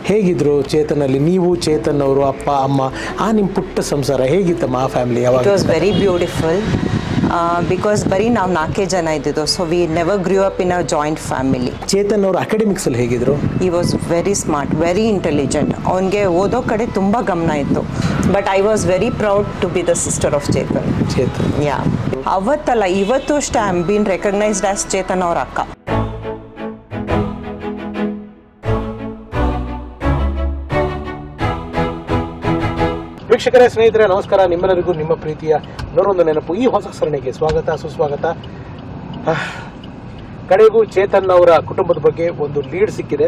ಹೇಗಿದ್ರು ಚೇತನಲ್ಲಿ? ನೀವು, ಚೇತನ್ ಅವರು, ಅಪ್ಪ ಅಮ್ಮ, ನಿಮ್ಮ ಪುಟ್ಟ ಸಂಸಾರ ಹೇಗಿತ್ತಮ್ಮ? ಆ ಫ್ಯಾಮಿಲಿ ಯಾವಾಗ? It was very beautiful because ಬರೀ ನಾವು 4 ಜನ ಇದ್ದಿದ್ದು. So we never grew up in a joint family. Chetan ಅವರು ಅಕಾಡೆಮಿಕ್ಸಲ್ಲಿ ಹೇಗಿದ್ರು? He was very smart, very intelligent. ಅವನಿಗೆ ಓದೋ ಕಡೆ ತುಂಬ ಗಮನ ಇತ್ತು. But I was very proud to be the sister of Chetan. Yeah, ಅವತ್ತಲ್ಲ ಇವತ್ತು ಅಷ್ಟೇ I am been recognised as Chetan ಅವ್ರ ಅಕ್ಕ. ವೀಕ್ಷಕರೇ, ಸ್ನೇಹಿತರೆ, ನಮಸ್ಕಾರ. ನಿಮ್ಮೆಲ್ಲರಿಗೂ ನಿಮ್ಮ ಪ್ರೀತಿಯ ನೂರೊಂದು ನೆನಪು ಈ ಹೊಸ ಸರಣಿಗೆ ಸ್ವಾಗತ, ಸುಸ್ವಾಗತ. ಕಡೆಗೂ ಚೇತನ್ ಅವರ ಕುಟುಂಬದ ಬಗ್ಗೆ ಒಂದು ಲೀಡ್ ಸಿಕ್ಕಿದೆ.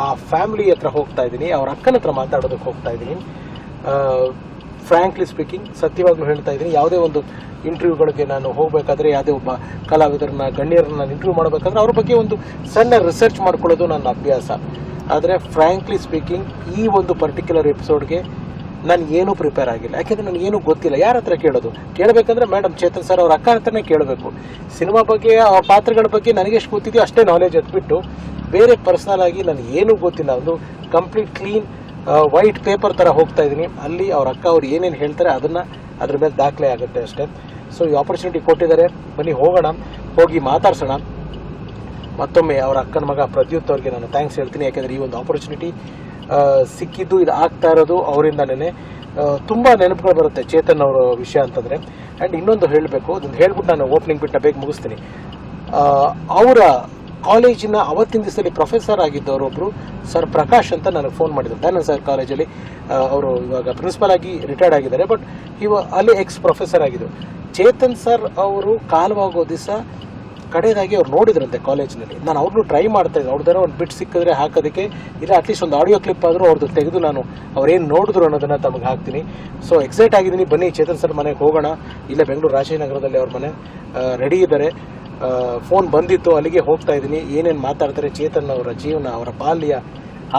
ಆ ಫ್ಯಾಮಿಲಿ ಹತ್ರ ಹೋಗ್ತಾ ಇದ್ದೀನಿ, ಅವ್ರ ಅಕ್ಕನ ಹತ್ರ ಮಾತಾಡೋದಕ್ಕೆ ಹೋಗ್ತಾ ಇದ್ದೀನಿ. ಫ್ರ್ಯಾಂಕ್ಲಿ ಸ್ಪೀಕಿಂಗ್, ಸತ್ಯವಾಗ್ಲೂ ಹೇಳ್ತಾ ಇದ್ದೀನಿ, ಯಾವುದೇ ಒಂದು ಇಂಟರ್ವ್ಯೂಗಳಿಗೆ ನಾನು ಹೋಗಬೇಕಾದ್ರೆ, ಯಾವುದೇ ಒಬ್ಬ ಕಲಾವಿದರನ್ನ, ಗಣ್ಯರನ್ನ ನಾನು ಇಂಟರ್ವ್ಯೂ ಮಾಡಬೇಕಾದ್ರೆ ಅವ್ರ ಬಗ್ಗೆ ಒಂದು ಸಣ್ಣ ರಿಸರ್ಚ್ ಮಾಡ್ಕೊಳ್ಳೋದು ನನ್ನ ಅಭ್ಯಾಸ. ಆದರೆ ಫ್ರ್ಯಾಂಕ್ಲಿ ಸ್ಪೀಕಿಂಗ್, ಈ ಒಂದು ಪರ್ಟಿಕ್ಯುಲರ್ ಎಪಿಸೋಡ್ಗೆ ನಾನು ಏನೂ ಪ್ರಿಪೇರ್ ಆಗಿಲ್ಲ. ಯಾಕೆಂದರೆ ನನಗೇನು ಗೊತ್ತಿಲ್ಲ. ಯಾರ ಹತ್ರ ಕೇಳಬೇಕಂದ್ರೆ ಮೇಡಮ್ ಚೇತನ್ ಸರ್ ಅವ್ರ ಅಕ್ಕ ಹತ್ರನೇ ಕೇಳಬೇಕು. ಸಿನಿಮಾ ಬಗ್ಗೆ, ಅವ್ರ ಪಾತ್ರಗಳ ಬಗ್ಗೆ ನನಗೆ ಎಷ್ಟು ಗೊತ್ತಿದೆಯೋ ಅಷ್ಟೇ ನಾಲೆಜ್ ಹತ್ಬಿಟ್ಟು ಬೇರೆ ಪರ್ಸ್ನಲ್ ಆಗಿ ನನಗೆ ಏನೂ ಗೊತ್ತಿಲ್ಲ. ಒಂದು ಕಂಪ್ಲೀಟ್ ಕ್ಲೀನ್ ವೈಟ್ ಪೇಪರ್ ಥರ ಹೋಗ್ತಾ ಇದ್ದೀನಿ. ಅಲ್ಲಿ ಅವ್ರ ಅಕ್ಕ ಅವ್ರು ಏನೇನು ಹೇಳ್ತಾರೆ ಅದ್ರ ಮೇಲೆ ದಾಖಲೆ ಆಗುತ್ತೆ ಅಷ್ಟೇ. ಸೊ ಈ ಆಪರ್ಚುನಿಟಿ ಕೊಟ್ಟಿದ್ದಾರೆ, ಬನ್ನಿ ಹೋಗೋಣ, ಹೋಗಿ ಮಾತಾಡ್ಸೋಣ. ಮತ್ತೊಮ್ಮೆ ಅವರ ಅಕ್ಕನ ಮಗ ಪ್ರದ್ಯುತ್ ಅವ್ರಿಗೆ ನಾನು ಥ್ಯಾಂಕ್ಸ್ ಹೇಳ್ತೀನಿ. ಯಾಕೆಂದರೆ ಈ ಒಂದು ಆಪರ್ಚುನಿಟಿ ಸಿಕ್ಕಿದ್ದು, ಇದು ಆಗ್ತಾ ಇರೋದು ಅವರಿಂದನೇ. ತುಂಬ ನೆನಪುಗಳು ಬರುತ್ತೆ ಚೇತನ್ ಅವರ ವಿಷಯ ಅಂತಂದರೆ. ಆ್ಯಂಡ್ ಇನ್ನೊಂದು ಹೇಳಬೇಕು, ಅದನ್ನು ಹೇಳ್ಬಿಟ್ಟು ನಾನು ಓಪನಿಂಗ್ ಬಿಟ್ಟು ಬೇಗ ಮುಗಿಸ್ತೀನಿ. ಅವರ ಕಾಲೇಜಿನ ಅವತ್ತಿನ ದಿವಸದಲ್ಲಿ ಪ್ರೊಫೆಸರ್ ಆಗಿದ್ದವರೊಬ್ಬರು ಸರ್ ಪ್ರಕಾಶ್ ಅಂತ ನನಗೆ ಫೋನ್ ಮಾಡಿದ್ರು. ದಯಾನಂದ ಸರ್ ಕಾಲೇಜಲ್ಲಿ ಅವರು ಇವಾಗ ಪ್ರಿನ್ಸಿಪಲ್ ಆಗಿ ರಿಟೈರ್ಡ್ ಆಗಿದ್ದಾರೆ. ಬಟ್ ಅಲ್ಲಿ ಎಕ್ಸ್ ಪ್ರೊಫೆಸರ್ ಆಗಿದ್ದರು. ಚೇತನ್ ಸರ್ ಅವರು ಕಾಲವಾಗೋ ದಿವಸ ಕಡೆಯದಾಗಿ ಅವ್ರು ನೋಡಿದ್ರಂತೆ ಕಾಲೇಜಿನಲ್ಲಿ. ನಾನು ಅವ್ರನ್ನೂ ಟ್ರೈ ಮಾಡ್ತಾಯಿದ್ದೆ, ಅವ್ರದ್ದಾರ ಒಂದು ಬಿಟ್ ಸಿಕ್ಕಿದ್ರೆ ಹಾಕೋದಕ್ಕೆ, ಇಲ್ಲ ಅಟ್ಲೀಸ್ಟ್ ಒಂದು ಆಡಿಯೋ ಕ್ಲಿಪ್ ಆದರೂ ಅವ್ರದ್ದು ತೆಗೆದು ನಾನು ಅವ್ರೇನು ನೋಡಿದ್ರು ಅನ್ನೋದನ್ನು ತಮಗೆ ಹಾಕ್ತೀನಿ. ಸೊ ಎಕ್ಸೈಟ್ ಆಗಿದ್ದೀನಿ, ಬನ್ನಿ ಚೇತನ್ ಸರ್ ಮನೆಗೆ ಹೋಗೋಣ. ಇಲ್ಲೇ ಬೆಂಗಳೂರು ರಾಜನಗರದಲ್ಲಿ ಅವ್ರ ಮನೆ ರೆಡಿ ಇದ್ದಾರೆ. ಫೋನ್ ಬಂದಿತ್ತು, ಅಲ್ಲಿಗೆ ಹೋಗ್ತಾ ಇದ್ದೀನಿ. ಏನೇನು ಮಾತಾಡ್ತಾರೆ ಚೇತನ್ ಅವರ ಜೀವನ, ಅವರ ಬಾಲ್ಯ,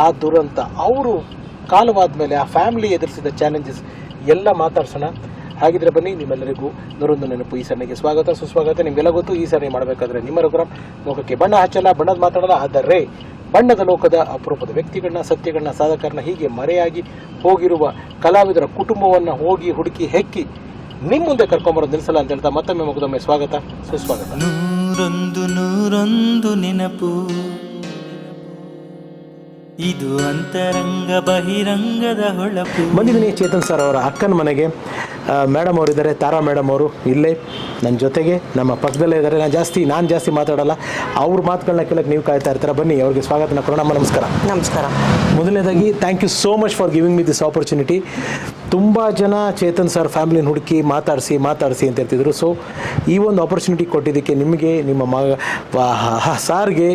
ಆ ದುರಂತ, ಅವರು ಕಾಲವಾದ ಮೇಲೆ ಆ ಫ್ಯಾಮಿಲಿ ಎದುರಿಸಿದ ಚಾಲೆಂಜಸ್ ಎಲ್ಲ ಮಾತಾಡ್ಸೋಣ. ಹಾಗಿದ್ರೆ ಬನ್ನಿ, ನಿಮ್ಮೆಲ್ಲರಿಗೂ ನೂರೊಂದು ನೆನಪು ಈ ಸರಣಿಗೆ ಸ್ವಾಗತ, ಸುಸ್ವಾಗತ. ನಿಮಗೆಲ್ಲ ಗೊತ್ತು, ಈ ಸರಣಿ ಮಾಡಬೇಕಾದ್ರೆ ನಿಮ್ಮ ರಘುರಾಮ್ ಮುಖಕ್ಕೆ ಬಣ್ಣ ಹಚ್ಚಲ್ಲ, ಬಣ್ಣದ ಮಾತಾಡಲ್ಲ. ಆದರೆ ಬಣ್ಣದ ಲೋಕದ ಅಪರೂಪದ ವ್ಯಕ್ತಿಗಳನ್ನ, ಸತ್ಯಗಳನ್ನ, ಸಾಧಕರನ್ನ, ಹೀಗೆ ಮರೆಯಾಗಿ ಹೋಗಿರುವ ಕಲಾವಿದರ ಕುಟುಂಬವನ್ನು ಹೋಗಿ ಹುಡುಕಿ ಹೆಕ್ಕಿ ನಿಮ್ಮ ಮುಂದೆ ಕರ್ಕೊಂಬರೋದು ನಿಲ್ಲಿಸಲ್ಲ ಅಂತ ಹೇಳ್ತಾ ಮತ್ತೊಮ್ಮೆ ಮುಖದೊಮ್ಮೆ ಸ್ವಾಗತ, ಸುಸ್ವಾಗತ. ನೂರೊಂದು ನೆನಪು, ಇದು ಅಂತರಂಗ ಬಹಿರಂಗದ ಹೊಳಪು. ಬಂದಿದ್ದೀನಿ ಚೇತನ್ ಸರ್ ಅವರ ಅಕ್ಕನ ಮನೆಗೆ. ಮೇಡಮ್ ಅವರಿದ್ದಾರೆ, ತಾರಾ ಮೇಡಮ್ ಅವರು ಇಲ್ಲೇ ನನ್ನ ಜೊತೆಗೆ ನಮ್ಮ ಪಕ್ಕದಲ್ಲೇ ಇದ್ದಾರೆ. ನಾನು ಜಾಸ್ತಿ ಮಾತಾಡಲ್ಲ, ಅವ್ರ ಮಾತುಗಳನ್ನ ಕೇಳಕ್ಕೆ ನೀವು ಕಾಯ್ತಾ ಇರ್ತಾರೆ. ಬನ್ನಿ ಅವ್ರಿಗೆ ಸ್ವಾಗತನ ಕೊಡೋಣ. ನಮಸ್ಕಾರ. ನಮಸ್ಕಾರ. ಮೊದಲನೇದಾಗಿ thank you so much for giving me this opportunity. ತುಂಬ ಜನ ಚೇತನ್ ಸರ್ ಫ್ಯಾಮಿಲಿನ ಹುಡುಕಿ ಮಾತಾಡಿಸಿ ಅಂತ ಹೇಳ್ತಿದ್ರು. ಸೊ ಈ ಒಂದು ಆಪರ್ಚುನಿಟಿ ಕೊಟ್ಟಿದ್ದಕ್ಕೆ ನಿಮಗೆ, ನಿಮ್ಮ ಸಾರ್ಗೆ,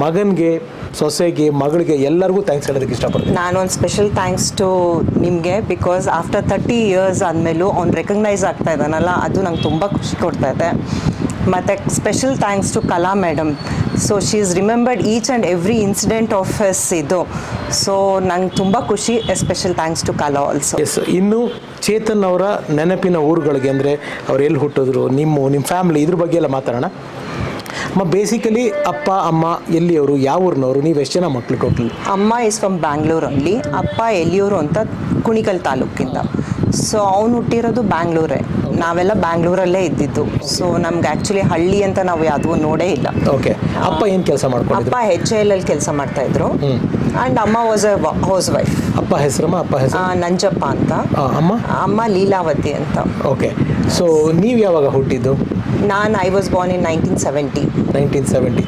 ಮಗನಿಗೆ, ಸೊಸೆಗೆ, ಮಗಳಿಗೆ ಎಲ್ಲರಿಗೂ ಥ್ಯಾಂಕ್ಸ್ ಹೇಳೋದಕ್ಕೆ ಇಷ್ಟಪಡ್ತೀನಿ. ನಾನೊಂದು ಸ್ಪೆಷಲ್ ಥ್ಯಾಂಕ್ಸ್ ಟು ನಿಮಗೆ, ಬಿಕಾಸ್ ಆಫ್ಟರ್ 30 ಇಯರ್ಸ್ ಆದಮೇಲೂ ಅವ್ನು ರೆಕಗ್ನೈಸ್ ಆಗ್ತಾ ಇದ್ದಾನಲ್ಲ, ಅದು ನಂಗೆ ತುಂಬ ಖುಷಿ ಕೊಡ್ತಾ ಇದೆ. ಮತ್ತು ಸ್ಪೆಷಲ್ ಥ್ಯಾಂಕ್ಸ್ ಟು ಕಲಾ madam. So she is remembered each and every incident of his ಇದು. ಸೊ ನಂಗೆ ತುಂಬ ಖುಷಿ. ಎಸ್ಪೆಷಲ್ ಥ್ಯಾಂಕ್ಸ್ ಟು ಕಲಾ ಆಲ್ಸೋ. ಎಸ್. ಇನ್ನು ಚೇತನ್ ಅವರ ನೆನಪಿನ ಊರುಗಳಿಗೆ, ಅಂದರೆ ಅವ್ರು ಎಲ್ಲಿ ಹುಟ್ಟಿದ್ರು, ನಿಮ್ಮ ಫ್ಯಾಮಿಲಿ, ಇದ್ರ ಬಗ್ಗೆ ಎಲ್ಲ ಮಾತಾಡೋಣ. ಬೇಸಿಕಲಿ ಅಪ್ಪ ಅಮ್ಮ ಎಲ್ಲಿಯವರು, ಯಾವ ಊರಿನವರು, ನೀವು ಎಷ್ಟು ಜನ ಮಕ್ಕಳು ಟೋಟಲ್? ಅಮ್ಮ ಈಸ್ ಫ್ರಮ್ ಬ್ಯಾಂಗ್ಳೂರಲ್ಲಿ, ಅಪ್ಪ ಎಲ್ಲಿಯೂರು ಅಂತ ಕುಣಿಗಲ್ ತಾಲೂಕಿಂದ. ಸೊ ಅವ್ನು ಹುಟ್ಟಿರೋದು ಬ್ಯಾಂಗ್ಳೂರೇ, ನಾವೆಲ್ಲ ಬ್ಯಾಂಗ್ಳೂರಲ್ಲೇ ಇದ್ದಿದ್ದು. ಸೊ ನಮ್ಗೆ ಆ್ಯಕ್ಚುಲಿ ಹಳ್ಳಿ ಅಂತ ನಾವು ಯಾವುದೂ ನೋಡೇ ಇಲ್ಲ. ಓಕೆ. ಅಪ್ಪ ಏನು ಕೆಲಸ ಮಾಡ್ಕೊಂಡು? ಅಪ್ಪ HAL ಕೆಲಸ ಮಾಡ್ತಾಯಿದ್ರು. ಆ್ಯಂಡ್ ಅಮ್ಮ ವಾಸ್ ಎ ಹೌಸ್ ವೈಫ್. ಅಪ್ಪ ಹೆಸರಮ್ಮ? ಅಪ್ಪ ಹೆಸರು ನಂಜಪ್ಪ ಅಂತ. ಅಮ್ಮ ಲೀಲಾವತಿ ಅಂತ. ಓಕೆ. ಸೊ ನೀವು ಯಾವಾಗ ಹುಟ್ಟಿದ್ದು? I was born in 1970.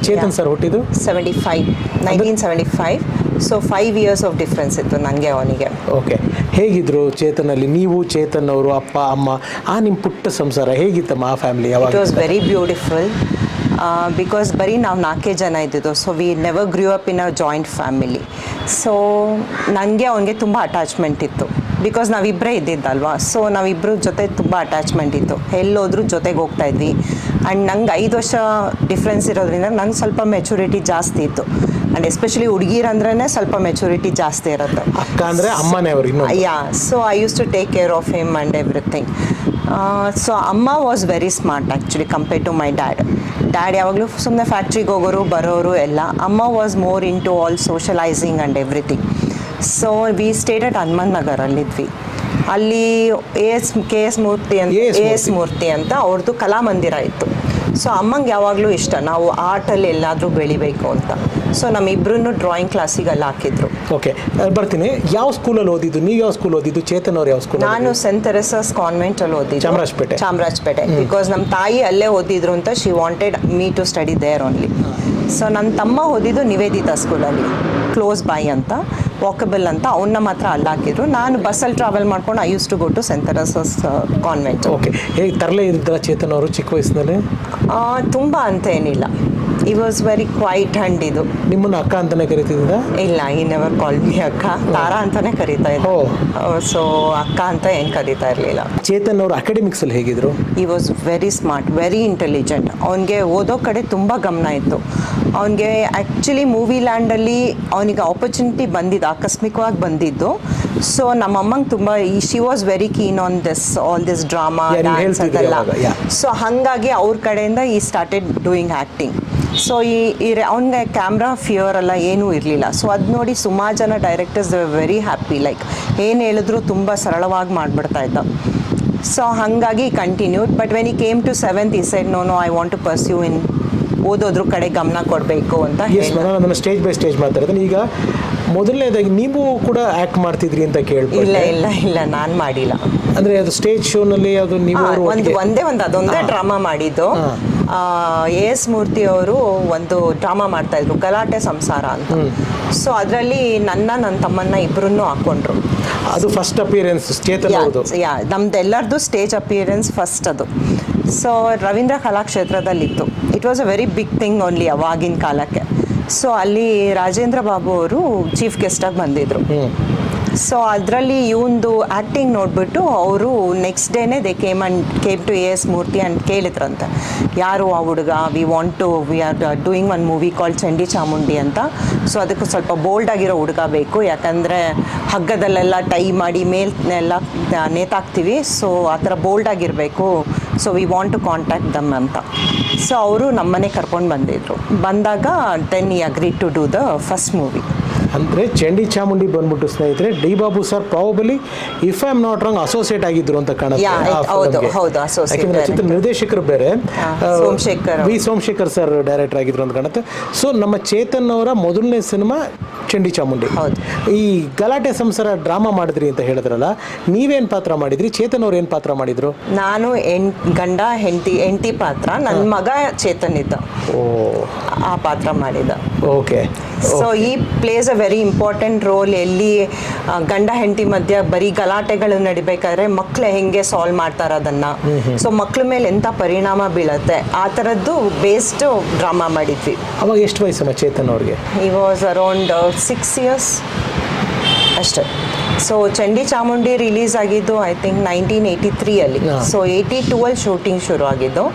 Chetan sir ಹುಟ್ಟಿದ್ದು 1975. ಸೊ 5 ಇಯರ್ಸ್ ಆಫ್ ಡಿಫ್ರೆನ್ಸ್ ಇತ್ತು ನನಗೆ ಅವನಿಗೆ. ಓಕೆ. ಹೇಗಿದ್ರು ಚೇತನಲ್ಲಿ? ನೀವು, ಚೇತನ್ ಅವರು, ಅಪ್ಪ ಅಮ್ಮ, ನಿಮ್ಮ ಪುಟ್ಟ ಸಂಸಾರ ಹೇಗಿತ್ತಮ್ಮ? ಆ ಫ್ಯಾಮಿಲಿ ಯಾವಾಗ? It was very beautiful because ಬರೀ ನಾವು 4 ಜನ ಇದ್ದಿದ್ದು. So we never grew up in a joint family. So ನನಗೆ ಅವನಿಗೆ ತುಂಬ ಅಟ್ಯಾಚ್ಮೆಂಟ್ ಇತ್ತು, ಬಿಕಾಸ್ ನಾವಿಬ್ಬರೇ ಇದ್ದಿದ್ದಲ್ವಾ. ಸೊ ನಾವಿಬ್ಬರ ಜೊತೆ ತುಂಬ ಅಟ್ಯಾಚ್ಮೆಂಟ್ ಇತ್ತು, ಎಲ್ಲೋದ್ರೂ ಜೊತೆಗೆ ಹೋಗ್ತಾಯಿದ್ವಿ. ಆ್ಯಂಡ್ ನಂಗೆ 5 ವರ್ಷ ಡಿಫ್ರೆನ್ಸ್ ಇರೋದ್ರಿಂದ ನಂಗೆ ಸ್ವಲ್ಪ ಮೆಚುರಿಟಿ ಜಾಸ್ತಿ ಇತ್ತು. ಆ್ಯಂಡ್ ಎಸ್ಪೆಷಲಿ ಹುಡುಗಿರಂದ್ರೇ ಸ್ವಲ್ಪ ಮೆಚುರಿಟಿ ಜಾಸ್ತಿ ಇರುತ್ತೆ. ಅಕ್ಕ ಅಂದರೆ ಅಮ್ಮನೇ ಅವರು? Yeah. So I use to take care of him and everything. So ಅಮ್ಮ was very smart actually compare to my dad. ಯಾವಾಗಲೂ ಸುಮ್ಮನೆ ಫ್ಯಾಕ್ಟ್ರಿಗೆ ಹೋಗೋರು ಬರೋರು ಎಲ್ಲ. ಅಮ್ಮ was more into all socialising and everything. So we stayed at Hanumanth ನಗರಲ್ಲಿದ್ವಿ. ಅಲ್ಲಿ ಕೆ ಎಸ್ ಮೂರ್ತಿ ಅಂತ ಮೂರ್ತಿ ಅಂತ ಅವ್ರದ್ದು ಕಲಾಮಂದಿರ ಇತ್ತು. ಸೊ ಅಮ್ಮಂಗೆ ಯಾವಾಗಲೂ ಇಷ್ಟ ನಾವು ಆರ್ಟಲ್ಲಿ ಎಲ್ಲಾದರೂ ಬೆಳಿಬೇಕು ಅಂತ. ಸೊ ನಮ್ಮಿಬ್ರು ಡ್ರಾಯಿಂಗ್ ಕ್ಲಾಸಿಗೆ ಅಲ್ಲಿ ಹಾಕಿದ್ರು. ಓಕೆ, ಬರ್ತೀನಿ. ಯಾವ ಸ್ಕೂಲಲ್ಲಿ ಓದಿದ್ದು? ನೀವು ಯಾವ ಸ್ಕೂಲ್ ಓದಿದ್ದು? ಚೇತನ್ ಅವ್ರು ಯಾವ ಸ್ಕೂಲ್? ನಾನು ಸೆಂಟ್ ತೆರೆಸಾಸ್ ಕಾನ್ವೆಂಟಲ್ಲಿ ಓದಿದ್ದು, ಚಾಮರಾಜಪೇಟೆ. ಬಿಕಾಸ್ ನಮ್ಮ ತಾಯಿ ಅಲ್ಲೇ ಓದಿದ್ರು ಅಂತ she wanted me to study there only. So ನನ್ನ ತಮ್ಮ ಓದಿದ್ದು ನಿವೇದಿತಾ ಸ್ಕೂಲಲ್ಲಿ, ಕ್ಲೋಸ್ ಬೈ ಅಂತ, ವಾಕಬಲ್ ಅಂತ, ಅವನ್ನ ಮಾತ್ರ ಅಲ್ಲಿ ಹಾಕಿದ್ರು. ನಾನು ಬಸ್ಸಲ್ಲಿ ಟ್ರಾವೆಲ್ ಮಾಡ್ಕೊಂಡು I use to go to saint Teresa's convent. Okay, ಹೇಗೆ ತರಲೇ ಇದ್ರ ಚೇತನ್ ಅವರು ಚಿಕ್ಕ ವಯಸ್ಸಿನಲ್ಲಿ? ತುಂಬ ಅಂತ ಏನಿಲ್ಲ, ಈ ವಾಸ್ ವೆರಿ ಕ್ವೈಟ್ ಹ್ಯಾಂಡ್. ಇದು ನಿಮ್ಮನ್ನು ಅಕ್ಕ ಅಂತಾನೆ ಕರಿತಿದ್ದ? ಇಲ್ಲ, ಈ ನೆವರ್ ಕಾಲ್ ಮಿ ಅಕ್ಕ, ತಾರಾ ಅಂತಾನೆ ಕರೀತಾ ಇದ್ದ. ಸೊ ಅಕ್ಕ ಅಂತ ಏನು ಕರೀತಾ ಇರಲಿಲ್ಲ. ಚೇತನ್ ಅವರು ಅಕಾಡೆಮಿಕ್ಸಲ್ಲಿ ಹೇಗಿದ್ರು? He was very smart, very intelligent. ಅವನಿಗೆ ಓದೋ ಕಡೆ ತುಂಬ ಗಮನ ಇತ್ತು. ಅವನಿಗೆ ಆ್ಯಕ್ಚುಲಿ ಮೂವಿ ಲ್ಯಾಂಡಲ್ಲಿ ಅವನಿಗೆ ಆಪರ್ಚುನಿಟಿ ಬಂದಿದ್ದು, ಆಕಸ್ಮಿಕವಾಗಿ ಬಂದಿದ್ದು. ಸೊ ನಮ್ಮಮ್ಮಂಗೆ ತುಂಬ, she was very keen on all this drama, dance ಅದೆಲ್ಲ. ಸೊ ಹಾಗಾಗಿ ಅವ್ರ ಕಡೆಯಿಂದ ಈ ಸ್ಟಾರ್ಟೆಡ್ ಡೂಯಿಂಗ್ ಆ್ಯಕ್ಟಿಂಗ್. ಸೊ ಅವನಿಗೆ ಕ್ಯಾಮ್ರಾ ಫಿಯರ್ ಎಲ್ಲ ಏನೂ ಇರಲಿಲ್ಲ. ಸೊ ಅದು ನೋಡಿ ಸುಮಾರು ಜನ ಡೈರೆಕ್ಟರ್ಸ್ ವೆರಿ ಹ್ಯಾಪಿ, ಲೈಕ್ ಏನು ಹೇಳಿದ್ರು ತುಂಬ ಸರಳವಾಗಿ ಮಾಡಿಬಿಡ್ತಾ ಇದ್ದ. ಸೊ ಹಾಗಾಗಿ continued. But when he came to 7th he said no I want to pursue in ಓದೋದ್ರ ಕಡೆ ಗಮನ ಕೊಡಬೇಕು ಅಂತ ಹೇಳಿ. ನಾನು ಸ್ಟೇಜ್ ಬೈ ಸ್ಟೇಜ್ ಮಾತಾಡ್ತೀನಿ. ಈಗ ಮೊದಲನೇದಾಗಿ ನೀವು ಕೂಡ ಆ್ಯಕ್ಟ್ ಮಾಡ್ತಿದ್ರಿ ಅಂತ ಕೇಳ್ಬೋದು. ಇಲ್ಲ ನಾನು ಮಾಡಿಲ್ಲ. ಅಂದರೆ ಅದು ಸ್ಟೇಜ್ ಶೋನಲ್ಲಿ ಅದು ನೀವು ಅದೊಂದೇ ಡ್ರಾಮಾ ಮಾಡಿದ್ದು. ಎಸ್ ಮೂರ್ತಿ ಅವರು ಒಂದು ಡ್ರಾಮಾ ಮಾಡ್ತಾ ಇದ್ರು, ಗಲಾಟೆ ಸಂಸಾರ ಅಂತ. ಸೊ ಅದರಲ್ಲಿ ನನ್ನ ತಮ್ಮನ್ನ ಇಬ್ಬರನ್ನು ಹಾಕೊಂಡ್ರು. ಅದು ಫಸ್ಟ್ ಅಪಿಯರೆನ್ಸ್ ಚೇತನ್ ಅವ್ರದ್ದು? ನಮ್ದೆಲ್ಲರದು ಸ್ಟೇಜ್ ಅಪಿಯರೆನ್ಸ್ ಫಸ್ಟ್ ಅದು. ಸೊ ರವೀಂದ್ರ ಕಲಾಕ್ಷೇತ್ರದಲ್ಲಿತ್ತು. It was a very big thing only ಅವಾಗಿನ ಕಾಲಕ್ಕೆ. ಸೊ ಅಲ್ಲಿ ರಾಜೇಂದ್ರ ಬಾಬು ಅವರು ಚೀಫ್ ಗೆಸ್ಟಾಗಿ ಬಂದಿದ್ರು. ಸೊ ಅದರಲ್ಲಿ ಇವಂದು ಆ್ಯಕ್ಟಿಂಗ್ ನೋಡಿಬಿಟ್ಟು ಅವರು ನೆಕ್ಸ್ಟ್ ಡೇನೇ they came to S Murthy and ಕೇಳಿದ್ರಂತೆ, ಯಾರು ಆ ಹುಡುಗ, we are doing one movie call Chandi Chamundi ಅಂತ. ಸೊ ಅದಕ್ಕೆ ಸ್ವಲ್ಪ ಬೋಲ್ಡ್ ಆಗಿರೋ ಹುಡುಗ ಬೇಕು, ಯಾಕಂದರೆ ಹಗ್ಗದಲ್ಲೆಲ್ಲ ಟೈ ಮಾಡಿ ಮೇಲೆಲ್ಲ ನೇತಾಕ್ತೀವಿ. ಸೊ ಆ ಥರ ಬೋಲ್ಡ್ ಆಗಿರಬೇಕು. So we want to contact them ಅಂತ. ಸೊ ಅವರು ನಮ್ಮನೆ ಕರ್ಕೊಂಡು ಬಂದಾಗ then he agree to do the first movie. ಅಂದರೆ ಚಂಡಿ ಚಾಮುಂಡಿ ಬಂದ್ಬಿಟ್ಟು ಸ್ನೇಹಿತರೆ, D Babu sir probably if I am not wrong associate ಆಗಿದ್ರು ಅಂತ ಕಾಣುತ್ತೆ. ಯಾಕೆಂದರೆ ಚಿತ್ರ ನಿರ್ದೇಶಕರು ಬೇರೆ, ಸೋಮಶೇಖರ್ ಸರ್ ಡೈರೆಕ್ಟರ್ ಆಗಿದ್ರು ಅಂತ ಕಾಣುತ್ತೆ. ಸೊ ನಮ್ಮ ಚೇತನ್ ಅವರ ಮೊದಲನೇ ಸಿನಿಮಾ ಚಂಡಿ ಚಾಮುಂಡಿ. ಈ ಗಲಾಟೆ ಸಂಸಾರ ಡ್ರಾಮಾ ಮಾಡಿದ್ರಿ ಅಂತ ಹೇಳಿದ್ರಲ್ಲ, ನೀವೇನು ಪಾತ್ರ ಮಾಡಿದ್ರಿ? ಚೇತನ್ ಅವ್ರು ಏನು ಪಾತ್ರ ಮಾಡಿದ್ರು? ನಾನು ಗಂಡ ಹೆಂಡತಿ ಪಾತ್ರ, ನನ್ನ ಮಗ ಚೇತನ್ ಇದ್ದ, ಆ ಪಾತ್ರ ಮಾಡಿದ. ಓಕೆ. ಸೊ ಈ place a very important role. ಎಲ್ಲಿ ಗಂಡ ಹೆಂಡತಿ ಮಧ್ಯೆ ಬರೀ ಗಲಾಟೆಗಳು ನಡಿಬೇಕಾದ್ರೆ ಮಕ್ಳು ಹೆಂಗೆ ಸಾಲ್ವ್ ಮಾಡ್ತಾರೆ ಅದನ್ನು. ಸೊ ಮಕ್ಳ ಮೇಲೆ ಎಂಥ ಪರಿಣಾಮ ಬೀಳುತ್ತೆ ಆ ಥರದ್ದು ಬೇಸ್ಡ್ ಡ್ರಾಮಾ ಮಾಡಿದ್ವಿ. ಅವಾಗ ಎಷ್ಟು ವಯಸ್ಸಮ್ಮ ಚೇತನ್ ಅವ್ರಿಗೆ? ಈ ವಾಸ್ ಅರೌಂಡ್ 6 years ಅಷ್ಟೇ. ಸೊ ಚಂಡಿ ಚಾಮುಂಡಿ ರಿಲೀಸ್ ಆಗಿದ್ದು ಐ ಥಿಂಕ್ 1983ಅಲ್ಲಿ. ಸೊ 82ಅಲ್ಲಿ ಶೂಟಿಂಗ್ ಶುರು ಆಗಿದ್ದು.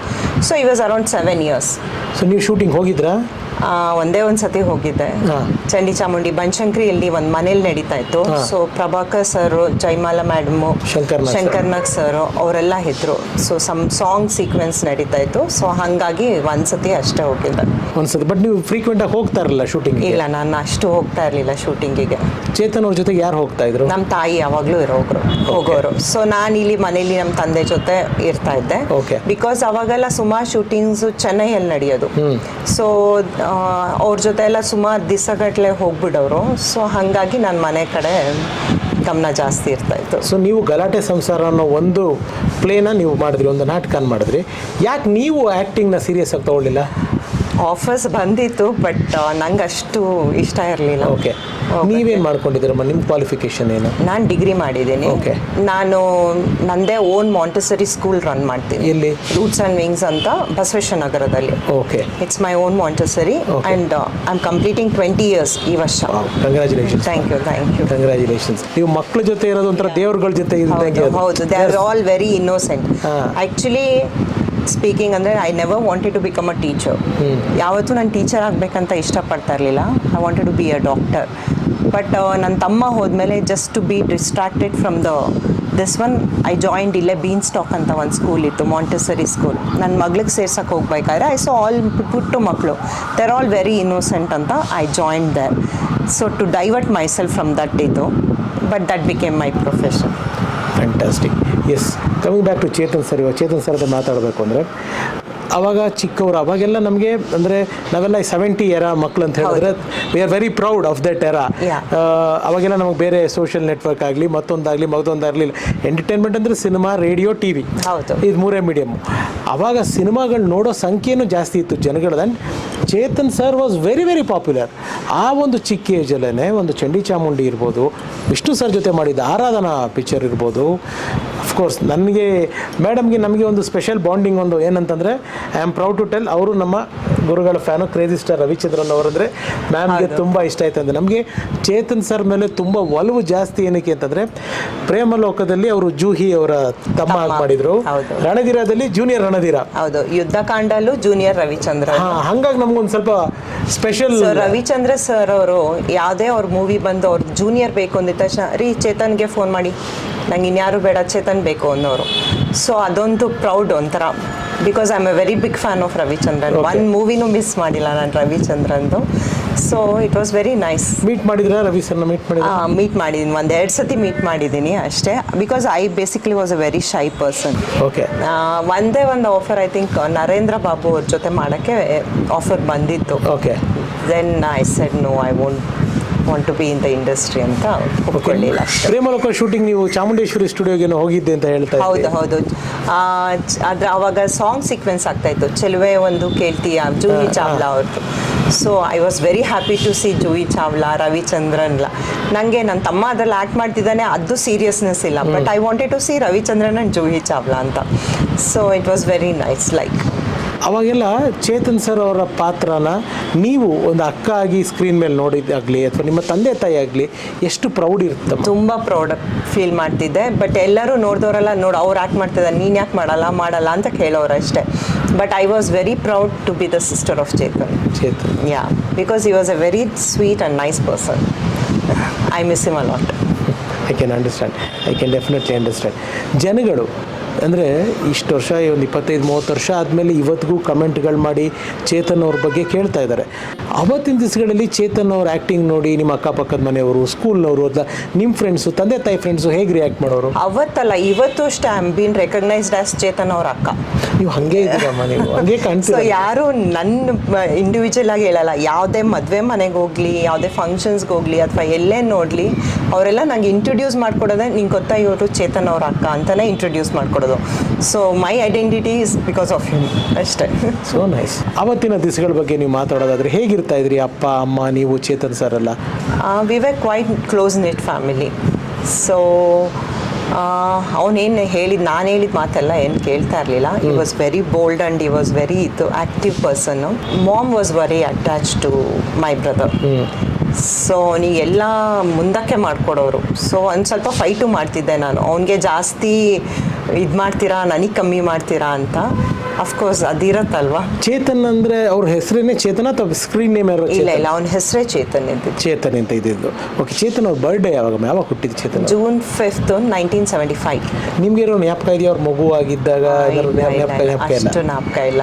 So he was around 7 years. So ನೀವು ಶೂಟಿಂಗ್ ಹೋಗಿದ್ರಾ? ಒಂದೇ ಒಂದು ಸತಿ ಹೋಗಿದ್ದೆ. ಚಂಡಿ ಚಾಮುಂಡಿ ಬನಶಂಕರಿಯಲ್ಲಿ ಒಂದು ಮನೇಲಿ ನಡೀತಾ ಇತ್ತು. So Prabhakar sir, Jaimala madam, Shankarnag sir ಅವರೆಲ್ಲ ಇದ್ರು. ಸೊ ಸಾಂಗ್ ಸೀಕ್ವೆನ್ಸ್ ನಡೀತಾ ಇತ್ತು. ಸೊ ಹಾಗಾಗಿ ಒಂದ್ಸತಿ ಅಷ್ಟೇ ಹೋಗಿದ್ದೆ. ಒಂದ್ಸತಿ. ಬಟ್ ನೀವು ಫ್ರೀಕ್ವೆಂಟ್ ಆಗಿ ಹೋಗ್ತಾ ಇರಲಿಲ್ಲ ಶೂಟಿಂಗ್? ಇಲ್ಲ, ನಾನು ಅಷ್ಟು ಹೋಗ್ತಾ ಇರಲಿಲ್ಲ ಶೂಟಿಂಗಿಗೆ. ಚೇತನ್ ಅವ್ರ ಜೊತೆಗೆ ಯಾರು ಹೋಗ್ತಾ ಇದ್ರು? ನಮ್ಮ ತಾಯಿ ಯಾವಾಗಲೂ ಹೋಗೋರು. ಸೊ ನಾನು ಇಲ್ಲಿ ಮನೇಲಿ ನಮ್ಮ ತಂದೆ ಜೊತೆ ಇರ್ತಾ ಇದ್ದೆ. ಬಿಕಾಸ್ ಅವಾಗೆಲ್ಲ ಸುಮಾರು ಶೂಟಿಂಗ್ಸು ಚೆನ್ನೈಯಲ್ಲಿ ನಡೆಯೋದು. ಸೊ ಅವ್ರ ಜೊತೆ ಎಲ್ಲ ಸುಮಾರು ದಿವಸಗಟ್ಟಲೆ ಹೋಗ್ಬಿಡೋರು. ಸೊ ಹಾಗಾಗಿ ನನ್ನ ಮನೆ ಕಡೆ ಗಮನ ಜಾಸ್ತಿ ಇರ್ತಾಯಿತ್ತು. ಸೊ ನೀವು ಗಲಾಟೆ ಸಂಸಾರ ಅನ್ನೋ ಒಂದು ಪ್ಲೇನ ನೀವು ಮಾಡಿದ್ರಿ, ಒಂದು ನಾಟಕ ಮಾಡಿದ್ರಿ. ಯಾಕೆ ನೀವು ಆ್ಯಕ್ಟಿಂಗ್ನ ಸೀರಿಯಸ್ ಆಗಿ ತೊಗೊಳ್ಳಿಲ್ಲ? ಆಫರ್ಸ್ ಬಂದಿತ್ತು, ಬಟ್ ನಂಗೆ ಅಷ್ಟು ಇಷ್ಟ ಇರಲಿಲ್ಲ. ಓಕೆ. ನೀವೇನು ಮಾಡ್ಕೊಂಡಿದ್ದೀರಮ್ಮ? ನಿಮ್ಮ ಕ್ವಾಲಿಫಿಕೇಶನ್ ಏನು? ನಾನು ಡಿಗ್ರಿ ಮಾಡಿದ್ದೀನಿ. ಓಕೆ. ನಾನು ನನ್ನದೇ ಓನ್ ಮಾಂಟೆಸರಿ ಸ್ಕೂಲ್ ರನ್ ಮಾಡ್ತೀನಿ. ಎಲ್ಲಿ? ರೂಟ್ಸ್ ಆ್ಯಂಡ್ ವಿಂಗ್ಸ್ ಅಂತ ಬಸವೇಶ್ವರ ನಗರದಲ್ಲಿ. Okay. It's my own Montessori and I am completing 20 years ಈ ವರ್ಷ. ಕಂಗ್ರ್ಯಾಚುಲೇಷನ್ಸ್. Thank you. ಕಂಗ್ರ್ಯಾಚುಲೇಷನ್ಸ್. ನೀವು ಮಕ್ಕಳ ಜೊತೆ ಇರೋದು ಒಂಥರ ದೇವ್ರಗಳ ಜೊತೆ ಇದ್ದಂಗೆ. ಹೌದು, they are all very innocent. Actually speaking ಅಂದರೆ I never wanted to become a teacher. ಯಾವತ್ತೂ ನಾನು ಟೀಚರ್ ಆಗಬೇಕಂತ ಇಷ್ಟಪಡ್ತಾ ಇರಲಿಲ್ಲ. I wanted to be a doctor. But ನನ್ನ ತಮ್ಮ ಹೋದ್ಮೇಲೆ just to be distracted from this one I joined ಇಲ್ಲೇ ಬೀನ್ ಸ್ಟಾಕ್ ಅಂತ ಒಂದು ಸ್ಕೂಲ್ ಇತ್ತು, ಮಾಂಟೆಸರಿ ಸ್ಕೂಲ್. ನನ್ನ ಮಗಳಿಗೆ ಸೇರ್ಸಕ್ಕೆ ಹೋಗ್ಬೇಕಾದ್ರೆ ಐ ಸೊ ಆಲ್ ಪುಟ್ಟು ಮಕ್ಕಳು ದೇರ್ ಆಲ್ ವೆರಿ ಇನ್ನೋಸೆಂಟ್ ಅಂತ I joined there. So to divert myself from that ಇದು, but that became my profession. Fantastic. Yes, coming back to Chetan sir. ಇವಾಗ Chetan sir ಹತ್ರ ಮಾತಾಡಬೇಕು ಅಂದರೆ, ಅವಾಗ ಚಿಕ್ಕವರು, ಅವಾಗೆಲ್ಲ ನಮಗೆ ಅಂದರೆ ನಾವೆಲ್ಲ 70 ಎರಾ ಮಕ್ಕಳು ಅಂತ ಹೇಳಿದ್ರೆ we are very proud of that era. ಅವಾಗೆಲ್ಲ ನಮಗೆ ಬೇರೆ ಸೋಷಿಯಲ್ ನೆಟ್ವರ್ಕ್ ಆಗಲಿ ಮತ್ತೊಂದಾಗಲಿ ಎಂಟರ್ಟೈನ್ಮೆಂಟ್ ಅಂದರೆ ಸಿನಿಮಾ, ರೇಡಿಯೋ, ಟಿ ವಿ, ಇದು 3 ಮೀಡಿಯಮ್ಮು. ಆವಾಗ ಸಿನಿಮಾಗಳು ನೋಡೋ ಸಂಖ್ಯೆನೂ ಜಾಸ್ತಿ ಇತ್ತು ಜನಗಳದ್ದು. Chetan sir was very very popular. ಆ ಒಂದು ಚಿಕ್ಕ ಏಜಲ್ಲೇ ಒಂದು ಚಂಡಿ ಚಾಮುಂಡಿ ಇರ್ಬೋದು, ವಿಷ್ಣು ಸರ್ ಜೊತೆ ಮಾಡಿದ ಆರಾಧನಾ ಪಿಕ್ಚರ್ ಇರ್ಬೋದು. ಅಫ್ಕೋರ್ಸ್ ನನಗೆ ಮೇಡಮ್ಗೆ ನಮಗೆ ಒಂದು ಸ್ಪೆಷಲ್ ಬಾಂಡಿಂಗ್ ಒಂದು ಏನಂತಂದರೆ, I am proud to tell, ಅವರು ನಮ್ಮ ಗುರುಗಳ ಫ್ಯಾನು. ಕ್ರೇಜಿ ಸ್ಟಾರ್ ರವಿಚಂದ್ರನ್ ಅವರಂದರೆ ಮ್ಯಾಮ್ಗೆ ತುಂಬ ಇಷ್ಟ ಆಯ್ತು. ಅಂದರೆ ನಮಗೆ ಚೇತನ್ ಸರ್ ಮೇಲೆ ತುಂಬ ಒಲವು ಜಾಸ್ತಿ. ಏನಕ್ಕೆ ಅಂತಂದರೆ, ಪ್ರೇಮಲೋಕದಲ್ಲಿ ಅವರು ಜೂಹಿ ಅವರ ತಮ್ಮ ಮಾಡಿದರು, ರಣಧೀರದಲ್ಲಿ ಜೂನಿಯರ್ ರಣಧೀರ, ಹೌದು, ಯುದ್ಧಕಾಂಡಲ್ಲೂ ಜೂನಿಯರ್ ರವಿಚಂದ್ರ. ಹಾಗಾಗಿ ನಮ್ಗೊಂದು ಸ್ವಲ್ಪ ಸ್ಪೆಷಲ್. ರವಿಚಂದ್ರ ಸರ್ ಅವರು ಯಾವುದೇ ಅವ್ರ ಮೂವಿ ಬಂದು ಅವ್ರ ಜೂನಿಯರ್ ಬೇಕು ಅಂದಿದ ತಕ್ಷಣ ರೀ ಚೇತನ್ಗೆ ಫೋನ್ ಮಾಡಿ, ನಂಗೆ ಇನ್ಯಾರು ಬೇಡ ಚೇತನ್ ಬೇಕು ಅನ್ನೋರು. ಸೊ ಅದೊಂದು ಪ್ರೌಡ್ ಒಂಥರ, because I am a very big fan of Ravichandran. ಒಂದು ಮೂವಿನೂ ಮಿಸ್ ಮಾಡಿಲ್ಲ ನಾನು ರವಿಚಂದ್ರಂದು. So it was very nice. Meet ಮಾಡಿದ್ರೆ ರವಿ ಸರ್ನ ಮೀಟ್ ಮಾಡಿದ್ದೀನಿ, 1-2 ಸತಿ ಮೀಟ್ ಮಾಡಿದ್ದೀನಿ ಅಷ್ಟೇ. Because I basically was a very shy person. Okay. ಒಂದೇ ಒಂದು offer I think Narendra Babu ಅವ್ರ ಜೊತೆ ಮಾಡೋಕ್ಕೆ ಆಫರ್ ಬಂದಿತ್ತು. Okay. Then I said no, I want to be in the industry ಅಂತ ಒಪ್ಕೊಳ್ಳಿಲ್ಲ ಅಷ್ಟೇ. ಪ್ರೇಮಲೋಕ ಶೂಟಿಂಗ್ ನೀವು ಚಾಮುಂಡೇಶ್ವರಿ ಸ್ಟುಡಿಯೋಗೆ ಹೋಗಿದ್ದೆ ಅಂತ ಹೇಳ್ತಾ ಇದ್ದೆ. ಹೌದು. ಅದ್ರ ಅವಾಗ ಸಾಂಗ್ ಸೀಕ್ವೆನ್ಸ್ ಆಗ್ತಾ ಇತ್ತು, ಚೆಲುವೆ ಒಂದು ಕೇಳ್ತೀಯ, ಜೂಹಿ ಚಾವ್ಲಾ ಅವ್ರದ್ದು. So I was very happy to see Juhi Chawla, Ravichandran. ನನಗೆ ನನ್ನ ತಮ್ಮ ಅದ್ರಲ್ಲಿ ಆ್ಯಕ್ಟ್ ಮಾಡ್ತಿದ್ದಾನೆ, ಅದು ಸೀರಿಯಸ್ನೆಸ್ ಇಲ್ಲ, but I wanted to see Ravichandran and Juhi Chawla ಅಂತ. So it was very nice. Like ಅವಾಗೆಲ್ಲ ಚೇತನ್ ಸರ್ ಅವರ ಪಾತ್ರನ ನೀವು ಒಂದು ಅಕ್ಕ ಆಗಿ ಸ್ಕ್ರೀನ್ ಮೇಲೆ ನೋಡಿದಾಗಲಿ ಅಥವಾ ನಿಮ್ಮ ತಂದೆ ತಾಯಿ ಆಗಲಿ ಎಷ್ಟು ಪ್ರೌಡ್ ಇರುತ್ತೆ? ತುಂಬ ಪ್ರೌಡ್ ಫೀಲ್ ಮಾಡ್ತಿದ್ದೆ. ಬಟ್ ಎಲ್ಲರೂ ನೋಡಿದವರೆಲ್ಲ ಅವ್ರು ಆ್ಯಕ್ಟ್ ಮಾಡ್ತಿದ್ದಾರೆ, ನೀನು ಯಾಕೆ ಮಾಡಲ್ಲ ಅಂತ ಕೇಳೋರು ಅಷ್ಟೇ. But I was very proud to be the sister of Chetan. Yeah, because he was a very sweet and nice person. I miss him a lot. I can understand, I can definitely understand. ಜನಗಳು ಅಂದರೆ ಇಷ್ಟು ವರ್ಷ, ಒಂದು 25-30 ವರ್ಷ ಆದಮೇಲೆ ಇವತ್ತಿಗೂ ಕಮೆಂಟ್ಗಳು ಮಾಡಿ ಚೇತನ್ ಅವ್ರ ಬಗ್ಗೆ ಕೇಳ್ತಾ ಇದ್ದಾರೆ. ಅವತ್ತಿನ ದಿವಸಗಳಲ್ಲಿ ಚೇತನ್ ಅವ್ರ ಆ್ಯಕ್ಟಿಂಗ್ ನೋಡಿ ನಿಮ್ಮ ಅಕ್ಕಪಕ್ಕದ ಮನೆಯವರು, ಸ್ಕೂಲ್ನವರು, ಅಥವಾ ನಿಮ್ಮ ಫ್ರೆಂಡ್ಸು, ತಂದೆ ತಾಯಿ ಫ್ರೆಂಡ್ಸು ಹೇಗೆ ರಿಯಾಕ್ಟ್ ಮಾಡೋರು? ಅವತ್ತಲ್ಲ, ಇವತ್ತು ಅಷ್ಟೇ I am been recognised as Chetan ಅವ್ರ ಅಕ್ಕ. ನೀವು ಹಾಗೆ ಇದ್ದೀರಮ್ಮ, ನೀವು ಹಾಗೆ ಕಾಣ್ತೀರ. ಸೊ ಯಾರು ನನ್ನ ಇಂಡಿವಿಜುವಲ್ ಆಗಿ ಹೇಳಲ್ಲ. ಯಾವುದೇ ಮದುವೆ ಮನೆಗೆ ಹೋಗಲಿ, ಯಾವುದೇ ಫಂಕ್ಷನ್ಸ್ಗೆ ಹೋಗಲಿ, ಅಥವಾ ಎಲ್ಲೇ ನೋಡಲಿ, ಅವರೆಲ್ಲ ನಂಗೆ ಇಂಟ್ರೊಡ್ಯೂಸ್ ಮಾಡ್ಕೊಡೋದೆ, ನಿಂಗೆ ಗೊತ್ತಾ ಇವರು ಚೇತನ್ ಅವ್ರ ಅಕ್ಕ ಅಂತಲೇ ಇಂಟ್ರೊಡ್ಯೂಸ್ ಮಾಡ್ಕೊಡೋದು. So my identity is because of him ಅಷ್ಟೇ. So nice. ಅವತ್ತಿನ ದಿವಸಗಳ ಬಗ್ಗೆ ನೀವು ಮಾತಾಡೋದಾದ್ರೆ ಹೇಗಿರ್ತಾ ಇದ್ರಿ ಅಪ್ಪ ಅಮ್ಮ ನೀವು ಚೇತನ್ ಸರ್ ಎಲ್ಲ? We were quite close knit family. So ಅವನೇನು ನಾನು ಹೇಳಿದ ಮಾತೆಲ್ಲ ಏನು ಕೇಳ್ತಾ ಇರಲಿಲ್ಲ. He was very bold and he was very active person. Mom was very attach to my brother. So ಅವನಿಗೆಲ್ಲ ಮುಂದಕ್ಕೆ ಮಾಡಿಕೊಡೋರು. ಸೊ ಒಂದು ಸ್ವಲ್ಪ ಫೈಟು ಮಾಡ್ತಿದ್ದೆ ನಾನು, ಅವನಿಗೆ ಜಾಸ್ತಿ ಇದು ಮಾಡ್ತೀರಾ, ನನಗೆ ಕಮ್ಮಿ ಮಾಡ್ತೀರಾ ಅಂತ. ಅಫ್ಕೋರ್ಸ್ ಅದಿರತ್ತಲ್ವಾ. ಚೇತನ್ ಅಂದರೆ ಅವ್ರ ಹೆಸರೇನೆ ಚೇತನ ಅಥವಾ ಸ್ಕ್ರೀನ್ ನೇಮ್? ಇಲ್ಲ, ಅವನ ಹೆಸರೇ ಚೇತನ್ ಇದ್ದಿದ್ದು. ಚೇತನ್ ಅಂತ ಇದ್ದಿದ್ದು. ಓಕೆ. ಚೇತನ್ ಅವ್ರ ಬರ್ಡೇ ಯಾವಾಗ ಹುಟ್ಟಿದ್ದು ಚೇತನ್? June 5th, 1975. ನಿಮ್ಗೆ ಇರೋ ಜ್ಞಾಪಕ ಇದೆಯಾ ಅವ್ರ ಮಗು ಆಗಿದ್ದಾಗ? ಅಷ್ಟು ಜ್ಞಾಪಕ ಇಲ್ಲ.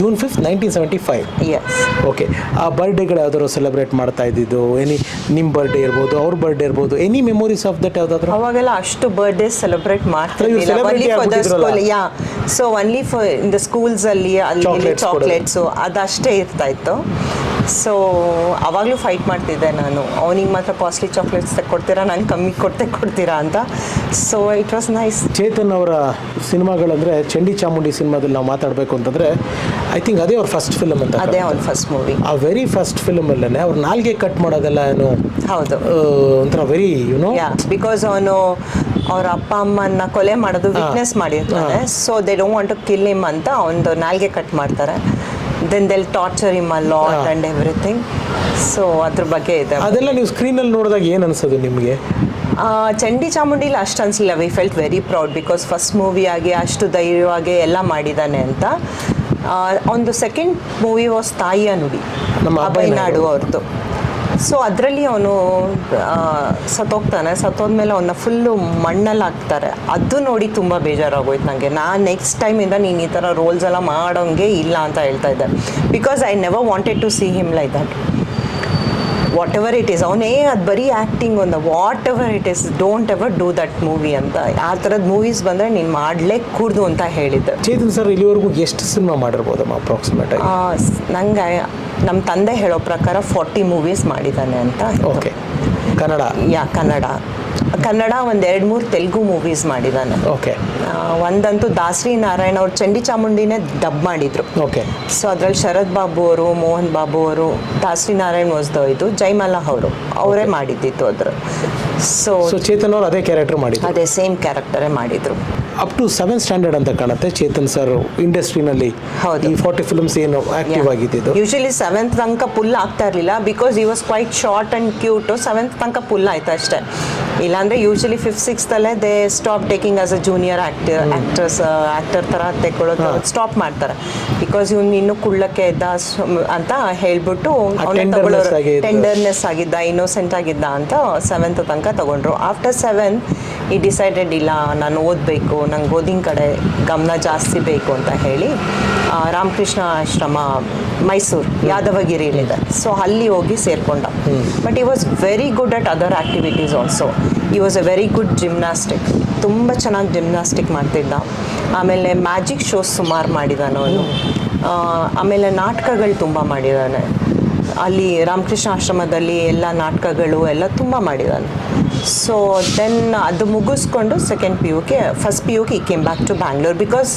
June 5th, 1975. ಎಸ್. ಓಕೆ. ಆ ಬರ್ಡೇಗಳು ಯಾವ್ದಾದ್ರು ಸೆಲೆಬ್ರೇಟ್ ಮಾಡ್ತಾ ಇದ್ದಿದ್ದು? ನಿಮ್ಮ ಬರ್ಡೇ ಇರ್ಬೋದು, ಅವ್ರ ಬರ್ಡೇ ಇರ್ಬೋದು, ಎನಿ ಮೆಮೊರೀಸ್ ಆಫ್ ದಟ್ ಯಾವ್ದಾದ್ರು? ಅವಾಗೆಲ್ಲ ಅಷ್ಟು ಬರ್ಡೇ ಸೆಲೆಬ್ರೇಟ್ ಮಾಡ್ತಿರ್ಲಿಲ್ಲ. So only for in the ಸ್ಕೂಲ್ಸಲ್ಲಿ ಅಲ್ಲಿ ಚಾಕ್ಲೇಟ್ಸು ಅದಷ್ಟೇ ಇರ್ತಾ ಇತ್ತು. ಸೊ ಅವಾಗಲೂ ಫೈಟ್ ಮಾಡ್ತಿದ್ದೆ ನಾನು, ಅವನಿಗೆ ಮಾತ್ರ ಕಾಸ್ಟ್ಲಿ ಚಾಕ್ಲೇಟ್ಸ್ ತೆಕ್ಕೊಡ್ತೀರಾ, ನಂಗೆ ಕಮ್ಮಿ ಕೊಡ್ತೀರಾ ಅಂತ. So it was nice. Chetan ಅವರ ಸಿನಿಮಾಗಳಂದರೆ ಚಂಡಿ ಚಾಮುಂಡಿ ಸಿನಿಮಾದಲ್ಲಿ ನಾವು ಮಾತಾಡಬೇಕು ಅಂತಂದರೆ ಐ ಥಿಂಕ್ ಅದೇ ಅವ್ರ ಫಸ್ಟ್ ಫಿಲಮ್ ಅಂತ. ಅದೇ ಅವ್ನ ಫಸ್ಟ್ ಮೂವಿ. ಆ ವೆರಿ ಫಸ್ಟ್ ಫಿಲಮಲ್ಲೇ ಅವ್ರ ನಾಲ್ಗೆ ಕಟ್ ಮಾಡೋದೆಲ್ಲ ಏನು ಹೌದು ಒಂಥರ ವೆರಿ ಬಿಕಾಸ್ ಅವನು ಅವ್ರ ಅಪ್ಪ ಅಮ್ಮನ್ನ ಕೊಲೆ ಮಾಡೋದು ವಿಟ್ನೆಸ್ ಮಾಡಿರ್ತಾನೆ. So they don't want to kill him ಅಂತ ಅವನದು ನಾಲ್ಗೆ ಕಟ್ ಮಾಡ್ತಾರೆ. Then they'll torture him a lot and everything. So ಅದ್ರ ಬಗ್ಗೆ ಇದೆ. ಅದೆಲ್ಲ ನೀವು ಸ್ಕ್ರೀನಲ್ಲಿ ನೋಡಿದಾಗ ಏನು ಅನ್ಸೋದು ನಿಮಗೆ? ಚಂಡಿ ಚಾಮುಂಡಿಲಿ ಅಷ್ಟು ಅನಿಸಲಿಲ್ಲ. We felt very proud because first ಮೂವಿಯಾಗಿ ಅಷ್ಟು ಧೈರ್ಯವಾಗಿ ಎಲ್ಲ ಮಾಡಿದ್ದಾನೆ ಅಂತ. ಒಂದು ಸೆಕೆಂಡ್ ಮೂವಿ ವಾಸ್ ತಾಯಿಯ ನುಡಿ, ನಮ್ಮ ಅಭಯನಾಡು ಅವ್ರದ್ದು. ಸೊ ಅದರಲ್ಲಿ ಅವನು ಸತ್ತೋದ್ಮೇಲೆ ಅವನ್ನ ಫುಲ್ಲು ಮಣ್ಣಲ್ಲಿ ಹಾಕ್ತಾರೆ. ಅದು ನೋಡಿ ತುಂಬ ಬೇಜಾರಾಗೋಯ್ತು ನನಗೆ. ನಾನು ನೆಕ್ಸ್ಟ್ ಟೈಮಿಂದ ನೀನು ಈ ಥರ ರೋಲ್ಸ್ ಎಲ್ಲ ಮಾಡೋಂಗೆ ಇಲ್ಲ ಅಂತ ಹೇಳ್ತಾ ಇದ್ದೆ. Because I never wanted to see him like that. Whatever it is, ಅವನೇ ಅದು ಬರೀ ಆ್ಯಕ್ಟಿಂಗ್ ಒಂದು whatever it is, don't ever do that movie ಅಂತ. ಆ ಥರದ ಮೂವೀಸ್ ಬಂದರೆ ನೀನು ಮಾಡಲೇ ಕೂಡ್ದು ಅಂತ ಹೇಳಿದ್ದೆ. ಚೇತನ್ ಸರ್ ಇಲ್ಲಿವರೆಗೂ ಎಷ್ಟು ಸಿನಿಮಾ ಮಾಡಿರ್ಬೋದಮ್ಮ ಅಪ್ರಾಕ್ಸಿಮೇಟ್ ಆಗಿ? ನಂಗೆ ನಮ್ಮ ತಂದೆ ಹೇಳೋ ಪ್ರಕಾರ 40 ಮೂವೀಸ್ ಮಾಡಿದ್ದಾನೆ ಅಂತ. ಓಕೆ. ಕನ್ನಡ? ಕನ್ನಡ ಒಂದು 2-3 ತೆಲುಗು ಮೂವೀಸ್ ಮಾಡಿದ್ದಾನೆ. ಓಕೆ. ಒಂದಂತೂ ದಾಸರಿ ನಾರಾಯಣ ಅವ್ರು ಚಂಡಿ ಚಾಮುಂಡಿನೇ ಡಬ್ ಮಾಡಿದ್ರು. ಓಕೆ. ಸೊ ಅದ್ರಲ್ಲಿ ಶರತ್ ಬಾಬು ಅವರು, ಮೋಹನ್ ಬಾಬು ಅವರು, ದಾಸರಿ ನಾರಾಯಣ್ ವಾಸ್ದು ಇದು ಜೈಮಾಲಾ ಅವರು ಅವರೇ ಮಾಡಿದ್ದಿತ್ತು ಅದ್ರ. ಸೊ ಚೇತನ್ ಅವರು ಅದೇ ಕ್ಯಾರೆಕ್ಟರ್ ಮಾಡಿದ್ರು? ಅದೇ ಸೇಮ್ ಕ್ಯಾರೆಕ್ಟರೇ ಮಾಡಿದ್ರು. ಅಪ್ ಟು 7th ಸ್ಟ್ಯಾಂಡರ್ಡ್ ಅಂತ ಕಾಣುತ್ತೆ ಚೇತನ್ ಸರ್ ಇಂಡಸ್ಟ್ರಿನಲ್ಲಿ. ಹೌದು. ಈ 40 ಫಿಲ್ಮ್ಸ್ ಏನು ಆಕ್ಟಿವ್ ಆಗಿದ್ದು? ಯೂಶಲಿ 7th ತನಕ ಪುಲ್ ಆಗ್ತಾ ಇರಲಿಲ್ಲ because he was quite short and cute. 7th ತನಕ ಪುಲ್ ಆಯ್ತು ಅಷ್ಟೇ. ಇಲ್ಲಾಂದರೆ usually 5th 6th they stop taking as a junior actor ಥರ ತೆಕ್ಕೊಳ್ಳೋದು ಸ್ಟಾಪ್ ಮಾಡ್ತಾರೆ. ಬಿಕಾಸ್ ಇವ್ನು ಇನ್ನೂ ಕುಳ್ಳಕ್ಕೆ ಇದ್ದ ಅಂತ ಹೇಳ್ಬಿಟ್ಟು ಅವನ್ನ ತಗೊಳ್ಳೋರು, ಟೆಂಡರ್ನೆಸ್ ಆಗಿದ್ದ, ಇನ್ನೋಸೆಂಟ್ ಆಗಿದ್ದ ಅಂತ 7th ತನಕ ತಗೊಂಡ್ರು. ಆಫ್ಟರ್ 7th ಈ ಡಿಸೈಡೆಡ್ ಇಲ್ಲ ನಾನು ಓದಬೇಕು, ನಂಗೆ ಓದಿನ ಕಡೆ ಗಮನ ಜಾಸ್ತಿ ಬೇಕು ಅಂತ ಹೇಳಿ ರಾಮಕೃಷ್ಣ ಆಶ್ರಮ ಮೈಸೂರು ಯಾದವಗಿರಿಯಲ್ಲಿದೆ. ಸೊ ಅಲ್ಲಿ ಹೋಗಿ ಸೇರಿಕೊಂಡ. But he was very good at other activities also. He was a very good gymnastic, ತುಂಬ ಚೆನ್ನಾಗಿ ಜಿಮ್ನಾಸ್ಟಿಕ್ ಮಾಡ್ತಿದ್ದ. ಆಮೇಲೆ ಮ್ಯಾಜಿಕ್ ಶೋಸ್ ಸುಮಾರು ಮಾಡಿದ್ದಾನೆ ಅವನು. ಆಮೇಲೆ ನಾಟಕಗಳು ತುಂಬ ಮಾಡಿದ್ದಾನೆ. ಅಲ್ಲಿ ರಾಮಕೃಷ್ಣ ಆಶ್ರಮದಲ್ಲಿ ಎಲ್ಲ ನಾಟಕಗಳು ಎಲ್ಲ ತುಂಬ ಮಾಡಿದ್ದಾನೆ. ಸೊ ದೆನ್ ಅದು ಮುಗಿಸ್ಕೊಂಡು ಸೆಕೆಂಡ್ PUಗೆ ಫಸ್ಟ್ PUಗೆ he came back to Bangalore because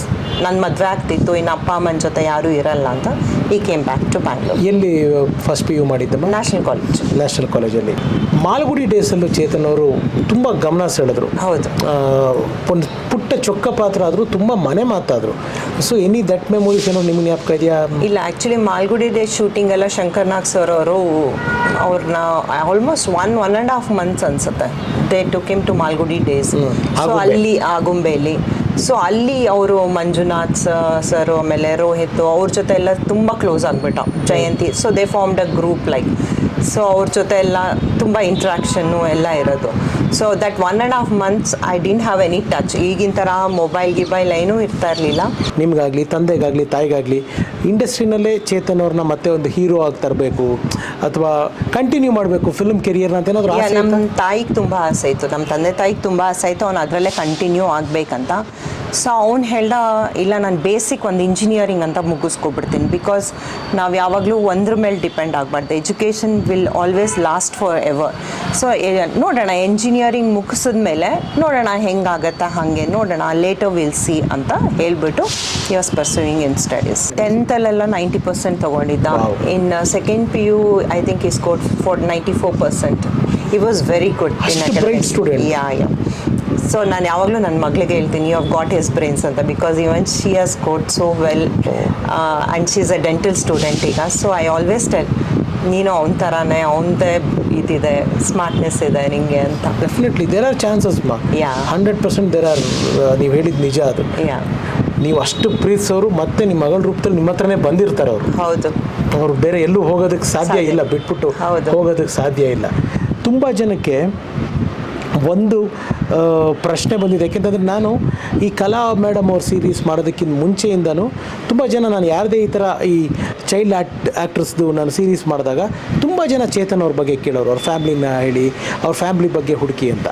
ನನ್ನ ಮದುವೆ ಆಗ್ತಿತ್ತು, ಇನ್ನು ಅಪ್ಪ ಅಮ್ಮನ ಜೊತೆ ಯಾರೂ ಇರಲ್ಲ ಅಂತ ಈ ಕೇಮ್ ಬ್ಯಾಕ್ ಟು ಬ್ಯಾಂಗ್ಳೂರ್. ಎಲ್ಲಿ ಫಸ್ಟ್ PU ಮಾಡಿದ್ದಮ್ಮ? ನ್ಯಾಷನಲ್ ಕಾಲೇಜಲ್ಲಿ. ಮಾಲ್ಗುಡಿ ಡೇಸಲ್ಲೂ ಚೇತನ್ ಅವರು ತುಂಬ ಗಮನ ಸೆಳೆದ್ರು. ಹೌದು. ಒಂದು ಪುಟ್ಟ ಚೊಕ್ಕ ಪಾತ್ರ ಆದರೂ ತುಂಬ ಮನೆ ಮಾತಾದರು. ಸೊ ಎನಿ ದಟ್ ಮೆಮೊರೀಸ್ ಏನೋ ನಿಮ್ಗೆ ಜ್ಞಾಪಕ ಇದೆಯಾ? ಇಲ್ಲ, ಆ್ಯಕ್ಚುಲಿ ಮಾಲ್ಗುಡಿ ಡೇ ಶೂಟಿಂಗ್ ಎಲ್ಲ ಶಂಕರ್ನಾಗ್ ಸರ್ ಅವರು ಅವ್ರನ್ನ ಆಲ್ಮೋಸ್ಟ್ 1.5 months ಅನ್ಸುತ್ತೆ they took him to Malgudi days. So ಅಲ್ಲಿ ಆಗುಂಬೆಯಲ್ಲಿ. ಸೊ ಅಲ್ಲಿ ಅವರು ಮಂಜುನಾಥ್ ಸರ್ ಆಮೇಲೆ ರೋಹಿತ್ ಅವ್ರ ಜೊತೆ ಎಲ್ಲ ತುಂಬ ಕ್ಲೋಸ್ ಆಗಿಬಿಟ್ಟ. Jayanthi. So they formed a group like. So ಅವ್ರ ಜೊತೆ ಎಲ್ಲ ತುಂಬ ಇಂಟ್ರಾಕ್ಷನ್ನು ಎಲ್ಲ ಇರೋದು. So that 1.5 months I didn't have any touch. ಈಗಿನ ಥರ ಮೊಬೈಲ್ ಏನೂ ಇರ್ತಾ ಇರಲಿಲ್ಲ. ನಿಮಗಾಗಲಿ ತಾಯಿಗಾಗಲಿ ಇಂಡಸ್ಟ್ರಿನಲ್ಲೇ ಚೇತನ್ ಅವ್ರನ್ನ ಮತ್ತೆ ಒಂದು ಹೀರೋ ಆಗಿ ತರಬೇಕು ಅಥವಾ ಕಂಟಿನ್ಯೂ ಮಾಡಬೇಕು ಫಿಲ್ಮ್ ಕೆರಿಯರ್ನ ಅಂತ ಏನಾದರೂ? ನಮ್ಮ ತಾಯಿಗೆ ತುಂಬ ಆಸೆ ಇತ್ತು, ನಮ್ಮ ತಂದೆ ತಾಯಿಗೆ ತುಂಬ ಆಸೆ ಇತ್ತು ಅವ್ನು ಅದರಲ್ಲೇ ಕಂಟಿನ್ಯೂ ಆಗಬೇಕಂತ. ಸೊ ಅವ್ನು ಹೇಳ್ದ ಇಲ್ಲ ನಾನು ಬೇಸಿಕ್ ಒಂದು ಇಂಜಿನಿಯರಿಂಗ್ ಅಂತ ಮುಗಿಸ್ಕೊಬಿಡ್ತೀನಿ ಬಿಕಾಸ್ ನಾವು ಯಾವಾಗಲೂ ಒಂದ್ರ ಮೇಲೆ ಡಿಪೆಂಡ್ ಆಗಬಾರ್ದು. Education will always last for ever. So ನೋಡೋಣ ಇಂಜಿನಿಯರಿಂಗ್ ಮುಗಿಸಿದ್ಮೇಲೆ ನೋಡೋಣ ಹೆಂಗಾಗತ್ತೆ, ಹಾಗೆ ನೋಡೋಣ ಲೇಟರ್ ವಿಲ್ ಸಿ ಅಂತ ಹೇಳಿಬಿಟ್ಟು he was pursuing in studies. 10th 90% ತೊಗೊಂಡಿದ್ದ. In second PU I think he scored 94%. He was very good in academics. Yeah. So ನಾನು ಯಾವಾಗಲೂ ನನ್ನ ಮಗಳಿಗೆ ಹೇಳ್ತೀನಿ you have got his brains ಅಂತ because even she has scored so well and she is a dental student ಈಗ. So I always tell ನೀನು ಅವನ ಥರನೇ ಅವನದೇ ಇದಿದೆ ಸ್ಮಾರ್ಟ್ನೆಸ್ ಇದೆ ನಿಮಗೆ ಅಂತ. ಡೆಫಿನೆಟ್ಲಿ ದೇರ್ ಆರ್ ಚಾನ್ಸಸ್ ಮಾ. 100% ದೇರ್ ಆರ್. ನೀವು ಹೇಳಿದ್ದು ನಿಜ ಅದು. ನೀವು ಅಷ್ಟು ಪ್ರೀತಿಸೋರು ಮತ್ತೆ ನಿಮ್ಮ ಮಗಳ ರೂಪದಲ್ಲಿ ನಿಮ್ಮ ಹತ್ರನೇ ಬಂದಿರ್ತಾರೆ ಅವರು. ಹೌದು. ಅವರು ಬೇರೆ ಎಲ್ಲೂ ಹೋಗೋದಕ್ಕೆ ಸಾಧ್ಯ ಇಲ್ಲ, ಬಿಟ್ಬಿಟ್ಟು ಹೋಗೋದಕ್ಕೆ ಸಾಧ್ಯ ಇಲ್ಲ. ತುಂಬ ಜನಕ್ಕೆ ಒಂದು ಪ್ರಶ್ನೆ ಬಂದಿದೆ. ಯಾಕೆಂತಂದರೆ ನಾನು ಈ ಕಲಾ ಮೇಡಮ್ ಅವ್ರ ಸೀರೀಸ್ ಮಾಡೋದಕ್ಕಿಂತ ಮುಂಚೆಯಿಂದನೂ ತುಂಬ ಜನ ನಾನು ಯಾರದೇ ಈ ಥರ ಈ ಚೈಲ್ಡ್ ಆ್ಯಕ್ಟ್ರಸ್ದು ನಾನು ಸೀರೀಸ್ ಮಾಡಿದಾಗ ತುಂಬ ಜನ ಚೇತನ್ ಅವ್ರ ಬಗ್ಗೆ ಕೇಳೋರು, ಅವ್ರ ಫ್ಯಾಮ್ಲಿನ ಹೇಳಿ, ಅವ್ರ ಫ್ಯಾಮ್ಲಿ ಬಗ್ಗೆ ಹುಡುಕಿ ಅಂತ.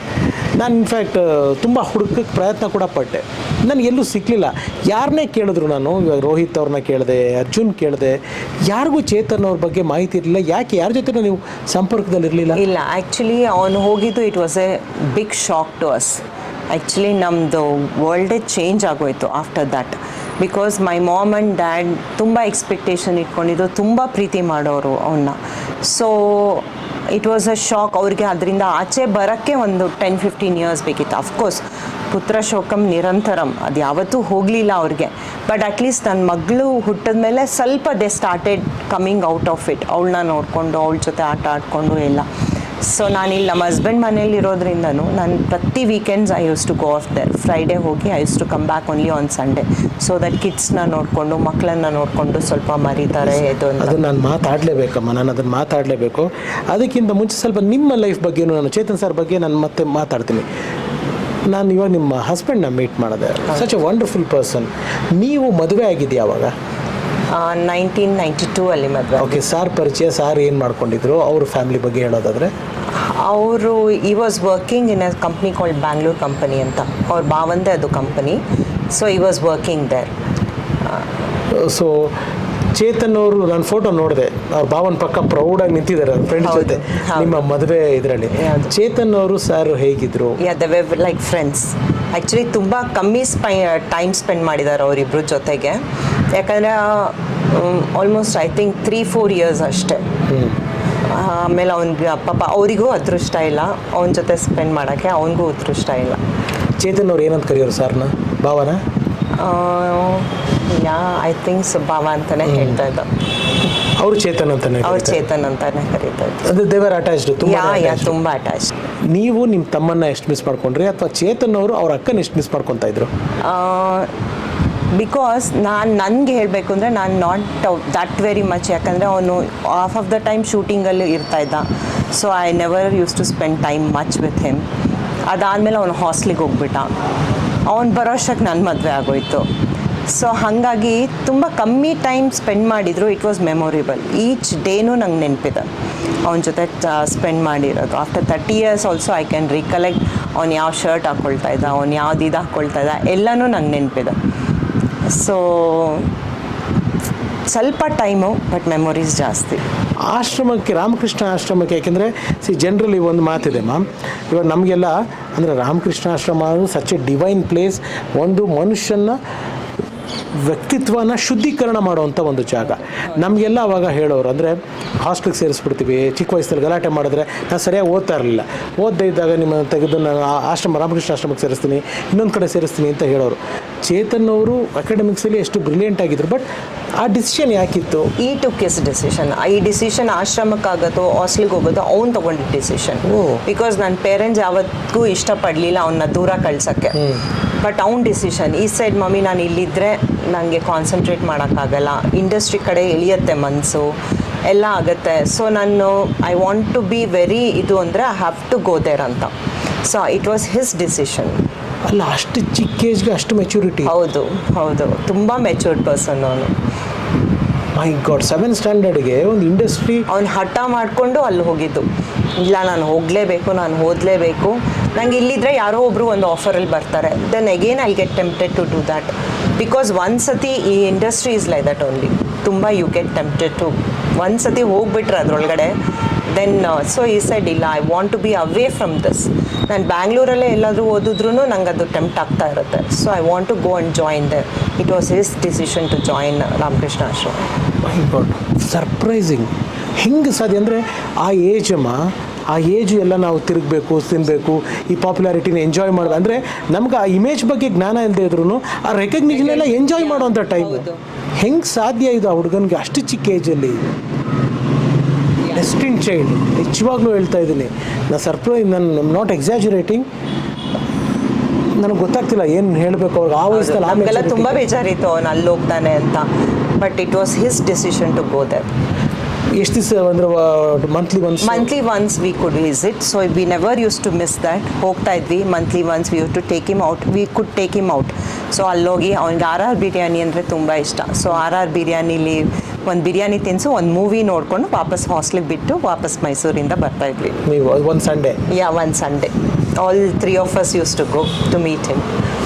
ನಾನು ಇನ್ಫ್ಯಾಕ್ಟ್ ತುಂಬ ಹುಡುಕಕ್ಕೆ ಪ್ರಯತ್ನ ಕೂಡ ಪಟ್ಟೆ, ನನಗೆ ಎಲ್ಲೂ ಸಿಕ್ಕಲಿಲ್ಲ. ಯಾರನ್ನೇ ಕೇಳಿದ್ರು ನಾನು, ಇವಾಗ ರೋಹಿತ್ ಅವ್ರನ್ನ ಕೇಳಿದೆ, ಅರ್ಜುನ್ ಕೇಳಿದೆ, ಯಾರಿಗೂ ಚೇತನ್ ಅವ್ರ ಬಗ್ಗೆ ಮಾಹಿತಿ ಇರಲಿಲ್ಲ. ಯಾಕೆ ಯಾರ ಜೊತೆ ನೀವು ಸಂಪರ್ಕದಲ್ಲಿರಲಿಲ್ಲ? ಇಲ್ಲ, ಆ್ಯಕ್ಚುಲಿ ಅವನು ಹೋಗಿದ್ದು it was a big shock to us. Actually ನಮ್ಮದು ವರ್ಲ್ಡೇ ಚೇಂಜ್ ಆಗೋಯಿತು after that. Because my mom and dad ತುಂಬ ಎಕ್ಸ್ಪೆಕ್ಟೇಷನ್ ಇಟ್ಕೊಂಡಿದ್ದು, ತುಂಬ ಪ್ರೀತಿ ಮಾಡೋರು ಅವನ್ನ. So it was a shock ಅವ್ರಿಗೆ. ಅದರಿಂದ ಆಚೆ ಬರೋಕ್ಕೆ ಒಂದು 10-15 years ಬೇಕಿತ್ತು. ಅಫ್ಕೋರ್ಸ್ ಪುತ್ರ ಶೋಕಂ ನಿರಂತರಂ, ಅದು ಯಾವತ್ತೂ ಹೋಗಲಿಲ್ಲ ಅವ್ರಿಗೆ. ಬಟ್ ಅಟ್ಲೀಸ್ಟ್ ನನ್ನ ಮಗಳು ಹುಟ್ಟಿದ ಮೇಲೆ ಸ್ವಲ್ಪ they started coming out of it. ಅವಳನ್ನ ನೋಡಿಕೊಂಡು ಅವಳ ಜೊತೆ ಆಟ ಆಡಿಕೊಂಡು ಎಲ್ಲ. ಸೊ ನಾನು ಇಲ್ಲಿ ನಮ್ಮ ಹಸ್ಬೆಂಡ್ ಮನೇಲಿ ಇರೋದ್ರಿಂದನೂ ನಾನು ಪ್ರತಿ weekends I use to go off there. Friday ಹೋಗಿ I use to come back only on Sunday, so that ಕಿಡ್ಸ್ನ ನೋಡಿಕೊಂಡು ಮಕ್ಕಳನ್ನ ನೋಡಿಕೊಂಡು ಸ್ವಲ್ಪ ಮರಿತಾರೆ ಇದು ಅಂತ. ಅದು ನಾನು ಮಾತಾಡಲೇಬೇಕಮ್ಮ, ನಾನು ಅದನ್ನು ಮಾತಾಡಲೇಬೇಕು. ಅದಕ್ಕಿಂತ ಮುಂಚೆ ಸ್ವಲ್ಪ ನಿಮ್ಮ ಲೈಫ್ ಬಗ್ಗೆನೂ, ನಾನು ಚೇತನ್ ಸರ್ ಬಗ್ಗೆ ನಾನು ಮತ್ತೆ ಮಾತಾಡ್ತೀನಿ. ನಾನು ಇವಾಗ ನಿಮ್ಮ ಹಸ್ಬೆಂಡ್ನ ಮೀಟ್ ಮಾಡಿದೆ, ಸಚ್ ಎ ವಂಡರ್ಫುಲ್ ಪರ್ಸನ್. ನೀವು ಮದುವೆ ಆಗಿದೆಯಾ ಅವಾಗ? 1992 ಅಲ್ಲಿ ಮದುವೆ. ಓಕೆ, ಸಾರ್ ಪರಿಚಯ, ಸಾರ್ ಏನು ಮಾಡ್ಕೊಂಡಿದ್ರು, ಅವ್ರ ಫ್ಯಾಮಿಲಿ ಬಗ್ಗೆ ಹೇಳೋದಾದರೆ? ಅವರು he was working in a company called Bangalore company ಅಂತ. ಅವ್ರ ಭಾವಂದೇ ಅದು company, so he was working there. So Chetan ಅವರು, ನಾನು ಫೋಟೋ ನೋಡಿದೆ, ಅವ್ರ ಭಾವನ ಪಕ್ಕ ಪ್ರೌಡಾಗಿ ನಿಂತಿದ್ದಾರೆ ಅವ್ರ ಫ್ರೆಂಡ್ ಜೊತೆ ನಿಮ್ಮ ಮದುವೆ ಇದರಲ್ಲಿ. ಚೇತನ್ ಅವರು ಸರ್ ಹೇಗಿದ್ರು? They were like friends. Actually ತುಂಬ ಕಮ್ಮಿ ಟೈಮ್ ಸ್ಪೆಂಡ್ ಮಾಡಿದ್ದಾರೆ ಅವರಿಬ್ಬರ ಜೊತೆಗೆ. ಯಾಕಂದರೆ ಆಲ್ಮೋಸ್ಟ್ ಐ ಥಿಂಕ್ 3-4 ಇಯರ್ಸ್ ಅಷ್ಟೇ. ಆಮೇಲೆ ಅವ್ನಿಗೆ ಪಾಪ ಅವರಿಗೂ ಅದೃಷ್ಟ ಇಲ್ಲ ಅವನ ಜೊತೆ ಸ್ಪೆಂಡ್ ಮಾಡೋಕ್ಕೆ, ಅವನಿಗೂ ಅದೃಷ್ಟ ಇಲ್ಲ. ಚೇತನ್ ಅವ್ರು ಏನಂತ ಕರೆಯೋರು ಸರ್ನ? ಭಾವನ? ಐ ಥಿಂಕ್ ಭಾವ ಅಂತಲೇ ಹೇಳ್ತಾ ಇದ್ದ. ಅವರು ಚೇತನ್ ಅಂತಾನೆ? ಅವ್ರು ಚೇತನ್ ಅಂತಾನೆ ಕರೀತಾ ಇದ್ರು. ಅಂದರೆ ದೇ ವರ್ ಅಟ್ಯಾಚ್ಡ್? ತುಂಬ ಅಟ್ಯಾಚ್ಡ್. ನೀವು ನಿಮ್ಮ ತಮ್ಮನ್ನ ಎಷ್ಟು ಮಿಸ್ ಮಾಡ್ಕೊಂಡ್ರಿ, ಅಥವಾ ಚೇತನ್ ಅವರು ಅವ್ರ ಅಕ್ಕನ ಎಷ್ಟು ಮಿಸ್ ಮಾಡ್ಕೊತಾ ಇದ್ರು? ಬಿಕಾಸ್ ನನಗೆ ಹೇಳಬೇಕು ಅಂದರೆ ನಾನು ನಾಟ್ ದಟ್ ವೆರಿ ಮಚ್. ಯಾಕಂದರೆ ಅವನು ಹಾಫ್ ಆಫ್ ದ ಟೈಮ್ ಶೂಟಿಂಗಲ್ಲಿ ಇರ್ತಾ ಇದ್ದ, so I never use to spend time much with him. ಅದಾದಮೇಲೆ ಅವನು ಹಾಸ್ಟ್ಲಿಗೆ ಹೋಗ್ಬಿಟ್ಟ. ಅವ್ನು ಬರೋಷ್ಟಕ್ಕೆ ನನ್ನ ಮದುವೆ ಆಗೋಯ್ತು. ಸೊ ಹಾಗಾಗಿ ತುಂಬ ಕಮ್ಮಿ ಟೈಮ್ ಸ್ಪೆಂಡ್ ಮಾಡಿದ್ರು. It was memorable. ಈಚ್ ಡೇನೂ ನಂಗೆ ನೆನಪಿದೆ ಅವನ ಜೊತೆ ಸ್ಪೆಂಡ್ ಮಾಡಿರೋದು. After 30 years also I can recollect. ಅವ್ನು ಯಾವ ಶರ್ಟ್ ಹಾಕ್ಕೊಳ್ತಾ ಇದ್ದ, ಅವ್ನು ಯಾವ್ದು ಇದು ಹಾಕ್ಕೊಳ್ತಾ ಇದ್ದ, ಎಲ್ಲನೂ ನಂಗೆ ನೆನಪಿದೆ. ಸೊ ಸ್ವಲ್ಪ ಟೈಮು, ಬಟ್ ಮೆಮೊರೀಸ್ ಜಾಸ್ತಿ. ಆಶ್ರಮಕ್ಕೆ, ರಾಮಕೃಷ್ಣ ಆಶ್ರಮಕ್ಕೆ, ಯಾಕೆಂದರೆ ಜನರಲಿ ಒಂದು ಮಾತಿದೆ ಮ್ಯಾಮ್, ಇವಾಗ ನಮಗೆಲ್ಲ ಅಂದರೆ ರಾಮಕೃಷ್ಣ ಆಶ್ರಮ ಅನ್ನೋದು ಸಚ್ ಎ ಡಿವೈನ್ ಪ್ಲೇಸ್. ಒಂದು ಮನುಷ್ಯನ ವ್ಯಕ್ತಿತ್ವನ ಶುದ್ಧೀಕರಣ ಮಾಡುವಂಥ ಒಂದು ಜಾಗ. ನಮಗೆಲ್ಲ ಅವಾಗ ಹೇಳೋರು ಅಂದರೆ ಹಾಸ್ಟೆಲ್ಗೆ ಸೇರಿಸ್ಬಿಡ್ತೀವಿ, ಚಿಕ್ಕ ವಯಸ್ಸಲ್ಲಿ ಗಲಾಟೆ ಮಾಡಿದ್ರೆ ನಾನು ಸರಿಯಾಗಿ ಓದ್ತಾ ಇರಲಿಲ್ಲ, ಓದದೇ ಇದ್ದಾಗ ನಿಮ್ಮ ತೆಗೆದು ನಾನು ಆಶ್ರಮ, ರಾಮಕೃಷ್ಣ ಆಶ್ರಮಕ್ಕೆ ಸೇರಿಸ್ತೀನಿ, ಇನ್ನೊಂದು ಕಡೆ ಸೇರಿಸ್ತೀನಿ ಅಂತ ಹೇಳೋರು. ಚೇತನ್ ಅವರು ಅಕಾಡೆಮಿಕ್ಸಲ್ಲಿ ಎಷ್ಟು ಬ್ರಿಲಿಯಂಟ್ ಆಗಿದ್ರು, ಬಟ್ ಆ ಡಿಸಿಷನ್ ಯಾಕಿತ್ತು? ಈ ಟುಕ್ ಇಸ್ ಡಿಸಿಷನ್. ಈ ಡಿಸಿಷನ್ ಆಶ್ರಮಕ್ಕಾಗೋದು ಹಾಸ್ಟೆಲ್ಗೆ ಹೋಗೋದು ಅವ್ನು ತೊಗೊಂಡಿದ್ದ ಡಿಸಿಷನ್. ಬಿಕಾಸ್ ನನ್ನ ಪೇರೆಂಟ್ಸ್ ಯಾವತ್ತಿಗೂ ಇಷ್ಟಪಡಲಿಲ್ಲ ಅವನ್ನ ದೂರ ಕಳ್ಸೋಕ್ಕೆ. ಬಟ್ ಅವ್ನ ಡಿಸಿಷನ್. ಈ ಸೈಡ್ ಮಮ್ಮಿ ನಾನು ಇಲ್ಲಿದ್ದರೆ ನನಗೆ ಕಾನ್ಸಂಟ್ರೇಟ್ ಮಾಡೋಕ್ಕಾಗಲ್ಲ, ಇಂಡಸ್ಟ್ರಿ ಕಡೆ ಎಳಿಯತ್ತೆ ಮನಸ್ಸು, ಎಲ್ಲ ಆಗುತ್ತೆ. ಸೊ ನಾನು I want to be very ಇದು ಅಂದರೆ I have to go there ಅಂತ. So it was his decision. ಅಲ್ಲ, ಅಷ್ಟು ಚಿಕ್ಕ ಏಜ್ಗೆ ಅಷ್ಟು ಮೆಚುರಿಟಿ? ಹೌದು ಹೌದು, ತುಂಬ ಮೆಚೂರ್ಡ್ ಪರ್ಸನ್ ಅವನು. ಮೈ ಗಾಡ್, 7th ಸ್ಟ್ಯಾಂಡರ್ಡ್ಗೆ ಒಂದು ಇಂಡಸ್ಟ್ರಿ. ಅವ್ನು ಹಠ ಮಾಡಿಕೊಂಡು ಅಲ್ಲಿ ಹೋಗಿದ್ದು. ಇಲ್ಲ ನಾನು ಹೋಗಲೇಬೇಕು, ನಾನು ಓದಲೇಬೇಕು, ನಂಗೆ ಇಲ್ಲಿದ್ದರೆ ಯಾರೋ ಒಬ್ಬರು ಒಂದು ಆಫರಲ್ಲಿ ಬರ್ತಾರೆ, then again I get tempted to do that. Because ಒಂದು ಸತಿ he industry is like that only. ತುಂಬ ಯು ಗೆಟ್ ಟೆಂಪ್ಟೆಡ್ ಟು, ಒಂದು ಸತಿ ಹೋಗ್ಬಿಟ್ರೆ ಅದರೊಳಗಡೆ, ದೆನ್ ಸೊ ಈ ಸೈಡ್ ಇಲ್ಲ, I want to be away from this. ನಾನು ಬ್ಯಾಂಗ್ಳೂರಲ್ಲೇ ಎಲ್ಲಾದರೂ ಓದಿದ್ರೂ ನಂಗೆ ಅದು ಟೆಂಪ್ಟ್ ಆಗ್ತಾ ಇರುತ್ತೆ. So I want to go and join there. It was his decision to join Ramakrishna Ashram. My god, surprising. ಹೆಂಗೆ ಸಾಧ್ಯ ಅಂದರೆ ಆ ಏಜಮ್ಮ, ಆ ಏಜು ಎಲ್ಲ ನಾವು ತಿರುಗಬೇಕು, ತಿನ್ನಬೇಕು, ಈ ಪಾಪ್ಯುಲಾರಿಟಿನ ಎಂಜಾಯ್ ಮಾಡೋದು. ಅಂದರೆ ನಮ್ಗೆ ಆ ಇಮೇಜ್ ಬಗ್ಗೆ ಜ್ಞಾನ ಇಲ್ಲದೆ ಇದ್ರೂ ಆ ರೆಕಗ್ನಿಷನ್ ಎಲ್ಲ ಎಂಜಾಯ್ ಮಾಡೋವಂಥ ಟೈಮ್. ಹೆಂಗೆ ಸಾಧ್ಯ ಇದು ಆ ಹುಡುಗನಿಗೆ ಅಷ್ಟು ಚಿಕ್ಕ ಏಜಲ್ಲಿ? ಡೆಸ್ಟಿನ್ ಚೈಲ್ಡ್, ನಿಜವಾಗ್ಲೂ ಹೇಳ್ತಾ ಇದ್ದೀನಿ ನಾನು. ಸರ್ಪ್ರೈಸ್, ನಾನು ನಾಟ್ ಎಕ್ಸಾಜುರೇಟಿಂಗ್. ನನಗೆ ಗೊತ್ತಾಗ್ತಿಲ್ಲ ಏನು ಹೇಳಬೇಕು ಅವ್ರಿಗೆ ಆ ವಯಸ್ಸಲ್ಲಿ. ಆಮೇಲೆ ತುಂಬ ಬೇಜಾರಿತ್ತು ಅವನು ಅಲ್ಲಿ ಹೋಗ್ತಾನೆ ಅಂತ. But it was his decision to go there. ಎಷ್ಟು ದಿವಸ ಅಂದರೆ monthly once we could visit. So we never use to miss that. ಹೋಗ್ತಾ ಇದ್ವಿ monthly once. We use to take him out, we could take him out. So ಅಲ್ಲೋಗಿ ಅವ್ನಿಗೆ RR biryani ಅಂದರೆ ತುಂಬ ಇಷ್ಟ. ಸೊ RR ಬಿರಿಯಾನಿಲಿ ಒಂದು ಬಿರಿಯಾನಿ ತಿನ್ನಿಸು, ಒಂದು ಮೂವಿ ನೋಡಿಕೊಂಡು ವಾಪಸ್ ಹಾಸ್ಟ್ಲಿಗೆ ಬಿಟ್ಟು ವಾಪಸ್ ಮೈಸೂರಿಂದ ಬರ್ತಾಯಿದ್ವಿ. ನೀವು ಒಂದು ಸಂಡೇ? ಒಂದು Sunday all 3 of us used to go to meet him.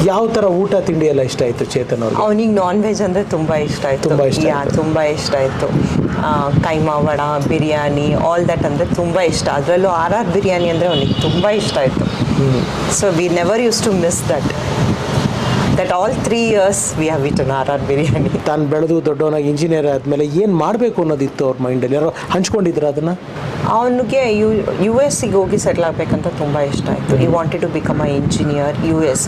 ಯಾವ ಥರ ಊಟ ತಿಂಡಿ ಎಲ್ಲ ಇಷ್ಟ ಆಯಿತು ಚೇತನ್ ಅವ್ರಿಗೆ? ಅವನಿಗೆ ನಾನ್ ವೆಜ್ ಅಂದರೆ ತುಂಬ ಇಷ್ಟ ಆಯಿತು. ತುಂಬ ಇಷ್ಟ ಆಯಿತು. ಕೈಮಾ ವಡ, ಬಿರಿಯಾನಿ, ಆಲ್ ದಟ್ ಅಂದರೆ ತುಂಬ ಇಷ್ಟ. ಅದರಲ್ಲೂ RR ಬಿರಿಯಾನಿ ಅಂದರೆ ಅವನಿಗೆ ತುಂಬ ಇಷ್ಟ ಆಯಿತು. So we never use to miss that all 3 years we have eaten RR biryani. ತಾನು ಬೆಳೆದು ದೊಡ್ಡವನಾಗಿ ಇಂಜಿನಿಯರ್ ಆದಮೇಲೆ ಏನು ಮಾಡಬೇಕು ಅನ್ನೋದಿತ್ತು ಅವ್ರ ಮೈಂಡಲ್ಲಿ? ಯಾರೋ ಹಂಚ್ಕೊಂಡಿದ್ರು ಅದನ್ನು? ಅವನಿಗೆ US ಹೋಗಿ ಸೆಟ್ಲ್ ಆಗಬೇಕಂತ ತುಂಬ ಇಷ್ಟ ಆಯಿತು. I wanted to become a engineer US.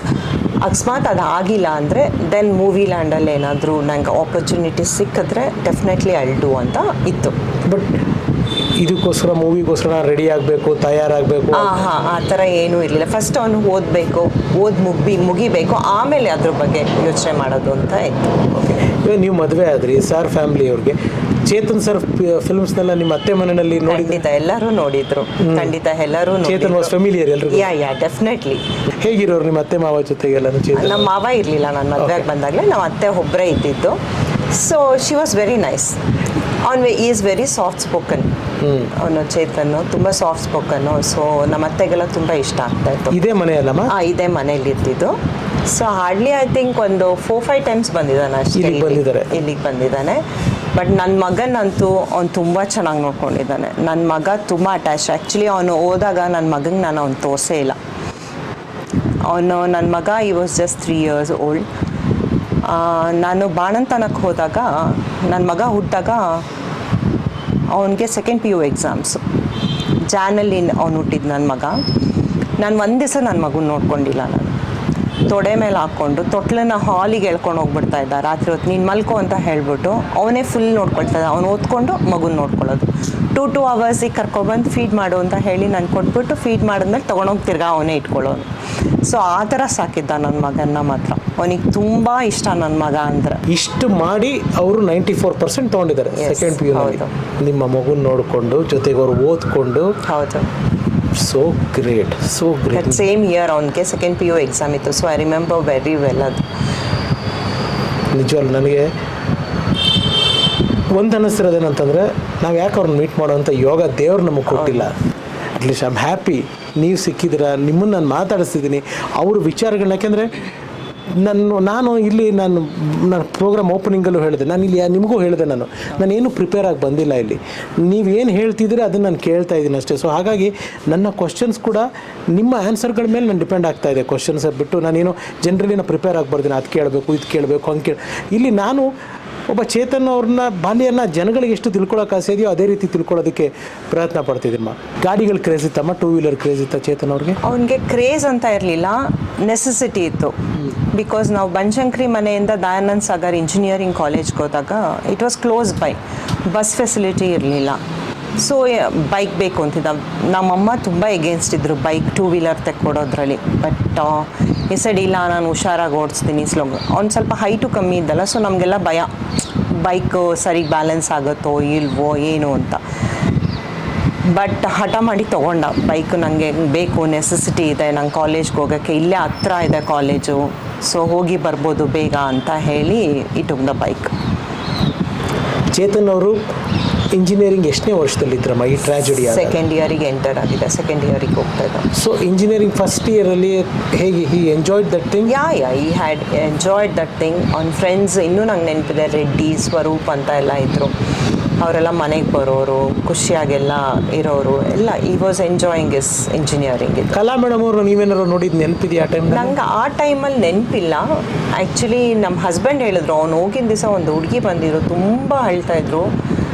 ಅಕಸ್ಮಾತ್ ಅದು ಆಗಿಲ್ಲ ಅಂದರೆ ದೆನ್ ಮೂವಿ ಲ್ಯಾಂಡಲ್ಲಿ ಏನಾದರೂ ನಂಗೆ ಆಪರ್ಚುನಿಟಿ ಸಿಕ್ಕಿದ್ರೆ ಡೆಫಿನೆಟ್ಲಿ ಐ ವಿಲ್ ಡೂ ಅಂತ ಇತ್ತು. ಬಟ್ ಇದಕ್ಕೋಸ್ಕರ ಮೂವಿಗೋಸ್ಕರ ರೆಡಿ ಆಗಬೇಕು, ತಯಾರಾಗಬೇಕು? ಹಾಂ ಆ ಥರ ಏನೂ ಇರಲಿಲ್ಲ. ಫಸ್ಟ್ ಅವನು ಓದಬೇಕು, ಮುಗಿಬೇಕು, ಆಮೇಲೆ ಅದ್ರ ಬಗ್ಗೆ ಯೋಚನೆ ಮಾಡೋದು ಅಂತ ಇತ್ತು. ಓಕೆ, ಇವಾಗ ನೀವು ಮದುವೆ ಆದ್ರಿ, ಸರ್ ಫ್ಯಾಮಿಲಿಯವ್ರಿಗೆ ಚೇತನ್ ಸರ್ ಫಿಲ್ಮ್ಸ್ನೆಲ್ಲ ನಿಮ್ಮ ಅತ್ತೆ ಮನೆಯಲ್ಲಿ ನೋಡಿ? ಖಂಡಿತ ಎಲ್ಲರೂ ನೋಡಿದ್ರು, ಖಂಡಿತ ಎಲ್ಲರೂ ಚೇತನ್ ವಾಸ್ ಫೆಮಿಲಿಯರ್ ಎಲ್ರಿಗೂ? Yeah definitely. ಹೇಗಿರೋರು ನಿಮ್ಮ ಅತ್ತೆ ಮಾವ ಜೊತೆಗೆಲ್ಲ? ಚೇತನ್ ನಮ್ಮ ಮಾವ ಇರಲಿಲ್ಲ, ನಾನು ಮದುವೆಗೆ ಬಂದಾಗಲೇ ನಮ್ಮ ಅತ್ತೆ ಒಬ್ಬರೇ ಇದ್ದಿದ್ದು. So she was very nice. ಅವನು ಈಸ್ ವೆರಿ ಸಾಫ್ಟ್ ಸ್ಪೋಕನ್. ಅವನು ಚೇತನ್ನು ತುಂಬ ಸಾಫ್ಟ್ ಸ್ಪೋಕನ್ನು. ಸೊ ನಮ್ಮ ಅತ್ತೆಗೆಲ್ಲ ತುಂಬ ಇಷ್ಟ ಆಗ್ತಾಯಿತ್ತು. ಇದೇ ಮನೆ ಅಲ್ಲಮ್ಮ? ಇದೇ ಮನೇಲಿ ಇರ್ತಿದ್ದು. ಸೊ ಹಾರ್ಡ್ಲಿ ಐ ಥಿಂಕ್ ಒಂದು 4-5 ಟೈಮ್ಸ್ ಬಂದಿದ್ದಾನೆ ಅಷ್ಟೇ ಇಲ್ಲಿಗೆ ಬಂದಿದ್ದಾನೆ. ಬಟ್ ನನ್ನ ಮಗನಂತೂ ಅವ್ನು ತುಂಬ ಚೆನ್ನಾಗಿ ನೋಡ್ಕೊಂಡಿದ್ದಾನೆ. ನನ್ನ ಮಗ ತುಂಬ ಅಟ್ಯಾಚ್. ಆ್ಯಕ್ಚುಲಿ ಅವನು ಹೋದಾಗ ನನ್ನ ಮಗಂಗೆ ನಾನು ಅವ್ನು ತೋರಿಸೇ ಇಲ್ಲ. ನನ್ನ ಮಗ ಈ ವಾಸ್ ಜಸ್ಟ್ 3 years ಓಲ್ಡ್. ನಾನು ಬಾಣಂತನಕ್ಕೆ ಹೋದಾಗ ನನ್ನ ಮಗ ಹುಟ್ಟಿದಾಗ ಅವನಿಗೆ 2nd PU ಎಕ್ಸಾಮ್ಸು. ಜಾನಲ್ಲಿ ಅವ್ನು ಹುಟ್ಟಿದ್ದು ನನ್ನ ಮಗ. ನಾನು ಒಂದು ದಿವಸ ನನ್ನ ಮಗನ ನೋಡ್ಕೊಂಡಿಲ್ಲ. ನಾನು ತೊಡೆ ಮೇಲೆ ಹಾಕ್ಕೊಂಡು ತೊಟ್ಲನ್ನ ಹಾಲಿಗೆ ಎಳ್ಕೊಂಡು ಹೋಗ್ಬಿಡ್ತಾ ಇದ್ದ ರಾತ್ರಿ ಹೊತ್ತು. ನೀನು ಮಲ್ಕೋ ಅಂತ ಹೇಳ್ಬಿಟ್ಟು ಅವನೇ ಫುಲ್ ನೋಡ್ಕೊಳ್ತಾ ಇದ್ದ. ಅವ್ನು ಓದ್ಕೊಂಡು ಮಗುನ ನೋಡ್ಕೊಳ್ಳೋದು. 2 ಅವರ್ಸಿಗೆ ಕರ್ಕೊಬಂದು ಫೀಡ್ ಮಾಡು ಅಂತ ಹೇಳಿ ನಾನು ಕೊಟ್ಬಿಟ್ಟು ಫೀಡ್ ಮಾಡಿದ್ಮೇಲೆ ತೊಗೊಂಡೋಗಿ ತಿರ್ಗಾ ಅವನೇ ಇಟ್ಕೊಳ್ಳೋನು. ಸೊ ಆ ಥರ ಸಾಕಿದ್ದ ನನ್ನ ಮಗನ್ನ ಮಾತ್ರ. ಅವನಿಗೆ ತುಂಬ ಇಷ್ಟ ನನ್ನ ಮಗ ಅಂದರೆ. ಇಷ್ಟು ಮಾಡಿ ಅವರು 94% ತೊಗೊಂಡಿದ್ದಾರೆ 2nd PU. ನಿಮ್ಮ ಮಗುನ ನೋಡಿಕೊಂಡು ಜೊತೆಗೆ ಅವ್ರು ಓದ್ಕೊಂಡು. ಹೌದು. So great. ಸೇಮ್ ಇಯರ್ ಅವನಿಗೆ 2nd PU ಎಕ್ಸಾಮ್ ಇತ್ತು. So I remember very well. ಅದು ನಿಜವಲ್ಲ. ನನಗೆ ಒಂದು ಅನ್ನಿಸ್ತಿರೋದೇನಂತಂದರೆ, ನಾವು ಯಾಕೆ ಅವ್ರನ್ನ ಮೀಟ್ ಮಾಡೋವಂಥ ಯೋಗ ದೇವ್ರು ನಮಗೆ ಕೊಟ್ಟಿಲ್ಲ. ಅಟ್ಲೀಸ್ಟ್ ಐ ಆಮ್ ಹ್ಯಾಪಿ ನೀವು ಸಿಕ್ಕಿದ್ದೀರ. ನಿಮ್ಮನ್ನು ನಾನು ಮಾತಾಡಿಸ್ತಿದ್ದೀನಿ ಅವ್ರ ವಿಚಾರಗಳನ್ನ. ಯಾಕೆಂದರೆ ನಾನು ಇಲ್ಲಿ ನನ್ನ ಪ್ರೋಗ್ರಾಮ್ ಓಪನಿಂಗಲ್ಲೂ ಹೇಳಿದೆ, ನಾನು ಇಲ್ಲಿ ನಿಮಗೂ ಹೇಳಿದೆ, ನಾನೇನು ಪ್ರಿಪೇರ್ ಆಗಿ ಬಂದಿಲ್ಲ. ಇಲ್ಲಿ ನೀವೇನು ಹೇಳ್ತಿದ್ದೀರಿ ಅದನ್ನು ನಾನು ಕೇಳ್ತಾ ಇದ್ದೀನಿ ಅಷ್ಟೇ. ಸೊ ಹಾಗಾಗಿ ನನ್ನ ಕ್ವಶನ್ಸ್ ಕೂಡ ನಿಮ್ಮ ಆನ್ಸರ್ಗಳ ಮೇಲೆ ನಾನು ಡಿಪೆಂಡ್ ಆಗ್ತಾ ಇದೆ. ಕ್ವಶನ್ಸ್ ಬಿಟ್ಟು ನಾನೇನು ಜನರಲಿ ಪ್ರಿಪೇರ್ ಆಗಿ ಬರ್ತೀನಿ, ಅದು ಕೇಳಬೇಕು, ಇದು ಕೇಳಬೇಕು, ಹಂಗೆ ಇಲ್ಲಿ ನಾನು ಒಬ್ಬ ಚೇತನ್ ಅವ್ರನ್ನ ಬಾಲ್ಯನ ಜನಗಳಿಗೆ ಎಷ್ಟು ತಿಳ್ಕೊಳ್ಳೋಕೆ ಆಸೆ ಇದೆಯೋ ಅದೇ ರೀತಿ ತಿಳ್ಕೊಳ್ಳೋದಕ್ಕೆ ಪ್ರಯತ್ನ ಪಡ್ತಿದ್ದೀಮ್ಮ. ಗಾಡಿಗಳು ಕ್ರೇಜ್ ಇತ್ತಮ್ಮ? 2 wheeler ಕ್ರೇಜ್ ಇತ್ತ ಚೇತನ್ ಅವ್ರಿಗೆ? ಅವನಿಗೆ ಕ್ರೇಜ್ ಅಂತ ಇರಲಿಲ್ಲ, ನೆಸೆಸಿಟಿ ಇತ್ತು. ಬಿಕಾಸ್ ನಾವು ಬನಶಂಕರಿ ಮನೆಯಿಂದ ದಯಾನಂದ್ ಸಾಗರ್ ಇಂಜಿನಿಯರಿಂಗ್ ಕಾಲೇಜ್ಗೆ ಹೋದಾಗ it was close by. Bus facility ಇರಲಿಲ್ಲ. ಸೊ ಬೈಕ್ ಬೇಕು ಅಂತಿದ್ದ. ನಮ್ಮಮ್ಮ ತುಂಬ ಎಗೇನ್ಸ್ಟ್ ಇದ್ದರು ಬೈಕ್ 2 wheeler ತೆಕ್ಕೊಡೋದ್ರಲ್ಲಿ. ಬಟ್ ಈ ಸೈಡ್ ಇಲ್ಲ, ನಾನು ಹುಷಾರಾಗಿ ಓಡಿಸ್ತೀನಿ ಸ್ಲೋಗ್. ಅವ್ನು ಸ್ವಲ್ಪ ಹೈಟು ಕಮ್ಮಿ ಇದ್ದಲ್ಲ. ಸೊ ನಮಗೆಲ್ಲ ಭಯ, ಬೈಕ್ ಸರಿಗೆ ಬ್ಯಾಲೆನ್ಸ್ ಆಗುತ್ತೋ ಇಲ್ವೋ ಏನು ಅಂತ. ಬಟ್ ಹಠ ಮಾಡಿ ತೊಗೊಂಡ ಬೈಕ್. ನನಗೆ ಬೇಕು, ನೆಸೆಸಿಟಿ ಇದೆ, ನಂಗೆ ಕಾಲೇಜ್ಗೆ ಹೋಗೋಕ್ಕೆ, ಇಲ್ಲೇ ಹತ್ರ ಇದೆ ಕಾಲೇಜು, ಸೊ ಹೋಗಿ ಬರ್ಬೋದು ಬೇಗ ಅಂತ ಹೇಳಿ ಇಟ್ಟುಗ್ದ ಬೈಕ್. ಚೇತನ್ ಅವರು ಇಂಜಿನಿಯರಿಂಗ್ ಎಷ್ಟನೇ ವರ್ಷದಲ್ಲಿದ್ರಮ್ಮ ಈ ಟ್ರಾಜಿಡಿ? 2nd ಇಯರಿಗೆ ಎಂಟರ್ ಆಗಿದೆ, 2nd ಇಯರಿಗೆ ಹೋಗ್ತಾ ಇದ್ದ. ಸೊ ಇಂಜಿನಿಯರಿಂಗ್ ಫಸ್ಟ್ ಇಯರಲ್ಲಿ ಹೇಗೆ he enjoyed that thing? He had enjoyed that thing. ಅವ್ನ ಫ್ರೆಂಡ್ಸ್ ಇನ್ನೂ ನಂಗೆ ನೆನಪಿದೆ, ರೆಡ್ಡಿ, ಸ್ವರೂಪ್ ಅಂತ ಎಲ್ಲ ಇದ್ದರು. ಅವರೆಲ್ಲ ಮನೆಗೆ ಬರೋರು, ಖುಷಿಯಾಗೆಲ್ಲ ಇರೋರು ಎಲ್ಲ. ಈ ವಾಸ್ ಎಂಜಾಯಿಂಗ್ ಇಸ್ ಇಂಜಿನಿಯರಿಂಗ್. ಕಲಾ ಮೇಡಮ್ ಅವರು ನೀವೇನಾದ್ರು ನೋಡಿದ್ದು ನೆನಪಿದೆಯಾ ಆ ಟೈಮ್? ನಂಗೆ ಆ ಟೈಮಲ್ಲಿ ನೆನಪಿಲ್ಲ. ಆ್ಯಕ್ಚುಲಿ ನಮ್ಮ ಹಸ್ಬೆಂಡ್ ಹೇಳಿದ್ರು, ಅವ್ನು ಹೋಗಿನ ದಿವಸ ಒಂದು ಹುಡುಗಿ ಬಂದಿದ್ರು, ತುಂಬ ಅಳ್ತಾಯಿದ್ರು,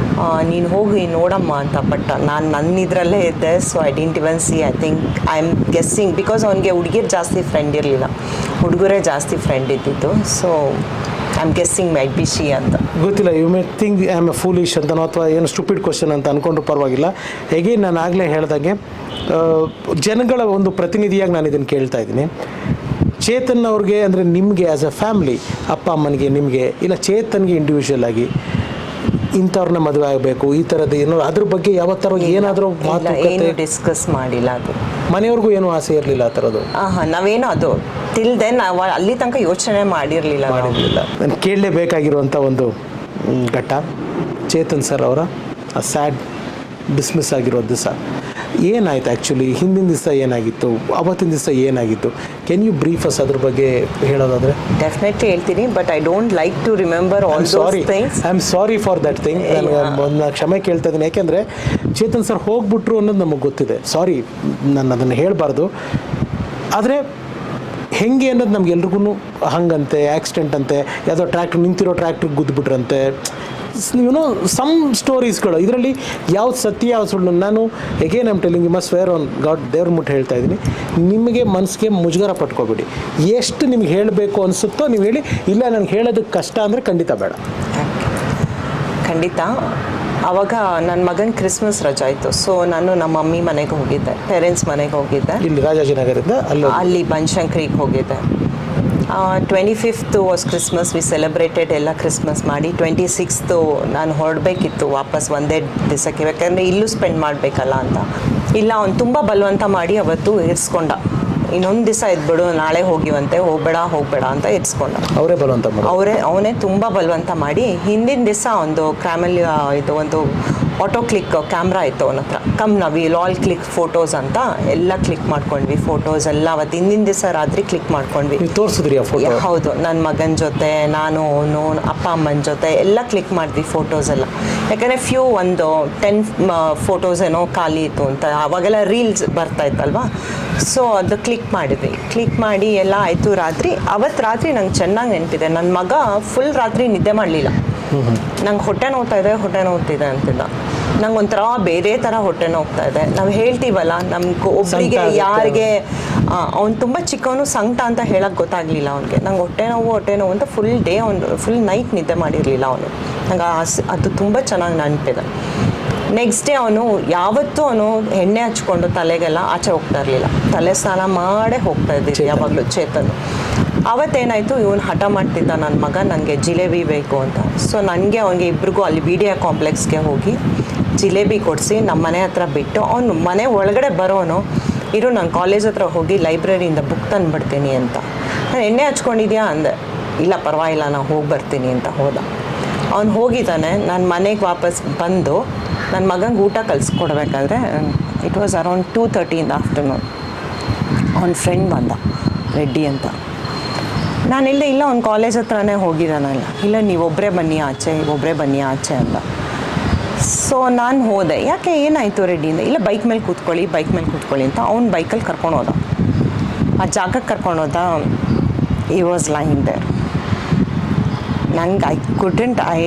ನೀನು ಹೋಗಿ ನೋಡಮ್ಮ ಅಂತ. ಬಟ್ ನಾನು ನನ್ನ ಇದರಲ್ಲೇ ಇದ್ದೆ. So I didn't even see. I think I am guessing, because ಅವ್ನಿಗೆ ಹುಡುಗಿರು ಜಾಸ್ತಿ ಫ್ರೆಂಡ್ ಇರಲಿಲ್ಲ, ಹುಡುಗರೇ ಜಾಸ್ತಿ ಫ್ರೆಂಡ್ ಇದ್ದಿದ್ದು. So I am guessing might be she ಅಂತ. ಗೊತ್ತಿಲ್ಲ. You may think I am a foolish ಅಂತನೋ ಅಥವಾ ಏನು ಸ್ಟುಪಿಡ್ ಕ್ವಶನ್ ಅಂತ ಅಂದ್ಕೊಂಡ್ರು ಪರವಾಗಿಲ್ಲ. ಹೇಗೆ ನಾನು ಆಗಲೇ ಹೇಳ್ದಂಗೆ ಜನಗಳ ಒಂದು ಪ್ರತಿನಿಧಿಯಾಗಿ ನಾನು ಇದನ್ನು ಕೇಳ್ತಾ ಇದ್ದೀನಿ. ಚೇತನ್ ಅವ್ರಿಗೆ ಅಂದರೆ ನಿಮಗೆ ಆ್ಯಸ್ ಅ ಫ್ಯಾಮ್ಲಿ, ಅಪ್ಪ ಅಮ್ಮನಿಗೆ, ನಿಮಗೆ, ಇಲ್ಲ ಚೇತನ್ಗೆ ಇಂಡಿವಿಜುವಲ್ ಆಗಿ ಇಂಥವ್ರನ್ನ ಮದುವೆ ಆಗಬೇಕು ಈ ಥರದ್ದು ಏನೋ ಅದ್ರ ಬಗ್ಗೆ ಯಾವತ್ತಾರು ಏನಾದರೂ ಏನು ಡಿಸ್ಕಸ್ ಮಾಡಿಲ್ಲ. ಅದು ಮನೆಯವ್ರಿಗೂ ಏನೂ ಆಸೆ ಇರಲಿಲ್ಲ ಆ ಥರದ್ದು? ನಾವೇನೋ ಅದು ತಿಳ್ದೆ ನಾವು ಅಲ್ಲಿ ತನಕ ಯೋಚನೆ ಮಾಡಿರಲಿಲ್ಲ. ನಾನು ಕೇಳಲೇಬೇಕಾಗಿರುವಂಥ ಒಂದು ಘಟ್ಟ, ಚೇತನ್ ಸರ್ ಅವರ ಸ್ಯಾಡ್ ಡಿಸ್ಮಿಸ್ ಆಗಿರೋ ದಿವಸ ಏನಾಯ್ತು ಆ್ಯಕ್ಚುಲಿ? ಹಿಂದಿನ ದಿವಸ ಏನಾಗಿತ್ತು, ಅವತ್ತಿನ ದಿವಸ ಏನಾಗಿತ್ತು? ಕ್ಯಾನ್ ಯು ಬ್ರೀಫ್ ಅಸ್ ಅದ್ರ ಬಗ್ಗೆ ಹೇಳೋದಾದರೆ? ಡೆಫಿನೆಟ್ಲಿ ಹೇಳ್ತೀನಿ, but I don't like to remember all those things. I am sorry for that thing. ನಾನು ಕ್ಷಮೆ ಕೇಳ್ತಾ ಇದ್ದೀನಿ. ಯಾಕೆಂದರೆ ಚೇತನ್ ಸರ್ ಹೋಗ್ಬಿಟ್ರು ಅನ್ನೋದು ನಮಗೆ ಗೊತ್ತಿದೆ. ಸಾರಿ, ನಾನು ಅದನ್ನು ಹೇಳಬಾರ್ದು. ಆದರೆ ಹೆಂಗೆ ಅನ್ನೋದು ನಮ್ಗೆಲ್ರಿಗೂ ಹಂಗಂತೆ, ಆಕ್ಸಿಡೆಂಟ್ ಅಂತೆ, ಯಾವುದೋ ನಿಂತಿರೋ ಟ್ರ್ಯಾಕ್ಟ್ರಿಗೆ ಗುದ್ದುಬಿಟ್ರಂತೆ, ಯುನೋ ಸಮ್ ಸ್ಟೋರೀಸ್ಗಳು. ಇದರಲ್ಲಿ ಯಾವ್ದು ಸತ್ಯ ಯಾವ್ದು ಸುಳ್ಳು? ನಾನು again I'm telling you must swear on God, ದೇವ್ರ ಮುಟ್ಟು ಹೇಳ್ತಾ ಇದ್ದೀನಿ, ನಿಮಗೆ ಮನಸ್ಸಿಗೆ ಮುಜುಗರ ಪಟ್ಕೋಬೇಡಿ. ಎಷ್ಟು ನಿಮ್ಗೆ ಹೇಳಬೇಕು ಅನಿಸುತ್ತೋ ನೀವು ಹೇಳಿ. ಇಲ್ಲ ನನಗೆ ಹೇಳೋದಕ್ಕೆ ಕಷ್ಟ ಅಂದರೆ ಖಂಡಿತ ಬೇಡ. ಖಂಡಿತ ಆವಾಗ ನನ್ನ ಮಗನ ಕ್ರಿಸ್ಮಸ್ ರಜಾ ಇತ್ತು. ಸೊ ನಾನು ನಮ್ಮ ಮಮ್ಮಿ ಮನೆಗೆ ಹೋಗಿದ್ದೆ, ಪೇರೆಂಟ್ಸ್ ಮನೆಗೆ ಹೋಗಿದ್ದೆ. ಇಲ್ಲಿ ರಾಜಾಜಿನಗರದಿಂದ ಅಲ್ಲಿ ಬನಶಂಕರಿಗೆ ಹೋಗಿದ್ದೆ. 25th was Christmas, we celebrated ಎಲ್ಲ ಕ್ರಿಸ್ಮಸ್ ಮಾಡಿ. 26th ನಾನು ಹೊರಡಬೇಕಿತ್ತು ವಾಪಸ್ ಒಂದೇ ದಿವಸಕ್ಕೆ, ಯಾಕಂದರೆ ಇಲ್ಲೂ ಸ್ಪೆಂಡ್ ಮಾಡಬೇಕಲ್ಲ ಅಂತ. ಇಲ್ಲ, ಅವ್ನು ತುಂಬ ಬಲವಂತ ಮಾಡಿ ಅವತ್ತು ಇರಿಸ್ಕೊಂಡ. ಇನ್ನೊಂದು ದಿವಸ ಇದ್ಬಿಡು, ನಾಳೆ ಹೋಗಿವಂತೆ, ಹೋಗಬೇಡ ಅಂತ ಇರಿಸ್ಕೊಂಡ. ಅವನೇ ತುಂಬ ಬಲವಂತ ಮಾಡಿ ಹಿಂದಿನ ದಿವಸ ಒಂದು ಕ್ಯಾಮಲ್ಲಿ ಇದು ಒಂದು ಆಟೋ ಕ್ಲಿಕ್ ಕ್ಯಾಮ್ರಾ ಇತ್ತು ಅವನ ಹತ್ರ. ನಾವು ವಿಲ್ ಆಲ್ ಕ್ಲಿಕ್ ಫೋಟೋಸ್ ಅಂತ ಎಲ್ಲ ಕ್ಲಿಕ್ ಮಾಡ್ಕೊಂಡ್ವಿ. ಫೋಟೋಸ್ ಎಲ್ಲ ಅವತ್ತು ಹಿಂದಿನ ದಿವಸ ರಾತ್ರಿ ಕ್ಲಿಕ್ ಮಾಡ್ಕೊಂಡ್ವಿ. ತೋರಿಸಿದ್ರಿ ಆ ಫೋಟೋ? ಹೌದು, ನನ್ನ ಮಗನ ಜೊತೆ, ನಾನು, ಅವನು, ಅಪ್ಪ ಅಮ್ಮನ ಜೊತೆ ಎಲ್ಲ ಕ್ಲಿಕ್ ಮಾಡಿದ್ವಿ ಫೋಟೋಸ್ ಎಲ್ಲ. ಯಾಕಂದರೆ ಒಂದು 10 ಫೋಟೋಸ್ ಏನೋ ಖಾಲಿ ಇತ್ತು ಅಂತ, ಅವಾಗೆಲ್ಲ ರೀಲ್ಸ್ ಬರ್ತಾ ಇತ್ತಲ್ವ. ಸೊ ಅದು ಕ್ಲಿಕ್ ಮಾಡಿದ್ವಿ. ಕ್ಲಿಕ್ ಮಾಡಿ ಎಲ್ಲ ಆಯಿತು. ಅವತ್ತು ರಾತ್ರಿ ನಂಗೆ ಚೆನ್ನಾಗಿ ನೆನಪಿದೆ, ನನ್ನ ಮಗ ಫುಲ್ ರಾತ್ರಿ ನಿದ್ದೆ ಮಾಡಲಿಲ್ಲ. ನಂಗೆ ಹೊಟ್ಟೆ ನೋವ್ತಿದೆ ಅಂತಿದ್ದ. ನಂಗೆ ಒಂಥರ ಬೇರೆ ಥರ ಹೊಟ್ಟೆ ನೋವ್ತಾ ಇದೆ. ನಾವು ಹೇಳ್ತೀವಲ್ಲ, ನಮ್ಗೆ ಒಬ್ಬರಿಗೆ ಯಾರಿಗೆ ಅವ್ನು ತುಂಬ ಚಿಕ್ಕವನು, ಸಂಕಟ ಅಂತ ಹೇಳಕ್ಕೆ ಗೊತ್ತಾಗಲಿಲ್ಲ ಅವನಿಗೆ. ನಂಗೆ ಹೊಟ್ಟೆ ನೋವು ಅಂತ ಫುಲ್ ನೈಟ್ ನಿದ್ದೆ ಮಾಡಿರಲಿಲ್ಲ ಅವನು. ನಂಗೆ ಅದು ತುಂಬ ಚೆನ್ನಾಗಿ ನೆನಪಿದೆ. ನೆಕ್ಸ್ಟ್ ಡೇ ಯಾವತ್ತೂ ಅವನು ಎಣ್ಣೆ ಹಚ್ಕೊಂಡು ತಲೆಗೆಲ್ಲ ಆಚೆ ಹೋಗ್ತಾ ಇರಲಿಲ್ಲ. ತಲೆ ಸ್ನಾನ ಮಾಡೇ ಹೋಗ್ತಾ ಇದ್ದಿದ್ದು ಯಾವಾಗಲೂ ಚೇತನು. ಅವತ್ತೇನಾಯಿತು, ಇವನು ಹಠ ಮಾಡ್ತಿದ್ದ ನನ್ನ ಮಗ, ನನಗೆ ಜಿಲೇಬಿ ಬೇಕು ಅಂತ. ಸೊ ನನಗೆ ಅವನಿಗೆ ಇಬ್ರಿಗೂ ಅಲ್ಲಿ BDI ಕಾಂಪ್ಲೆಕ್ಸ್ಗೆ ಹೋಗಿ ಜಿಲೇಬಿ ಕೊಡಿಸಿ ನಮ್ಮ ಮನೆ ಹತ್ರ ಬಿಟ್ಟು, ಅವನು ಮನೆ ಒಳಗಡೆ ಬರೋನು, ನಾನು ಕಾಲೇಜ್ ಹತ್ರ ಹೋಗಿ ಲೈಬ್ರರಿಯಿಂದ ಬುಕ್ ತಂದುಬಿಡ್ತೀನಿ ಅಂತ. ನಾನು ಎಣ್ಣೆ ಹಚ್ಕೊಂಡಿದ್ಯಾ ಅಂದೆ. ಇಲ್ಲ ಪರವಾಗಿಲ್ಲ, ನಾನು ಹೋಗಿ ಬರ್ತೀನಿ ಅಂತ ಹೋದ. ಅವ್ನು ಹೋಗಿದ್ದಾನೆ. ನಾನು ಮನೆಗೆ ವಾಪಸ್ ಬಂದು ನನ್ನ ಮಗಂಗೆ ಊಟ ಕಲಿಸ್ಕೊಡ್ಬೇಕಾದ್ರೆ it was around 2:30 in the afternoon. ಅವ್ನ ಫ್ರೆಂಡ್ ಬಂದ, ರೆಡ್ಡಿ ಅಂತ. ನಾನಿಲ್ಲ ಅವ್ನು ಕಾಲೇಜ್ ಹತ್ರನೇ ಹೋಗಿದ್ದಾನಲ್ಲ. ಇಲ್ಲ, ನೀವೊಬ್ಬರೇ ಬನ್ನಿ ಆಚೆ ಅಂದ. ಸೊ ನಾನು ಹೋದೆ. ಯಾಕೆ, ಏನಾಯಿತು ರೆಡ್ಡಿಯಿಂದ? ಇಲ್ಲ, ಬೈಕ್ ಮೇಲೆ ಕೂತ್ಕೊಳ್ಳಿ ಅಂತ ಅವ್ನು ಬೈಕಲ್ಲಿ ಕರ್ಕೊಂಡು ಹೋದ. ಆ ಜಾಗಕ್ಕೆ ಕರ್ಕೊಂಡು ಹೋದ. ಈ ವಾಸ್ ಲೈನ್ ದೇರ್. ನಂಗೆ I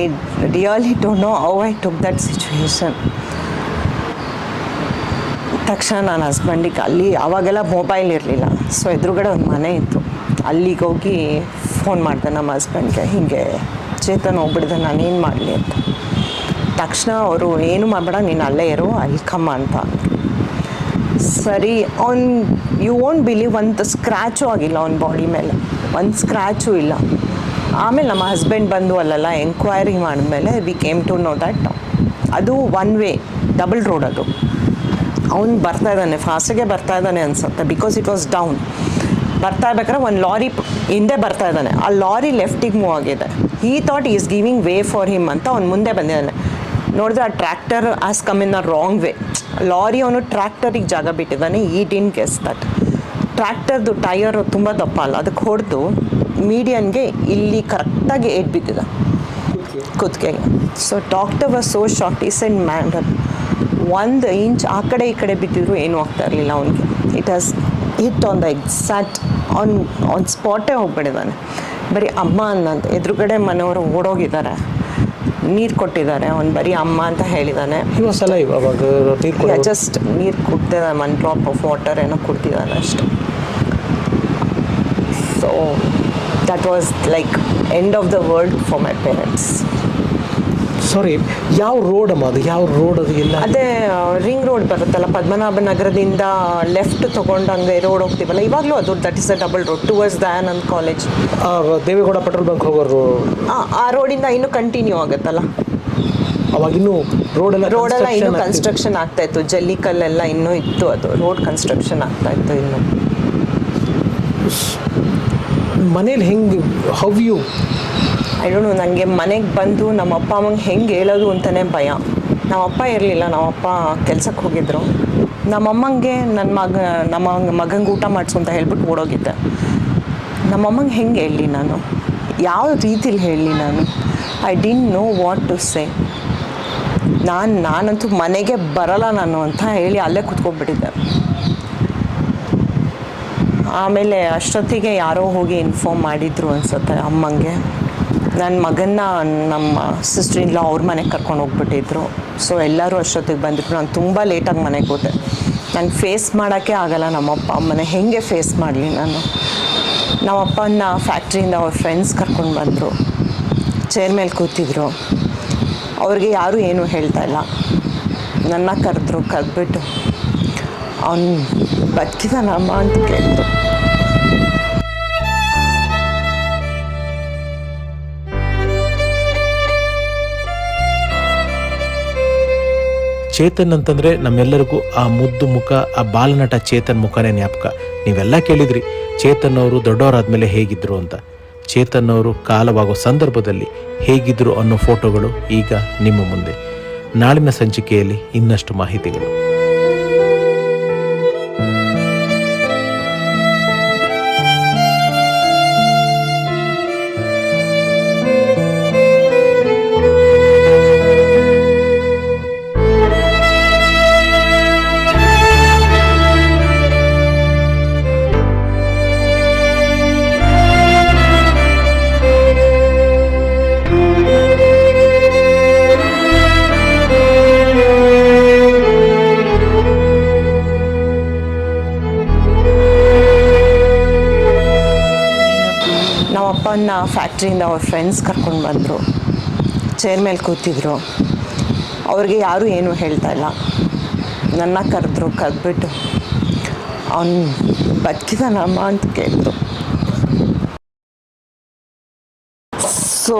really don't know how I took that situation. ತಕ್ಷಣ ನನ್ನ ಹಸ್ಬೆಂಡಿಗೆ ಅವಾಗೆಲ್ಲ ಮೊಬೈಲ್ ಇರಲಿಲ್ಲ. ಸೊ ಎದುರುಗಡೆ ಒಂದು ಮನೆ ಇತ್ತು, ಅಲ್ಲಿಗೆ ಹೋಗಿ ಫೋನ್ ಮಾಡಿದೆ ನಮ್ಮ ಹಸ್ಬೆಂಡ್ಗೆ, ಹೀಗೆ ಚೇತನ್ ಹೋಗ್ಬಿಡಿದೆ, ನಾನೇನು ಮಾಡಲಿ ಅಂತ. ತಕ್ಷಣ ಅವರು, ಏನು ಮಾಡಬೇಡ, ನೀನು ಅಲ್ಲೇ ಇರು, ಅಲ್ಲಿ ಕಮ್ಮ ಅಂತ. ಸರಿ, ಯು ವೋಂಟ್ ಬಿಲೀವ್, ಒಂದು ಸ್ಕ್ರ್ಯಾಚು ಆಗಿಲ್ಲ ಅವ್ನ ಬಾಡಿ ಮೇಲೆ, ಒಂದು ಸ್ಕ್ರ್ಯಾಚು ಇಲ್ಲ. ಆಮೇಲೆ ನಮ್ಮ ಹಸ್ಬೆಂಡ್ ಬಂದು ಅಲ್ಲೆಲ್ಲ ಎಂಕ್ವೈರಿ ಮಾಡಿದ್ಮೇಲೆ we came to know that ಅದು 1 way ಡಬಲ್ ರೋಡ್. ಅದು ಅವ್ನು ಫಾಸ್ಟಾಗೆ ಬರ್ತಾ ಇದ್ದಾನೆ ಅನ್ಸುತ್ತೆ, ಬಿಕಾಸ್ ಇಟ್ ವಾಸ್ ಡೌನ್. ಬರ್ತಾ ಇರ್ಬೇಕಾದ್ರೆ ಒಂದು ಲಾರಿ ಹಿಂದೆ ಬರ್ತಾ ಇದ್ದಾನೆ. ಆ ಲಾರಿ ಲೆಫ್ಟಿಗೆ ಮೂವ್ ಆಗಿದೆ. He thought is giving way for him ಅಂತ ಅವ್ನು ಮುಂದೆ ಬಂದಿದ್ದಾನೆ. ನೋಡಿದ್ರೆ ಆ tractor has come in a wrong way. Lorry ಅವನು ಟ್ರ್ಯಾಕ್ಟರಿಗೆ ಜಾಗ ಬಿಟ್ಟಿದ್ದಾನೆ. ಈ ಡಿನ್ ಗೆಸ್ ದಟ್ ಟ್ರ್ಯಾಕ್ಟರ್ದು ಟೈರ್ ತುಂಬ ದಪ್ಪ ಅಲ್ಲ, ಅದಕ್ಕೆ ಹೊಡೆದು ಮೀಡಿಯನ್ಗೆ ಇಲ್ಲಿ ಕರೆಕ್ಟಾಗಿ ಏಟ್ ಬಿದ್ದಿದೆ ಕುತ್ತಿಗೆಗೆ. So doctor was so shocked. He said madam, 1 inch ಆ ಕಡೆ ಈ ಕಡೆ ಬಿದ್ದಿದ್ರು ಏನೂ ಆಗ್ತಾ ಇರಲಿಲ್ಲ ಅವನಿಗೆ. It has hit on the exact on ಸ್ಪಾಟೇ ಹೋಗ್ಬಿಟ್ಟಿದ್ದಾನೆ. ಬರೀ ಅಮ್ಮ ಅನ್ನಂತ ಎದುರುಗಡೆ ಮನೆಯವರು ಓಡೋಗಿದ್ದಾರೆ, ನೀರು ಕೊಟ್ಟಿದ್ದಾರೆ. ಅವ್ನು ಬರೀ ಅಮ್ಮ ಅಂತ ಹೇಳಿದ್ದಾನೆ. ಜಸ್ಟ್ ನೀರು ಕುಡ್ತಿದ್ದಾನೆ, 1 drop ಆಫ್ ವಾಟರ್ ಏನೋ ಕುಡ್ತಿದ್ದಾನೆ ಅಷ್ಟೆ. So that was like end of the world for my parents. Sorry, ಯಾವ ರೋಡ್ ಅದು ಎಲ್ಲ? ಅದೇ ರಿಂಗ್ ರೋಡ್ ಬರುತ್ತಲ್ಲ, ಪದ್ಮನಾಭ ನಗರದಿಂದ ಲೆಫ್ಟ್ ತೊಗೊಂಡು ಹಂಗೆ ರೋಡ್ ಹೋಗ್ತೀವಲ್ಲ, ಇವಾಗಲೂ ಅದು that is a double road towards Dayanand college. Devegowda petrol bunk ಹೋಗೋರು ಆ ರೋಡಿಂದ ಇನ್ನೂ ಕಂಟಿನ್ಯೂ ಆಗುತ್ತಲ್ಲ. ಅವಾಗ ಇನ್ನೂ ರೋಡೆಲ್ಲ ಇನ್ನೂ ಕನ್ಸ್ಟ್ರಕ್ಷನ್ ಆಗ್ತಾ ಇತ್ತು, ಜಲ್ಲಿಕಲ್ಲೆಲ್ಲ ಇನ್ನೂ ಇತ್ತು, ಅದು ರೋಡ್ ಕನ್ಸ್ಟ್ರಕ್ಷನ್ ಆಗ್ತಾ ಇತ್ತು ಇನ್ನು. ಮನೇಲಿ ಹೆಂಗೆ, how you? I don't know, ನನಗೆ ಮನೆಗೆ ಬಂದು ನಮ್ಮ ಅಪ್ಪ ಅಮ್ಮಂಗೆ ಹೆಂಗೆ ಹೇಳೋದು ಅಂತಲೇ ಭಯ. ನಮ್ಮಪ್ಪ ಇರಲಿಲ್ಲ, ನಮ್ಮಪ್ಪ ಕೆಲ್ಸಕ್ಕೆ ಹೋಗಿದ್ರು. ನಮ್ಮಮ್ಮಂಗೆ ನಮ್ಮ ಮಗಂಗೆ ಊಟ ಮಾಡಿಸು ಅಂತ ಹೇಳ್ಬಿಟ್ಟು ಓಡೋಗಿದ್ದೆ. ನಮ್ಮಮ್ಮಂಗೆ ಹೆಂಗೆ ಹೇಳಲಿ ನಾನು, ಯಾವ ರೀತಿಲಿ ಹೇಳಲಿ ನಾನು? I didn't know what to say. ನಾನಂತೂ ಮನೆಗೆ ಬರಲ್ಲ ನಾನು ಅಂತ ಹೇಳಿ ಅಲ್ಲೇ ಕೂತ್ಕೊಂಡ್ಬಿಟ್ಟಿದ್ದೆ. ಆಮೇಲೆ ಅಷ್ಟೊತ್ತಿಗೆ ಯಾರೋ ಹೋಗಿ ಇನ್ಫಾರ್ಮ್ ಮಾಡಿದ್ರು ಅನ್ಸುತ್ತೆ ಅಮ್ಮಂಗೆ. ನನ್ನ ಮಗನ್ನ ನಮ್ಮ ಸಿಸ್ಟರ್ ಇನ್ ಲಾ ಅವ್ರ ಮನೆಗೆ ಕರ್ಕೊಂಡು ಹೋಗ್ಬಿಟ್ಟಿದ್ರು. ಸೊ ಎಲ್ಲರೂ ಅಷ್ಟೊತ್ತಿಗೆ ಬಂದಿದ್ರು. ನಾನು ತುಂಬ ಲೇಟಾಗಿ ಮನೆಗೆ ಹೋದೆ. ನಾನು ಫೇಸ್ ಮಾಡೋಕ್ಕೆ ಆಗಲ್ಲ ನಮ್ಮಪ್ಪ ಅಮ್ಮನ. ಹೇಗೆ ಫೇಸ್ ಮಾಡಲಿ ನಾನು? ನಮ್ಮಪ್ಪನ ಫ್ಯಾಕ್ಟ್ರಿಯಿಂದ ಅವ್ರ ಫ್ರೆಂಡ್ಸ್ ಕರ್ಕೊಂಡು ಬಂದರು, ಚೇರ್ ಮೇಲೆ ಕೂತಿದ್ರು. ಅವ್ರಿಗೆ ಯಾರೂ ಏನೂ ಹೇಳ್ತಾ ಇಲ್ಲ. ನನ್ನ ಕರೆದ್ಬಿಟ್ಟು ಅವನು ಬದುಕಿದಾನಮ್ಮ ಅಂತ ಕೇಳಿದ್ರು. ಚೇತನ್ ಅಂತಂದರೆ ನಮ್ಮೆಲ್ಲರಿಗೂ ಆ ಮುದ್ದು ಮುಖ, ಆ ಬಾಲನಟ ಚೇತನ್ ಮುಖನೇ ಜ್ಞಾಪಕ. ನೀವೆಲ್ಲ ಕೇಳಿದ್ರಿ ಚೇತನ್ ಅವರು ದೊಡ್ಡವರಾದ್ಮೇಲೆ ಹೇಗಿದ್ರು ಅಂತ. ಚೇತನ್ ಅವರು ಕಾಲವಾಗೋ ಸಂದರ್ಭದಲ್ಲಿ ಹೇಗಿದ್ರು ಅನ್ನೋ ಫೋಟೋಗಳು ಈಗ ನಿಮ್ಮ ಮುಂದೆ. ನಾಳಿನ ಸಂಚಿಕೆಯಲ್ಲಿ ಇನ್ನಷ್ಟು ಮಾಹಿತಿಗಳು. ನಮ್ಮಪ್ಪನ ಫ್ಯಾಕ್ಟ್ರಿಯಿಂದ ಅವ್ರ ಫ್ರೆಂಡ್ಸ್ ಕರ್ಕೊಂಡು ಬಂದರು. ಚೇರ್ ಮೇಲೆ ಕೂತಿದ್ರು. ಅವ್ರಿಗೆ ಯಾರೂ ಏನೂ ಹೇಳ್ತಾ ಇಲ್ಲ. ನನ್ನ ಕರೆದ್ಬಿಟ್ಟು ಅವನು ಬದುಕಿದಾನಮ್ಮ ಅಂತ ಕೇಳಿದ್ರು. ಸೊ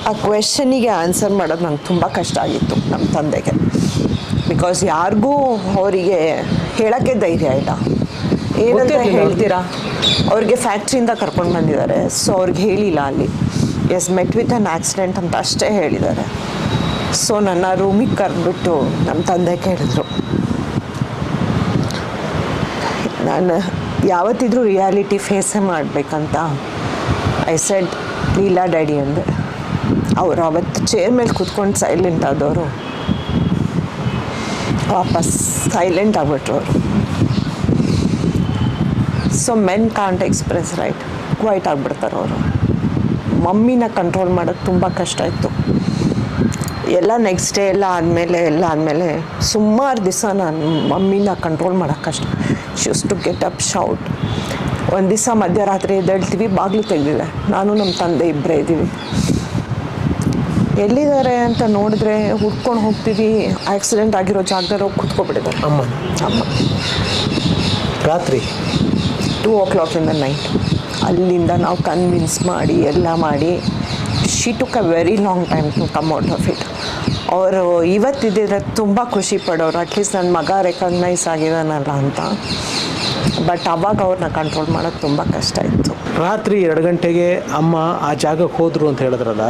ಆ ಕ್ವೆಶನಿಗೆ ಆನ್ಸರ್ ಮಾಡೋದು ನಂಗೆ ತುಂಬ ಕಷ್ಟ ಆಗಿತ್ತು ನಮ್ಮ ತಂದೆಗೆ. ಬಿಕಾಸ್ ಯಾರಿಗೂ ಅವರಿಗೆ ಹೇಳೋಕ್ಕೆ ಧೈರ್ಯ ಇಲ್ಲ. ಏನಂತ ಹೇಳ್ತೀರಾ? ಅವ್ರಿಗೆ ಫ್ಯಾಕ್ಟ್ರಿಯಿಂದ ಕರ್ಕೊಂಡು ಬಂದಿದ್ದಾರೆ. ಸೊ ಅವ್ರಿಗೆ ಹೇಳಿಲ್ಲ ಅಲ್ಲಿ. Has met with an accident ಅಂತ ಅಷ್ಟೇ ಹೇಳಿದ್ದಾರೆ. ಸೊ ನನ್ನ ರೂಮಿಗೆ ಕರೆದ್ಬಿಟ್ಟು ನಮ್ಮ ತಂದೆ ಕೇಳಿದ್ರು. ನಾನು ಯಾವತ್ತಿದ್ರೂ ರಿಯಾಲಿಟಿ ಫೇಸೇ ಮಾಡಬೇಕಂತ ಐ ಸೆಡ್ ಇಲ್ಲ ಡ್ಯಾಡಿ ಅಂದೆ. ಅವರು ಅವತ್ತು ಚೇರ್ ಮೇಲೆ ಕೂತ್ಕೊಂಡು ಸೈಲೆಂಟ್ ಆದವರು ವಾಪಸ್ ಸೈಲೆಂಟ್ ಆಗಿಬಿಟ್ರು ಅವರು. So men can't express right, quiet ಆಗಿಬಿಡ್ತಾರೆ ಅವರು. ಮಮ್ಮಿನ ಕಂಟ್ರೋಲ್ ಮಾಡೋದು ತುಂಬ ಕಷ್ಟ ಇತ್ತು. ಎಲ್ಲ ನೆಕ್ಸ್ಟ್ ಡೇ ಎಲ್ಲ ಆದಮೇಲೆ ಸುಮಾರು ದಿವಸ ನಾನು ಮಮ್ಮಿನ ಕಂಟ್ರೋಲ್ ಮಾಡೋಕ್ಕೆ ಕಷ್ಟ. She use to get up shout. ಒಂದು ದಿವಸ ಮಧ್ಯರಾತ್ರಿ ಎದ್ದೇಳ್ತೀವಿ, ಬಾಗಿಲು ತೆಗೆದಿದೆ. ನಾನು ನಮ್ಮ ತಂದೆ ಇಬ್ಬರೇ ಇದ್ದೀವಿ. ಎಲ್ಲಿದ್ದಾರೆ ಅಂತ ನೋಡಿದ್ರೆ ಹುಡ್ಕೊಂಡು ಹೋಗ್ತೀವಿ. ಆಕ್ಸಿಡೆಂಟ್ ಆಗಿರೋ ಜಾಗದಲ್ಲಿ ಹೋಗಿ ಕೂತ್ಕೊಬಿಟ್ಟಿದ್ದಾರೆ ಅಮ್ಮ. ರಾತ್ರಿ 2 o'clock in the night. ಅಲ್ಲಿಂದ ನಾವು ಕನ್ವಿನ್ಸ್ ಮಾಡಿ ಎಲ್ಲ ಮಾಡಿ she took a very long time to come out of it. ಅವರು ಇವತ್ತಿದ್ದರೆ ತುಂಬ ಖುಷಿ ಪಡೋರು, ಅಟ್ಲೀಸ್ಟ್ ನನ್ನ ಮಗ ರೆಕಗ್ನೈಸ್ ಆಗಿದ್ದಾನಲ್ಲ ಅಂತ. ಬಟ್ ಅವಾಗ ಅವ್ರನ್ನ ಕಂಟ್ರೋಲ್ ಮಾಡೋದು ತುಂಬ ಕಷ್ಟ ಇತ್ತು. ರಾತ್ರಿ 2 ಗಂಟೆಗೆ ಅಮ್ಮ ಆ ಜಾಗಕ್ಕೆ ಹೋದರು ಅಂತ ಹೇಳಿದ್ರಲ್ಲ,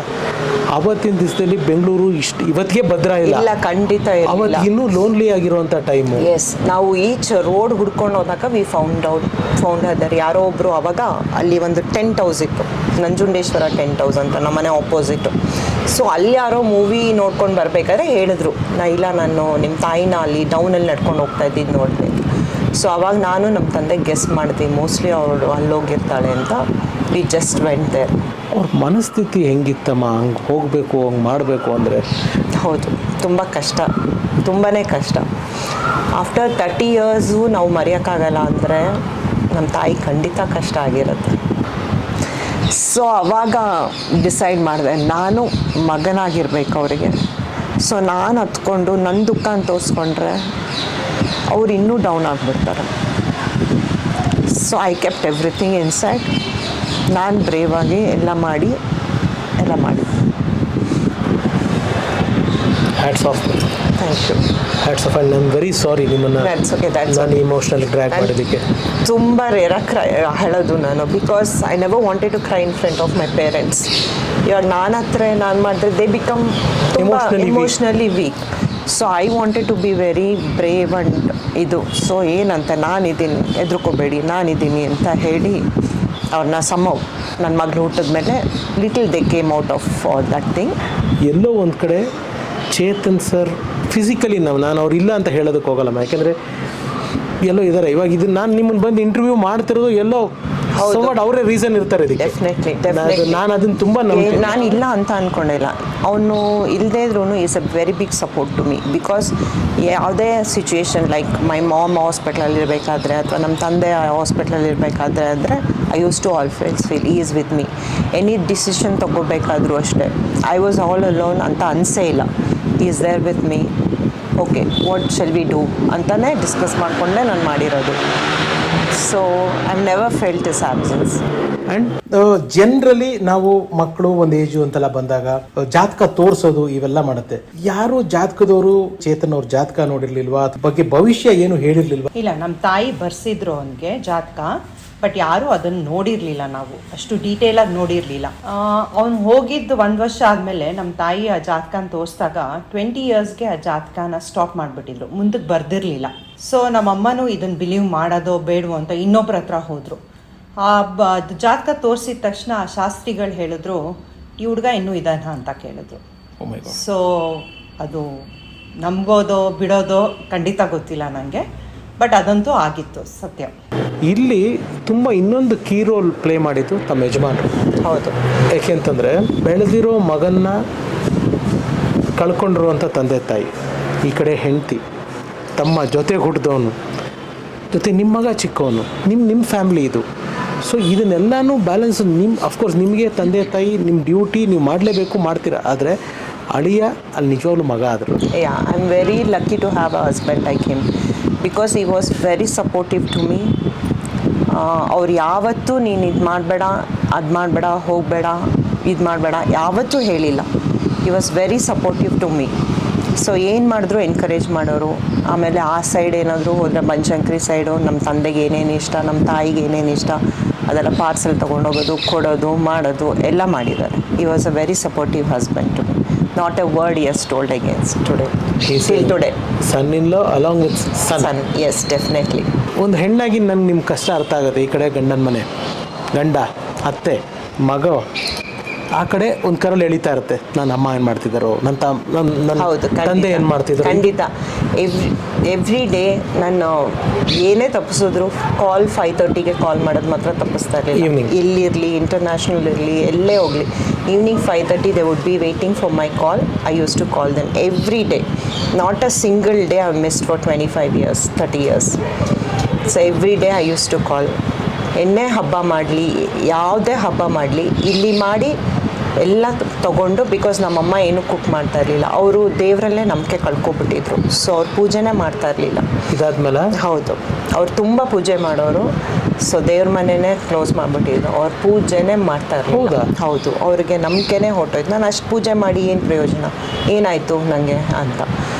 ಅವತ್ತಿನ ದಿವಸದಲ್ಲಿ ಬೆಂಗಳೂರು ಇವತ್ತಿಗೆ ಭದ್ರ ಇಲ್ಲ, ಖಂಡಿತ ಅವತ್ತು ಇನ್ನೂ ಲೋನ್ಲಿ ಆಗಿರುವಂಥ ಟೈಮು. ಎಸ್, ನಾವು ಈಚ್ ರೋಡ್ ಹುಡ್ಕೊಂಡು ಹೋದಾಗ ವಿ ಫೌಂಡ್ ಅದರ್. ಯಾರೋ ಒಬ್ಬರು ಅವಾಗ ಅಲ್ಲಿ ಒಂದು ಟೆಂಟ್ ಹೌಸ್ ಇತ್ತು, ನಂಜುಂಡೇಶ್ವರ ಟೆಂಟ್ ಹೌಸ್ ಅಂತ, ನಮ್ಮನೆ ಆಪೋಸಿಟು. ಸೊ ಅಲ್ಲಿ ಯಾರೋ ಮೂವಿ ನೋಡ್ಕೊಂಡು ಬರಬೇಕಾದ್ರೆ ಹೇಳಿದ್ರು, ನಾನು ನಿಮ್ಮ ತಾಯಿನ ಅಲ್ಲಿ ಡೌನಲ್ಲಿ ನಡ್ಕೊಂಡು ಹೋಗ್ತಾ ಇದ್ದಿದ್ದು ನೋಡಿದೆ. ಸೊ ಅವಾಗ ನಾನು ನಮ್ಮ ತಂದೆ ಗೆಸ್ ಮಾಡಿದೆ, ಮೋಸ್ಟ್ಲಿ ಅವಳು ಅಲ್ಲೋಗಿರ್ತಾಳೆ ಅಂತ. We just went there. ಅವ್ರ ಮನಸ್ಥಿತಿ ಹೆಂಗಿತ್ತಮ್ಮ? ಹಂಗೆ ಹೋಗಬೇಕು, ಹಂಗೆ ಮಾಡಬೇಕು ಅಂದರೆ? ಹೌದು, ತುಂಬ ಕಷ್ಟ, ತುಂಬಾ ಕಷ್ಟ. ಆಫ್ಟರ್ 30 years ನಾವು ಮರೆಯೋಕ್ಕಾಗಲ್ಲ ಅಂದರೆ ನಮ್ಮ ತಾಯಿ ಖಂಡಿತ ಕಷ್ಟ ಆಗಿರುತ್ತೆ. ಸೊ ಅವಾಗ ಡಿಸೈಡ್ ಮಾಡಿದೆ, ನಾನು ಮಗನಾಗಿರ್ಬೇಕು ಅವರಿಗೆ. ಸೊ ನಾನು ಹತ್ಕೊಂಡು ನನ್ನ ದುಃಖ ಅಂತ ತೋರಿಸ್ಕೊಂಡ್ರೆ ಅವ್ರು ಇನ್ನೂ ಡೌನ್ ಆಗಿಬಿಡ್ತಾರೆ. So I kept everything inside. ನಾನು ಬ್ರೇವ್ ಆಗಿ ಎಲ್ಲ ಮಾಡಿ hats off. Thank you. Hats off. And I am very sorry ನಿಮ್ಮನ್ನು ನಾನು ಇಮೋಷ್ನಲಿ ಡ್ರ್ಯಾಗ್ ಮಾಡೋದಕ್ಕೆ. ತುಂಬ ರೇರಾಗಿ ಹೇಳೋದು ನಾನು, because I never wanted to cry in front of my parents. ಇವಾಗ ನಾನು ಮಾಡಿದ್ರೆ they become emotionally weak. So I wanted to be very brave and ಇದು. ಸೊ ಏನಂತ ನಾನಿದ್ದೀನಿ, ಹೆದರ್ಕೋಬೇಡಿ ನಾನಿದ್ದೀನಿ ಅಂತ ಹೇಳಿ ಅವ್ರನ್ನ ನನ್ನ ಮಗಳು ಹುಟ್ಟಿದ್ಮೇಲೆ little they came out of that thing. ಎಲ್ಲೋ ಒಂದು ಕಡೆ ಚೇತನ್ ಸರ್ ಫಿಸಿಕಲಿ ನಾನು ಅವ್ರು ಇಲ್ಲ ಅಂತ ಹೇಳೋದಕ್ಕೆ ಹೋಗಲ್ಲಮ್ಮ, ಯಾಕೆಂದರೆ ಎಲ್ಲೋ ಇದ್ದಾರೆ. ಇವಾಗ ಇದನ್ನು ನಾನು ನಿಮ್ಮನ್ನು ಬಂದು ಇಂಟರ್ವ್ಯೂ ಮಾಡ್ತಿರೋದು ಎಲ್ಲೋ ಅವರೇ ರೀಸನ್ ಇರ್ತಾರೆ ಇದಕ್ಕೆ. ಡೆಫಿನೆಟ್ಲಿ ನಾನು ಅದನ್ನ ತುಂಬಾ ನಂಬ್ತೀನಿ. ನಾನು ಇಲ್ಲ ಅಂತ ಅಂದ್ಕೊಂಡಿಲ್ಲ. ಅವನು ಇಲ್ಲದೇ ಇದ್ರೂ he's a very big support to me. Because ಯಾವುದೇ ಸಿಚುವೇಶನ್ ಲೈಕ್ ಮೈ ಮಾಮ್ ಹಾಸ್ಪಿಟ್ಲಲ್ಲಿರಬೇಕಾದ್ರೆ ಅಥವಾ ನಮ್ಮ ತಂದೆ ಹಾಸ್ಪಿಟ್ಲಲ್ಲಿರಬೇಕಾದ್ರೆ ಅಂದರೆ I use to always feel he's with me. Any decision ತೊಗೋಬೇಕಾದ್ರೂ ಅಷ್ಟೇ ಐ ವಾಸ್ ಆಲ್ ಅಲೋನ್ ಅಂತ ಅನಿಸೇ ಇಲ್ಲ. He's there with me. Okay what shall we do ಅಂತಲೇ ಡಿಸ್ಕಸ್ ಮಾಡಿಕೊಂಡೇ ನಾನು ಮಾಡಿರೋದು. So I never felt this absence. And generally ನಾವು ಮಕ್ಕಳು ಒಂದು ಏಜು ಅಂತೆಲ್ಲ ಬಂದಾಗ ಜಾತಕ ತೋರಿಸೋದು ಇವೆಲ್ಲ ಮಾಡುತ್ತೆ. ಯಾರು ಜಾತಕದವರು ಚೇತನ್ ಅವ್ರ ಜಾತಕ ನೋಡಿರ್ಲಿಲ್ವಾ, ಅದ್ರ ಬಗ್ಗೆ ಭವಿಷ್ಯ ಏನು ಹೇಳಿರ್ಲಿಲ್ವಾ? ಇಲ್ಲ, ನಮ್ಮ ತಾಯಿ ಬರ್ಸಿದ್ರು ಅವನಿಗೆ ಜಾತಕ, ಬಟ್ ಯಾರೂ ಅದನ್ನು ನೋಡಿರಲಿಲ್ಲ. ನಾವು ಅಷ್ಟು ಡೀಟೇಲಾಗಿ ನೋಡಿರಲಿಲ್ಲ. ಅವ್ನು ಹೋಗಿದ್ದು 1 ವರ್ಷ ಆದಮೇಲೆ ನಮ್ಮ ತಾಯಿ ಆ ಜಾತಕನ ತೋರಿಸಿದಾಗ 20 ಇಯರ್ಸ್ಗೆ ಆ ಜಾತಕನ ಸ್ಟಾಪ್ ಮಾಡಿಬಿಟ್ಟಿದ್ರು, ಮುಂದಕ್ಕೆ ಬರ್ದಿರಲಿಲ್ಲ. ಸೊ ನಮ್ಮಮ್ಮನೂ ಇದನ್ನು ಬಿಲೀವ್ ಮಾಡೋದೋ ಬೇಡವೋ ಅಂತ ಇನ್ನೊಬ್ಬರ ಹತ್ರ ಹೋದರು. ಅದು ಜಾತಕ ತೋರಿಸಿದ ತಕ್ಷಣ ಆ ಶಾಸ್ತ್ರಿಗಳು ಹೇಳಿದ್ರು, ಈ ಹುಡುಗ ಇನ್ನೂ ಇದಾನ ಅಂತ ಕೇಳಿದ್ರು. ಸೊ ಅದು ನಂಬೋದೋ ಬಿಡೋದೋ ಖಂಡಿತ ಗೊತ್ತಿಲ್ಲ ನನಗೆ, ಬಟ್ ಅದಂತೂ ಆಗಿತ್ತು ಸತ್ಯ. ಇಲ್ಲಿ ತುಂಬ ಇನ್ನೊಂದು ಕೀ ರೋಲ್ ಪ್ಲೇ ಮಾಡಿದ್ದು ತಮ್ಮ ಯಜಮಾನರು. ಹೌದು. ಯಾಕೆಂತಂದರೆ ಬೆಳೆದಿರೋ ಮಗನ್ನ ಕಳ್ಕೊಂಡಿರುವಂಥ ತಂದೆ ತಾಯಿ, ಈ ಕಡೆ ಹೆಂಡತಿ, ತಮ್ಮ ಜೊತೆ ಹುಟ್ಟಿದವನು, ಜೊತೆ ನಿಮ್ಮ ಮಗ ಚಿಕ್ಕವನು, ನಿಮ್ಮ ಫ್ಯಾಮ್ಲಿ ಇದು. ಸೊ ಇದನ್ನೆಲ್ಲನೂ ಬ್ಯಾಲೆನ್ಸ್ ಅಫ್ಕೋರ್ಸ್ ನಿಮಗೆ ತಂದೆ ತಾಯಿ ನಿಮ್ಮ ಡ್ಯೂಟಿ ನೀವು ಮಾಡಲೇಬೇಕು, ಮಾಡ್ತೀರಾ. ಆದರೆ ಅಳಿಯ ಅಲ್ಲಿ ನಿಜವಾಗ್ಲೂ ಮಗ ಆದರು. Yeah, I am very lucky to have a husband like him because he was very supportive to me. ಅವ್ರು ಯಾವತ್ತೂ ನೀನು ಇದು ಮಾಡಬೇಡ, ಅದು ಮಾಡಬೇಡ, ಹೋಗಬೇಡ, ಇದು ಮಾಡಬೇಡ ಯಾವತ್ತೂ ಹೇಳಿಲ್ಲ. He was very supportive to me. So ಏನು ಮಾಡಿದ್ರು ಎನ್ಕರೇಜ್ ಮಾಡೋರು. ಆಮೇಲೆ ಆ ಸೈಡ್ ಏನಾದರೂ ಹೋದರೆ ಬನಶಂಕರಿ ಸೈಡು ನಮ್ಮ ತಂದೆಗೆ ಏನೇನು ಇಷ್ಟ, ನಮ್ಮ ತಾಯಿಗೆ ಏನೇನು ಇಷ್ಟ ಅದೆಲ್ಲ ಪಾರ್ಸೆಲ್ ತೊಗೊಂಡೋಗೋದು, ಕೊಡೋದು, ಮಾಡೋದು ಎಲ್ಲ ಮಾಡಿದ್ದಾರೆ. He was a very supportive husband to me. Not a word he has told against today. Till today. Son-in-law along with son. Yes, definitely. ಒಂದು ಹೆಣ್ಣಾಗಿ ನಂಗೆ ನಿಮ್ಮ ಕಷ್ಟ ಅರ್ಥ ಆಗುತ್ತೆ. ಈ ಕಡೆ ಗಂಡನ ಮನೆ, ಗಂಡ, ಅತ್ತೆ, ಮಗ, ಆ ಕಡೆ ಒಂದು ಕರಲ್ಲಿ ಎಳಿತಾ ಇರುತ್ತೆ, ನನ್ನ ಅಮ್ಮ ಏನು ಮಾಡ್ತಿದ್ದಾರೋ, ನನ್ನ ತಂದೆ ಏನು ಮಾಡ್ತಿದ್ರು. ಖಂಡಿತ ಎವ್ರಿ ಡೇ ನಾನು ಏನೇ ತಪ್ಪಿಸಿದ್ರು ಕಾಲ್ 5:30ಗೆ ಕಾಲ್ ಮಾಡೋದು ಮಾತ್ರ ತಪ್ಪಿಸ್ತಾ ಇರಲಿಲ್ಲ. ಎಲ್ಲಿರಲಿ, ಇಂಟರ್ನ್ಯಾಷನಲ್ ಇರಲಿ, ಎಲ್ಲೇ ಹೋಗಲಿ, evening 5:30 they would be waiting for my call. I used to call them every day. Not a single day I've missed for 25 years, 30 years. So every day I used to call. ಎಣ್ಣೆ ಹಬ್ಬ ಮಾಡಲಿ, ಯಾವುದೇ ಹಬ್ಬ ಮಾಡಲಿ, ಇಲ್ಲಿ ಮಾಡಿ ಎಲ್ಲ ತೊಗೊಂಡು, ಬಿಕಾಸ್ ನಮ್ಮಮ್ಮ ಏನೂ ಕುಕ್ ಮಾಡ್ತಾ ಇರಲಿಲ್ಲ. ಅವರು ದೇವರಲ್ಲೇ ನಂಬಿಕೆ ಕಳ್ಕೊಬಿಟ್ಟಿದ್ರು. ಸೊ ಅವ್ರು ಪೂಜೆನೇ ಮಾಡ್ತಾ ಇರಲಿಲ್ಲ. ಇದಾದ್ಮೇಲೆ ಹೌದು, ಅವ್ರು ತುಂಬ ಪೂಜೆ ಮಾಡೋರು. ಸೊ ದೇವ್ರ ಮನೆಯೇ ಕ್ಲೋಸ್ ಮಾಡಿಬಿಟ್ಟಿದ್ರು, ಅವ್ರು ಪೂಜೆನೇ ಮಾಡ್ತಾ ಇರಲಿಲ್ಲ. ಹೌದು, ಅವ್ರಿಗೆ ನಂಬಿಕೆನೇ ಹೊರಟೋಯ್ತು. ನಾನು ಅಷ್ಟು ಪೂಜೆ ಮಾಡಿ ಏನು ಪ್ರಯೋಜನ, ಏನಾಯಿತು ನನಗೆ ಅಂತ.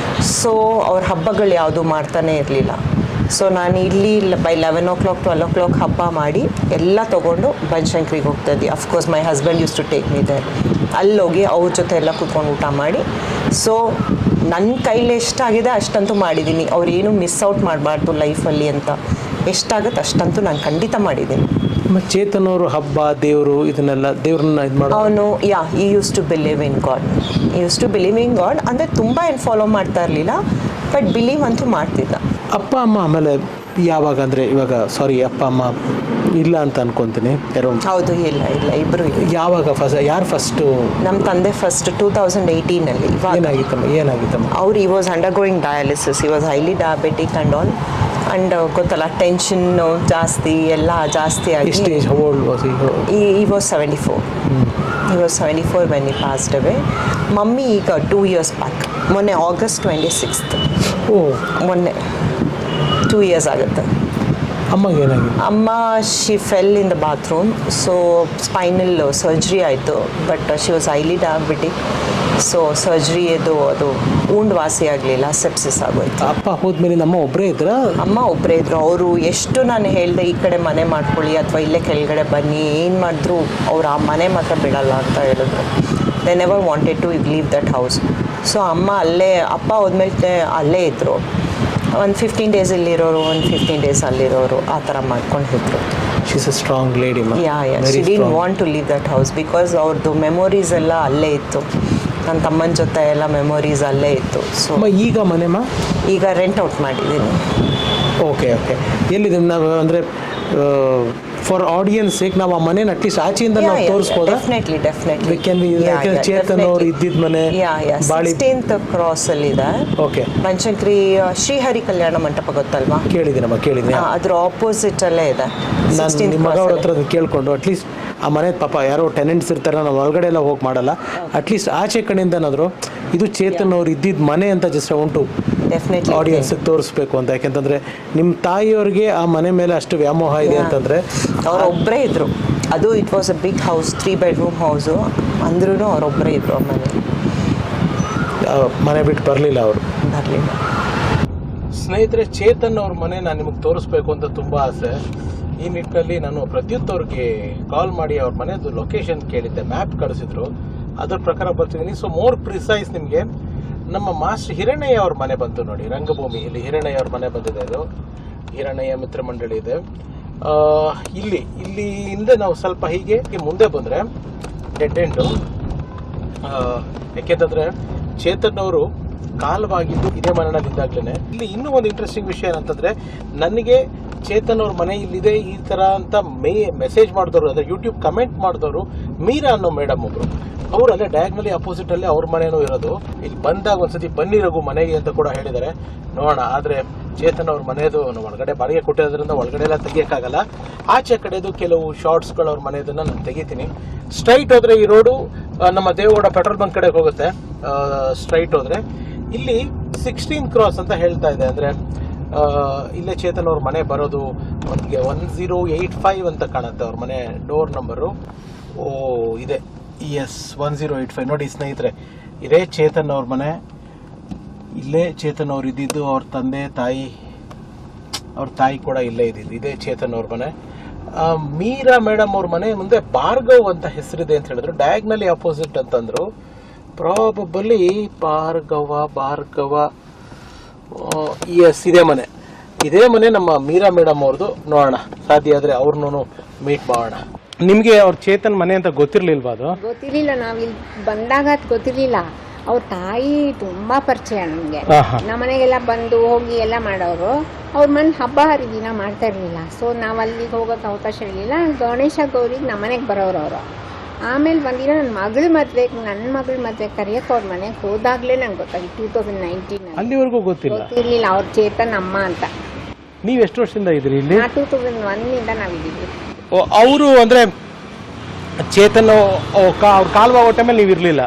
ಸೊ ಅವ್ರ ಹಬ್ಬಗಳು ಯಾವುದೂ ಮಾಡ್ತಾನೇ ಇರಲಿಲ್ಲ. ಸೊ ನಾನು ಇಲ್ಲಿ ಬೈ 11 o'clock 12 o'clock ಹಬ್ಬ ಮಾಡಿ ಎಲ್ಲ ತೊಗೊಂಡು ಬನಶಂಕರಿಗೆ ಹೋಗ್ತಾಯಿದ್ದೆ. Of course my husband use to take me there. ಅಲ್ಲೋಗಿ ಅವ್ರ ಜೊತೆ ಎಲ್ಲ ಕೂತ್ಕೊಂಡು ಊಟ ಮಾಡಿ. ಸೊ ನನ್ನ ಕೈಲಿ ಎಷ್ಟಾಗಿದೆ ಅಷ್ಟಂತೂ ಮಾಡಿದ್ದೀನಿ. ಅವ್ರೇನು ಮಿಸ್ ಔಟ್ ಮಾಡಬಾರ್ದು ಲೈಫಲ್ಲಿ ಅಂತ ಎಷ್ಟಾಗುತ್ತೆ ಅಷ್ಟಂತೂ ನಾನು ಖಂಡಿತ ಮಾಡಿದ್ದೀನಿ. ಮತ್ತು ಚೇತನ್ ಅವರು ಹಬ್ಬ, ದೇವರು, ಇದನ್ನೆಲ್ಲ ದೇವ್ರನ್ನ ಇದು ಮಾಡೋ ಅವನು he use to believe in God. Use to believe in God ಅಂದರೆ ತುಂಬ ಏನು ಫಾಲೋ ಮಾಡ್ತಾ ಇರಲಿಲ್ಲ, ಬಟ್ ಬಿಲೀವ್ ಅಂತೂ ಮಾಡ್ತಿದ್ದ. ಅಪ್ಪ ಅಮ್ಮ ಆಮೇಲೆ ಯಾವಾಗ ಅಂದರೆ ಇವಾಗ ಅಪ್ಪ ಅಮ್ಮ ಇಲ್ಲ ಅಂತ ಅನ್ಕೊತೀನಿ. ಹೌದು, ಇಲ್ಲ ಇಬ್ಬರು. ಯಾವಾಗ ಯಾರು ಫಸ್ಟು? ನಮ್ಮ ತಂದೆ ಫಸ್ಟ್ 2018 ಏನಾಗಿತ್ತಮ್ಮ? ಅವ್ರು ಈ ವಾಸ್ ಅಂಡರ್ಗೋಯಿಂಗ್ ಡಯಾಲಿಸಿಸ್. ಈ was highly diabetic and all. And ಗೊತ್ತಲ್ಲ, ಟೆನ್ಷನ್ನು ಜಾಸ್ತಿ, ಎಲ್ಲ ಜಾಸ್ತಿ ಆಗಿ ಈ was 74. He was 74 when he passed away. Mummy ಈಗ 2 years ಬ್ಯಾಕ್, ಮೊನ್ನೆ August 26th, ಮೊನ್ನೆ 2 years ಆಗುತ್ತೆ. ಅಮ್ಮಗೆ ಏನಾಗಿದೆ? ಅಮ್ಮ she fell in the bathroom. So spinal surgery ಆಯಿತು, but she was highly diabetic. So surgery ಅದು ಉಂಡು ವಾಸಿ ಆಗಲಿಲ್ಲ, ಸೆಪ್ಸಿಸ್ ಆಗೋಯ್ತು. ಅಪ್ಪ ಹೋದ್ಮೇಲೆ ನಮ್ಮ ಒಬ್ಬರೇ ಇದ್ರಾ? ಅಮ್ಮ ಒಬ್ಬರೇ ಇದ್ರು. ಅವರು ಎಷ್ಟು ನಾನು ಹೇಳಿದೆ ಈ ಕಡೆ ಮನೆ ಮಾಡ್ಕೊಳ್ಳಿ ಅಥವಾ ಇಲ್ಲೇ ಕೆಳಗಡೆ ಬನ್ನಿ, ಏನು ಮಾಡಿದ್ರು ಅವ್ರು ಆ ಮನೆ ಮಾತ್ರ ಬಿಡಲ್ಲ ಅಂತ ಹೇಳಿದ್ರು. They never wanted to leave that house. So ಅಮ್ಮ ಅಲ್ಲೇ, ಅಪ್ಪ ಹೋದ್ಮೇಲೆ ಅಲ್ಲೇ ಇದ್ದರು. ಒಂದು 15 days ಇಲ್ಲಿರೋರು, ಒಂದು 15 days ಅಲ್ಲಿರೋರು, ಆ ಥರ ಮಾಡ್ಕೊಂಡಿದ್ರು. She's a strong lady. She didn't want to leave that house because ಅವ್ರದ್ದು ಮೆಮೊರೀಸ್ ಎಲ್ಲ ಅಲ್ಲೇ ಇತ್ತು. ನನ್ನ ತಮ್ಮನ ಜೊತೆ ಎಲ್ಲ ಮೆಮೊರೀಸ್ ಅಲ್ಲೇ ಇತ್ತು. ಸೊ ಈಗ ಈಗ ರೆಂಟ್ ಔಟ್ ಮಾಡಿದ್ದೀನಿ. ಓಕೆ ಎಲ್ಲಿದೆ ನಾವು ಅಂದರೆ ಫಾರ್ ಆಡಿಯನ್ಸ್ ನಾವು ಆ ಮನೇನ ಅಟ್ಲೀಸ್ಟ್ ಆಚೆಯಿಂದ ನಾವು ತೋರಿಸ್ಬೋದಾ? ಡೆಫಿನೆಟ್ಲಿ ಚೇತನ್ ಅವ್ರು ಇದ್ದಿದ್ದ ಮನೆ ಬಾಳಿ 16th ಕ್ರಾಸ್ ಅಲ್ಲಿ ಇದೆ. ಓಕೆ. ಬನಶಂಕರಿ ಶ್ರೀಹರಿ ಕಲ್ಯಾಣ ಮಂಟಪ ಗೊತ್ತಲ್ವಾ? ಕೇಳಿದ್ದೀನಿ. ಅದ್ರ ಆಪೋಸಿಟ್ ಅಲ್ಲೇ ಇದೆ. ನಾನು ನಿಮ್ಮ ಮಗ ಅವ್ರ ಹತ್ರ ಕೇಳ್ಕೊಂಡು ಅಟ್ಲೀಸ್ಟ್ ಆ ಮನೆ ಪಾಪ ಯಾರೋ ಟೆನೆಂಟ್ಸ್ ಇರ್ತಾರೆ, ನಾವು ಒಳಗಡೆ ಎಲ್ಲ ಹೋಗಿ ಮಾಡಲ್ಲ, ಅಟ್ಲೀಸ್ಟ್ ಆಚೆ ಕಡೆಯಿಂದನಾದರೂ ಇದು ಚೇತನ್ ಅವ್ರು ಇದ್ದಿದ್ದ ಮನೆ ಅಂತ ಜಸ್ಟ್ ಉಂಟು ಆಡಿಯನ್ಸ್ಗೆ ತೋರಿಸ್ಬೇಕು ಅಂತ. ಯಾಕೆಂತಂದರೆ ನಿಮ್ಮ ತಾಯಿಯವ್ರಿಗೆ ಆ ಮನೆ ಮೇಲೆ ಅಷ್ಟು ವ್ಯಾಮೋಹ ಇದೆ ಅಂತಂದರೆ ಅವರೊಬ್ಬರೇ ಇದ್ರು. ಅದು it was a big house, 3 bedroom house, ಅಂದ್ರೂ ಅವರೊಬ್ಬರೇ ಇದ್ರು ಆ ಮನೆ ಬಿಟ್ಟು ಬರಲಿಲ್ಲ ಅವರು. ಸ್ನೇಹಿತರೆ, ಚೇತನ್ ಅವ್ರ ಮನೆ ನಾನು ನಿಮಗೆ ತೋರಿಸ್ಬೇಕು ಅಂತ ತುಂಬ ಆಸೆ. ಈ ನಿಟ್ಟಿನಲ್ಲಿ ನಾನು ಪ್ರದ್ಯುತ್ ಅವ್ರಿಗೆ ಕಾಲ್ ಮಾಡಿ ಅವ್ರ ಮನೆಯದು ಲೊಕೇಶನ್ ಕೇಳಿದ್ದೆ, ಮ್ಯಾಪ್ ಕಳಿಸಿದ್ರು, ಅದ್ರ ಪ್ರಕಾರ ಬರ್ತಿದ್ದೀನಿ. ಸೊ ಮೋರ್ ಪ್ರಿಸೈಸ್ ನಿಮಗೆ ನಮ್ಮ ಮಾಸ್ಟರ್ ಹಿರಣ್ಣಯ್ಯ ಅವ್ರ ಮನೆ ಬಂತು ನೋಡಿ, ರಂಗಭೂಮಿ ಇಲ್ಲಿ ಹಿರಣ್ಣಯ್ಯ ಅವ್ರ ಮನೆ ಬಂದಿದೆ. ಅದು ಹಿರಣ್ಣಯ್ಯ ಮಿತ್ರ ಮಂಡಳಿ ಇದೆ ಇಲ್ಲಿ ಹಿಂದೆ ನಾವು ಸ್ವಲ್ಪ ಹೀಗೆ ಮುಂದೆ ಬಂದರೆ ಡೆಡ್ ಎಂಡು. ಯಾಕೆಂತಂದರೆ ಚೇತನ್ ಅವರು ಕಾಲವಾಗಿದ್ದು ಇದೇ ಮನೆಯಲ್ಲಿದ್ದಾಗಲೇ. ಇಲ್ಲಿ ಇನ್ನೂ ಒಂದು ಇಂಟ್ರೆಸ್ಟಿಂಗ್ ವಿಷಯ ಏನಂತಂದರೆ, ನನಗೆ ಚೇತನ್ ಅವ್ರ ಮನೆ ಇಲ್ಲಿದೆ ಈ ಥರ ಅಂತ ಮೆಸೇಜ್ ಮಾಡಿದವರು, ಅಂದರೆ ಯೂಟ್ಯೂಬ್ ಕಮೆಂಟ್ ಮಾಡಿದವರು ಮೀರಾ ಅನ್ನೋ ಮೇಡಮ್ ಒಬ್ಬರು. ಅವರು ಅಲ್ಲೇ ಡಯಾಗ್ನಲಿ ಅಪೋಸಿಟಲ್ಲಿ ಅವ್ರ ಮನೆಯೂ ಇರೋದು. ಇಲ್ಲಿ ಬಂದಾಗ ಒಂದ್ಸತಿ ಬನ್ನಿ ರಘು ಮನೆಗೆ ಅಂತ ಕೂಡ ಹೇಳಿದ್ದಾರೆ, ನೋಡೋಣ. ಆದರೆ ಚೇತನ್ ಅವ್ರ ಮನೆಯದು ಒಳಗಡೆ ಬಾಡಿಗೆ ಕೊಟ್ಟಿರೋದ್ರಿಂದ ಒಳಗಡೆ ಎಲ್ಲ ತೆಗಿಯೋಕ್ಕಾಗಲ್ಲ. ಆಚೆ ಕಡೆದು ಕೆಲವು ಶಾರ್ಟ್ಸ್ಗಳು ಅವ್ರ ಮನೆಯದನ್ನು ನಾನು ತೆಗಿತೀನಿ. ಸ್ಟ್ರೈಟ್ ಹೋದರೆ ಈ ರೋಡು ನಮ್ಮ ದೇವೇಗೌಡ ಪೆಟ್ರೋಲ್ ಬಂಕ್ ಕಡೆಗೆ ಹೋಗುತ್ತೆ. ಸ್ಟ್ರೈಟ್ ಹೋದರೆ ಇಲ್ಲಿ 16th ಕ್ರಾಸ್ ಅಂತ ಹೇಳ್ತಾ ಇದೆ. ಅಂದರೆ ಇಲ್ಲೇ ಚೇತನ್ ಅವ್ರ ಮನೆ ಬರೋದು ಅವ್ರಿಗೆ 1085 ಅಂತ ಕಾಣುತ್ತೆ ಅವ್ರ ಮನೆ ಡೋರ್ ನಂಬರು. ಇದೆ, ಎಸ್ 1085 ನೋಡಿ ಸ್ನೇಹಿತರೆ, ಇದೇ ಚೇತನ್ ಅವ್ರ ಮನೆ. ಇಲ್ಲೇ ಚೇತನ್ ಅವ್ರು ಇದ್ದಿದ್ದು, ಅವ್ರ ತಂದೆ ತಾಯಿ ಕೂಡ ಇಲ್ಲೇ ಇದ್ದಿದ್ದು. ಇದೇ ಚೇತನ್ ಅವ್ರ ಮನೆ. ಮೀರಾ ಮೇಡಮ್ ಅವ್ರ ಮನೆ ಮುಂದೆ ಭಾರ್ಗವ್ ಅಂತ ಹೆಸರಿದೆ ಅಂತ ಹೇಳಿದ್ರು, ಡಯಾಗ್ನಲಿ ಅಪೋಸಿಟ್ ಅಂತಂದ್ರು. ಪ್ರಾಬಬಲಿ ಭಾರ್ಗವ ಎಸ್ ಇದೇ ಮನೆ ನಮ್ಮ ಮೀರಾ ಮೇಡಮ್ ಅವ್ರದ್ದು. ನೋಡೋಣ, ಸಾಧ್ಯ ಆದರೆ ಅವ್ರನ್ನೂ ಮೀಟ್ ಮಾಡೋಣ. ನಿಮಗೆ ಅವ್ರ ಚೇತನ್ ಮನೆ ಅಂತ ಗೊತ್ತಿರ್ಲಿಲ್ವಾ? ಅದು ಗೊತ್ತಿರ್ಲಿಲ್ಲ, ನಾವಿಲ್ಲಿ ಬಂದಾಗ ಅದು ಗೊತ್ತಿರ್ಲಿಲ್ಲ. ಅವ್ರ ತಾಯಿ ತುಂಬಾ ಪರಿಚಯ ನಮ್ಗೆ. ನಮ್ಮನೆಗೆಲ್ಲ ಬಂದು ಹೋಗಿ ಎಲ್ಲ ಮಾಡೋರು. ಅವ್ರ ಮನೆ ಹಬ್ಬ ಹರಿದಿನ ಮಾಡ್ತಾ ಇರ್ಲಿಲ್ಲ. ಸೊ ನಾವ್ ಅಲ್ಲಿಗೆ ಹೋಗೋಕೆ ಅವಕಾಶ ಇರಲಿಲ್ಲ. ಗಣೇಶ ಗೌರಿಗೆ ನಮ್ಮನೆಗೆ ಬರೋರು ಅವರು. ಆಮೇಲೆ ಬಂದಿರೋ ನನ್ನ ಮಗಳ ಮದ್ವೆ ಕರಿಯಕ್ಕೆ ಅವ್ರ ಮನೆಗೆ ಹೋದಾಗ್ಲೇ ನಂಗೆ ಗೊತ್ತಾಗಿತ್ತು 2019. ಅಲ್ಲಿವರೆಗೂ ಗೊತ್ತಿರ್ಲಿಲ್ಲ ಅವ್ರ ಚೇತನ್ ಅಮ್ಮ ಅಂತ. ನೀವು ಎಷ್ಟು ವರ್ಷದಿಂದ ಇದ್ರಿ ಇಲ್ಲಿ? 2001 ನಾವಿದ್ದೀವಿ. ಅವರು ಅಂದ್ರೆ ಚೇತನ್ ಅವ್ರ ಕಾಲ್ವಾಗೋ ಟೈಮಲ್ಲಿ ನೀವು ಇರ್ಲಿಲ್ಲ?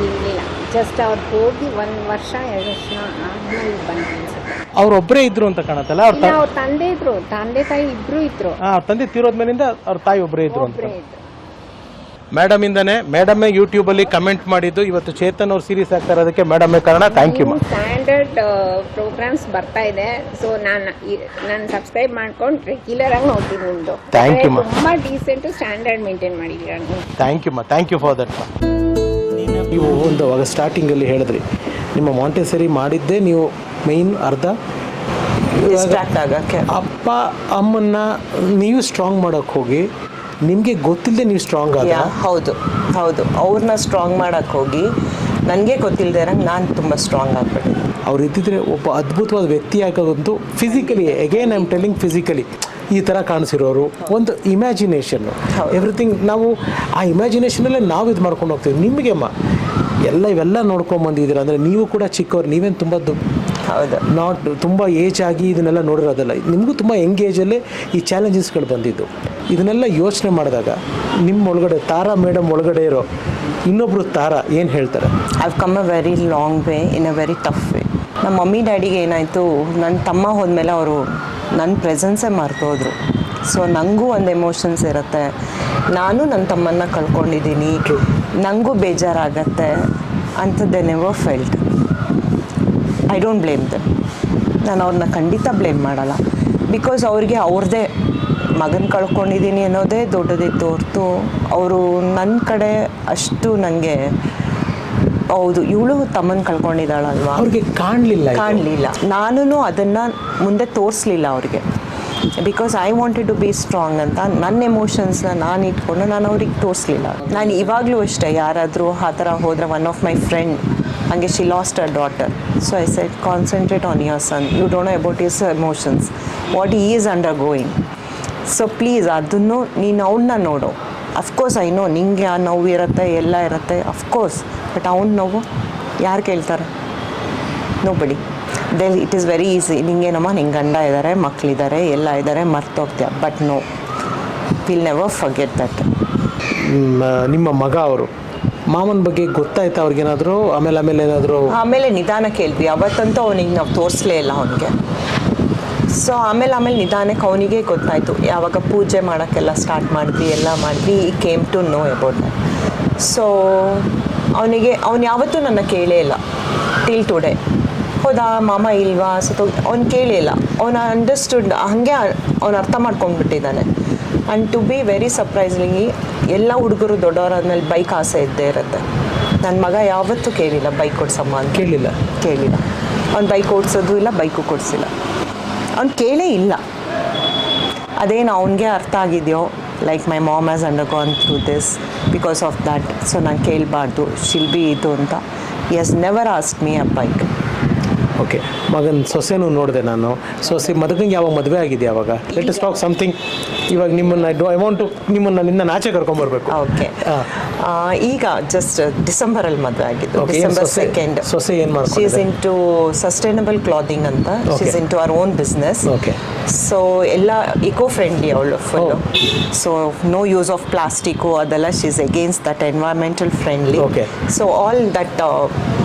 ಇರ್ಲಿಲ್ಲ, ಜಸ್ಟ್ ಅವ್ರು ಹೋಗಿ 1 ವರ್ಷ 2 ವರ್ಷ ಆದ್ಮೇಲೆ ಬಂದು. ಅವ್ರೊಬ್ಬರೇ ಇದ್ರು ಅಂತ ಕಾಣತ್ತಲ್ಲ? ಅವ್ರ ತಂದೆ ಇದ್ರು, ತಂದೆ ತಾಯಿ ಇಬ್ರು ಇದ್ರು. ಅವ್ರ ತಂದೆ ತೀರೋದ್ಮೇಲಿಂದ ಅವ್ರ ತಾಯಿ ಒಬ್ಬರೇ ಇದ್ರು ಅಂತ. ಮೇಡಮ್ ಇಂದಾನೆ, ಮೇಡಮ್ ಯೂಟ್ಯೂಬ್ ಅಲ್ಲಿ ಕಮೆಂಟ್ ಮಾಡಿದ್ದು. ಇವತ್ತು ಚೇತನ್ ಅವ್ರ ಸೀರೀಸ್ ಆಗ್ತಾ ಇರೋದಕ್ಕೆ ಮೇಡಮ್ ಕಾರಣ. Thank you. ಸ್ಟ್ಯಾಂಡರ್ಡ್ ಪ್ರೋಗ್ರಾಮ್ಸ್ ಬರ್ತಾ ಇದೆ. ಸೊ ನಾನು ಸಬ್ಸ್ಕ್ರೈಬ್ ಮಾಡ್ಕೊಂಡು ರೆಗ್ಯುಲರ್ ಆಗಿ ನೋಡ್ತೀನಿ ನಿಮ್ದು. Thank you. ತುಂಬಾ ಡೀಸೆಂಟ್ ಸ್ಟ್ಯಾಂಡರ್ಡ್ ಮೇಂಟೈನ್ ಮಾಡಿದ್ದೀರಾ. Thank you for that. ನೀವು ಒಂದು ಅವಾಗ ಸ್ಟಾರ್ಟಿಂಗ್ ಅಲ್ಲಿ ಹೇಳಿದ್ರಿ, ನಿಮ್ಮ ಮಾಂಟೆಸರಿ ಮಾಡಿದ್ದೇ ನೀವು ಮೇನ್ ಅರ್ಧ ಅಪ್ಪ ಅಮ್ಮನ್ನ ನೀವು ಸ್ಟ್ರಾಂಗ್ ಮಾಡೋಕೆ ಹೋಗಿ ನಿಮಗೆ ಗೊತ್ತಿಲ್ಲದೆ ನೀವು ಸ್ಟ್ರಾಂಗ್ ಆಗ. ಹೌದು, ಅವ್ರನ್ನ ಸ್ಟ್ರಾಂಗ್ ಮಾಡೋಕ್ಕೆ ಹೋಗಿ ನನಗೆ ಗೊತ್ತಿಲ್ಲದೆ ಇರೋಂಗೆ ನಾನು ತುಂಬ ಸ್ಟ್ರಾಂಗ್ ಆಗ್ಬಿಟ್ಟೆ. ಅವ್ರು ಇದ್ದಿದ್ರೆ ಒಬ್ಬ ಅದ್ಭುತವಾದ ವ್ಯಕ್ತಿ ಆಗೋದಂತೂ physically, again I am telling, physically ಈ ಥರ ಕಾಣಿಸಿರೋರು. ಒಂದು ಇಮ್ಯಾಜಿನೇಷನ್ನು, ಎವ್ರಿಥಿಂಗ್. ನಾವು ಆ ಇಮ್ಯಾಜಿನೇಷನಲ್ಲೇ ನಾವು ಇದು ಮಾಡ್ಕೊಂಡು ಹೋಗ್ತೀವಿ. ನಿಮಗೆ ಇವೆಲ್ಲ ನೋಡ್ಕೊಂಬಂದಿದ್ದೀರ ಅಂದರೆ ನೀವು ಕೂಡ ಚಿಕ್ಕವ್ರು, ನೀವೇನು ತುಂಬ ನಾಟ್ ತುಂಬ ಏಜ್ ಆಗಿ ಇದನ್ನೆಲ್ಲ ನೋಡಿರೋದಲ್ಲ. ನಿಮಗೂ ತುಂಬ ಯಂಗ್ ಏಜಲ್ಲೇ ಈ ಚಾಲೆಂಜಸ್ಗಳು ಬಂದಿದ್ದು. ಇದನ್ನೆಲ್ಲ ಯೋಚನೆ ಮಾಡಿದಾಗ ನಿಮ್ಮ ಒಳಗಡೆ ತಾರಾ ಮೇಡಮ್ ಒಳಗಡೆ ಇರೋ ಇನ್ನೊಬ್ರು ತಾರಾ ಏನು ಹೇಳ್ತಾರೆ? I've come a very long way in a very tough way. ನಮ್ಮ ಮಮ್ಮಿ ಡ್ಯಾಡಿಗೆ ಏನಾಯಿತು, ನನ್ನ ತಮ್ಮ ಹೋದ್ಮೇಲೆ ಅವರು ನನ್ನ ಪ್ರೆಸೆನ್ಸೇ ಮರ್ತೋದ್ರು. ಸೊ ನನಗೂ ಒಂದು ಎಮೋಷನ್ಸ್ ಇರುತ್ತೆ. ನಾನು ನನ್ನ ತಮ್ಮನ್ನ ಕಳ್ಕೊಂಡಿದ್ದೀನಿ, ನನಗೂ ಬೇಜಾರಾಗತ್ತೆ ಅಂಥದ್ದೇ never felt. I don't blame them. ನಾನು ಅವ್ರನ್ನ ಖಂಡಿತ ಬ್ಲೇಮ್ ಮಾಡಲ್ಲ. ಬಿಕಾಸ್ ಅವ್ರಿಗೆ ಅವ್ರದ್ದೇ ಮಗನ ಕಳ್ಕೊಂಡಿದ್ದೀನಿ ಅನ್ನೋದೇ ದೊಡ್ಡದಿತ್ತು ಹೊರತು ಅವರು ನನ್ನ ಕಡೆ ಅಷ್ಟು ನನಗೆ ಹೌದು ಇವಳು ತಮ್ಮನ ಕಳ್ಕೊಂಡಿದ್ದಾಳಲ್ವಾ ಅವ್ರಿಗೆ ಕಾಣಲಿಲ್ಲ. ನಾನು ಅದನ್ನು ಮುಂದೆ ತೋರಿಸ್ಲಿಲ್ಲ ಅವ್ರಿಗೆ. Because I wanted to be strong ಅಂತ ನನ್ನ ಎಮೋಷನ್ಸ್ನ ನಾನು ಇಟ್ಕೊಂಡು ನಾನು ಅವ್ರಿಗೆ ತೋರಿಸ್ಲಿಲ್ಲ. ನಾನು ಇವಾಗಲೂ ಅಷ್ಟೇ, ಯಾರಾದರೂ ಆ ಥರ ಹೋದರೆ, ಒನ್ ಆಫ್ ಮೈ ಫ್ರೆಂಡ್ ಹಂಗೆ she lost a daughter. So I said concentrate on your son, you don't know about his emotions, what he is undergoing. So please ಅದನ್ನು ನೀನು ಅವನ್ನ ನೋಡು. ಅಫ್ಕೋರ್ಸ್ ಐ ನೋ ನಿಂಗೆ ಆ ನೋವು ಇರುತ್ತೆ, ಎಲ್ಲ ಇರುತ್ತೆ ಅಫ್ಕೋರ್ಸ್, ಬಟ್ ಅವ್ನ ನೋವು ಯಾರು ಕೇಳ್ತಾರೆ? Nobody. It is very easy. ನಿಂಗೇನಮ್ಮ ನಿಂಗೆ ಗಂಡ ಇದ್ದಾರೆ, ಮಕ್ಕಳಿದ್ದಾರೆ, ಎಲ್ಲ ಇದ್ದಾರೆ, ಮರ್ತೋಗ್ತೀಯ. But no, will never forget that. ನಿಮ್ಮ ಮಗ ಅವರು ಮಾಮನ ಬಗ್ಗೆ ಗೊತ್ತಾಯ್ತಾ ಅವ್ರಿಗೇನಾದರೂ? ಆಮೇಲೆ ಏನಾದರೂ? ಆಮೇಲೆ ನಿಧಾನ ಕೇಳಿದ್ವಿ. ಅವತ್ತಂತೂ ಅವನಿಗೆ ನಾವು ತೋರಿಸ್ಲೇ ಇಲ್ಲ ಅವನಿಗೆ. ಸೊ ಆಮೇಲೆ ನಿಧಾನಕ್ಕೆ ಅವನಿಗೆ ಗೊತ್ತಾಯಿತು. ಯಾವಾಗ ಪೂಜೆ ಮಾಡೋಕ್ಕೆಲ್ಲ ಸ್ಟಾರ್ಟ್ ಮಾಡಿದ್ವಿ, ಎಲ್ಲ ಮಾಡಿದ್ವಿ, I came to know about that. So ಅವನು ಯಾವತ್ತೂ ನನ್ನ ಕೇಳೇ ಇಲ್ಲ ಟಿಲ್ ಟುಡೇ. ಹೌದಾ ಮಾಮ ಇಲ್ವಾ ಅವ್ನು ಕೇಳಿಲ್ಲ. ಅವನು ಅಂಡರ್ಸ್ಟುಡ್, ಹಾಗೆ ಅವ್ನು ಅರ್ಥ ಮಾಡ್ಕೊಂಡ್ಬಿಟ್ಟಿದ್ದಾನೆ. And to be very surprisingly ಎಲ್ಲ ಹುಡುಗರು ದೊಡ್ಡವರಾದ್ಮೇಲೆ ಬೈಕ್ ಆಸೆ ಇದ್ದೇ ಇರುತ್ತೆ. ನನ್ನ ಮಗ ಯಾವತ್ತೂ ಕೇಳಿಲ್ಲ ಬೈಕ್ ಕೊಡ್ಸಮ್ಮ ಅಂತ. ಕೇಳಿಲ್ಲ. ಅವ್ನು ಬೈಕ್ ಓಡಿಸೋದು ಇಲ್ಲ, ಬೈಕು ಕೊಡಿಸಿಲ್ಲ. ಅವ್ನು ಕೇಳೇ ಇಲ್ಲ. ಅದೇನು ಅವನಿಗೆ ಅರ್ಥ ಆಗಿದೆಯೋ, like my ma'am has undergone through this because of that, so ನಾನು ಕೇಳಬಾರ್ದು ಶಿಲ್ ಬಿ ಇದು ಅಂತ. He has never asked me a bike. Okay, ಮಗನ ಸೊಸೆನೂ ನೋಡಿದೆ ನಾನು. ಸೊಸೆ ಮಗನಿಗೆ ಯಾವಾಗ ಮದುವೆ ಆಗಿದೆ? ಯಾವಾಗ? Let us talk something. ಇವಾಗ ನಿಮ್ಮನ್ನು ಆಚೆ ಕರ್ಕೊಂಬರ್ಬೇಕು. ಓಕೆ, ಈಗ ಜಸ್ಟ್ ಡಿಸೆಂಬರಲ್ಲಿ ಮದುವೆ ಆಗಿದ್ದು. December 2nd. ಸೊಸೆ ಏನು ಮಾಡ್ತಾರೆ? She is in to sustainable clothing ಅಂತ. She is in to our own business. Okay. So ಎಲ್ಲ ಇಕೋ ಫ್ರೆಂಡ್ಲಿ ಅವಳು full. So no use of plastic ಅದೆಲ್ಲ. She is against that, environmental friendly. Okay. So all that